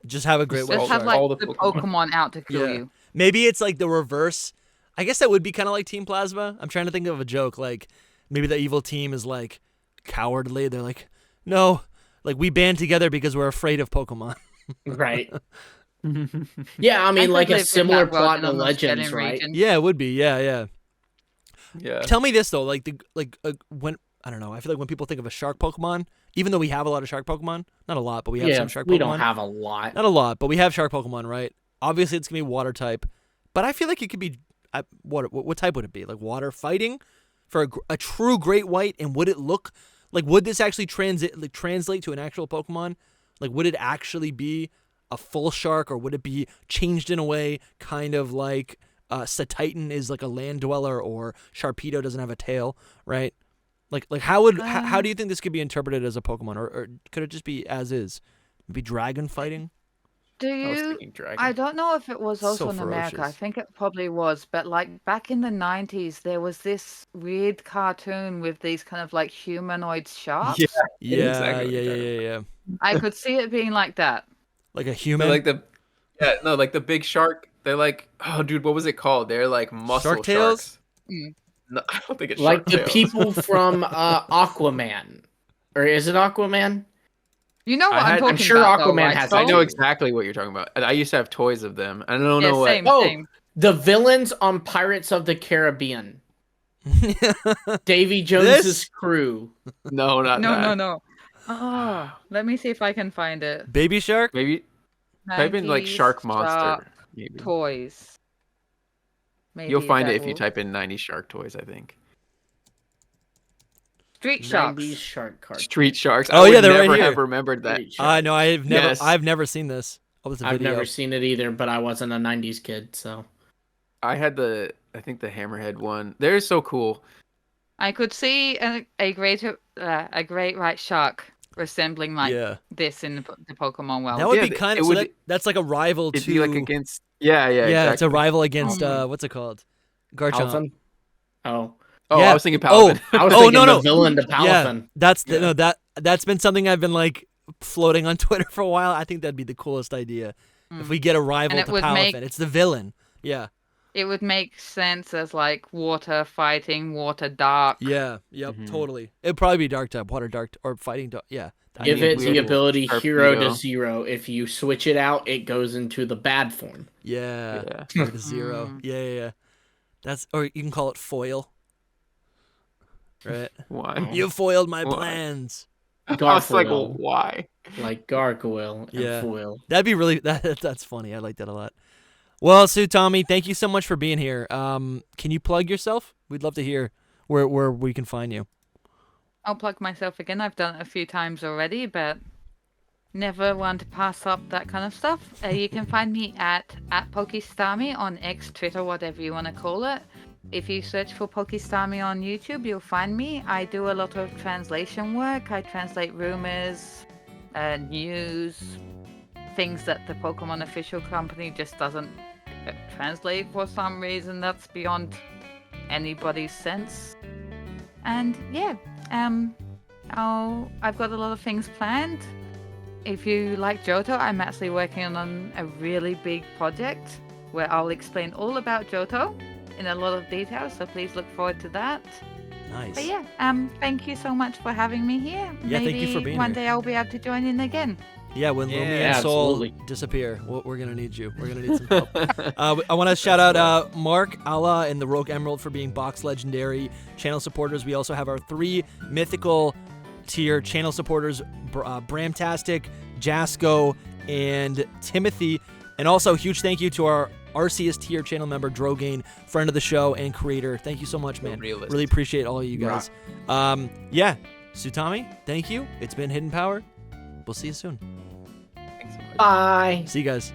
Just have a great Just white Just have shark. like all the the Pokemon out to kill Yeah. you. Maybe it's like the reverse. I guess that would be kind of like Team Plasma. I'm trying to think of a joke. Like maybe the evil team is like cowardly. They're like, no, like we band together because we're afraid of Pokemon. Right. Yeah, I mean, could like a live in similar that world plot in in an Legends, Australian right? region. Yeah, it would be. Yeah. Yeah. Tell me this though, when I don't know, I feel like when people think of a shark Pokemon, even though we have a lot of shark Pokemon, not a lot, but we have Yeah, some shark Pokemon. we don't have a lot. Not a lot, but we have shark Pokemon, right? Obviously, it's gonna be water type, but I feel like it could be what type would it be? Like water fighting for a true great white, and would it look like would this actually translate to an actual Pokemon? Like would it actually be a full shark, or would it be changed in a way kind of like Satitan is like a land dweller, or Sharpedo doesn't have a tail, right? Like how do you think this could be interpreted as a Pokemon, or could it just be as is? Maybe dragon fighting? Do I was you? thinking dragon. I don't know if it was So also in America. I ferocious. think it probably was, but like back in the 90s, there was this weird cartoon with these kind of like humanoid sharks. Yeah. Yeah, Exactly what you're talking yeah. I could see it being like that. Like a They're human. like like the big shark. They're like, oh, dude, what was it called? They're like muscle Shark tails? sharks. Mm. No, I don't think it's Like shark the tails. people from Aquaman. Or is it Aquaman? You know what I'm I'm talking sure about? though, Aquaman right, has Sol? I know exactly what you're talking about. I used to have toys of them. I don't Yeah, know what. same, Oh, same. The villains on Pirates of the Caribbean. Davy Jones's This? crew. No, not that. No. Oh, let me see if I can find it. Baby shark? Maybe. Type in like Thankyous shark monster. Maybe. toys. You'll Maybe find that it if you will- type in 90s shark toys, I think. Street Sharks. 90s shark card. Street sharks. Oh, I yeah, would they're right never here. have remembered that. Street I know. Sharks. Yes. I've never seen this. Oh, it's a I've video. never seen it either, but I wasn't a 90s kid, so. I had I think the hammerhead one. They're so cool. I could see a great white shark resembling like Yeah. this in the Pokemon world. That would Yeah, be kind it of. would- So that's like a rival It'd to. be like against. Yeah, yeah, exactly. it's a rival against Oh. what's it called? Garchomp. Palafin? Oh. Oh, Yeah. I was thinking Paladin. I was Oh, thinking no, the no. villain to Yeah, Palafin. that's been something I've been like floating on Twitter for a while. I think that'd be the coolest idea if we get a rival And it to would Palafin. make- It's the villain. Yeah. It would make sense as like water fighting, water dark. Yeah. Yep. Mhm. Totally. It'd probably be dark type, water dark, or fighting dark. Yeah. Give mean, it the weird ability hero to torpedo. zero. If you switch it out, it goes into the bad form. Yeah. Yeah. Or to zero. Mm. Yeah. That's, or you can call it foil. Right. Why? You foiled my Why? plans. I was like, Gargoyle, why? like gargoyle and Yeah. foil. That'd be really that's funny. I like that a lot. Well, Suutamie, thank you so much for being here. Can you plug yourself? We'd love to hear where we can find you. I'll plug myself again. I've done it a few times already, but never want to pass up that kind of stuff. You can find me at Pokestami on X, Twitter, whatever you want to call it. If you search for Pokestami on YouTube, you'll find me. I do a lot of translation work. I translate rumors, news, things that the Pokemon official company just doesn't translate for some reason that's beyond anybody's sense. And yeah, I've got a lot of things planned. If you like Johto, I'm actually working on a really big project where I'll explain all about Johto in a lot of detail, so please look forward to that. Nice. But yeah, thank you so much for having me here. Yeah, Maybe thank you for being one here. day I'll be able to join in again. Yeah, when Lumi Yeah, and Soul absolutely. disappear, we're gonna need you. We're gonna need some help. I want to shout out Mark, Allah, and the Rogue Emerald for being box legendary channel supporters. We also have our 3 mythical tier channel supporters: Bramtastic, Jasco, and Timothy. And also, huge thank you to our Arceus tier channel member Drogain, friend of the show and creator. Thank you so much, man. Realist. Really appreciate all of you guys. Yeah, Suutamie, thank you. It's been Hidden Power. We'll see you soon. Thanks so much. Bye. See you guys.